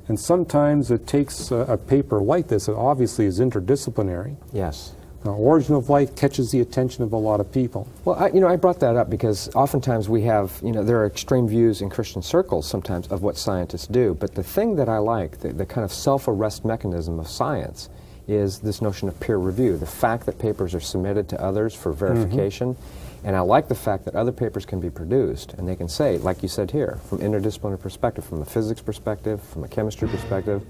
and sometimes it takes a paper like this that obviously is interdisciplinary. Yes. Origin of life catches the attention of a lot of people. Well, I brought that up because oftentimes we have, there are extreme views in Christian circles sometimes of what scientists do, but the thing that I like, the kind of self-arrest mechanism of science, is this notion of peer review, the fact that papers are submitted to others for verification. And I like the fact that other papers can be produced, and they can say, like you said here, from interdisciplinary perspective, from a physics perspective, from a chemistry perspective,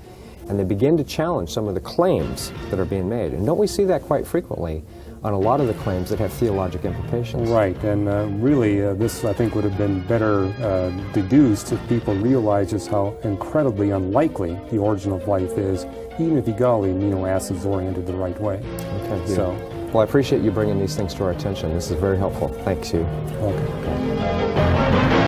and they begin to challenge some of the claims that are being made. And don't we see that quite frequently on a lot of the claims that have theologic implications? Right, and really this I think would have been better deduced if people realized just how incredibly unlikely the origin of life is, even if you got all the amino acids oriented the right way. Okay. So, well, I appreciate you bringing these things to our attention. This is very helpful. Thanks, Hugh. okay.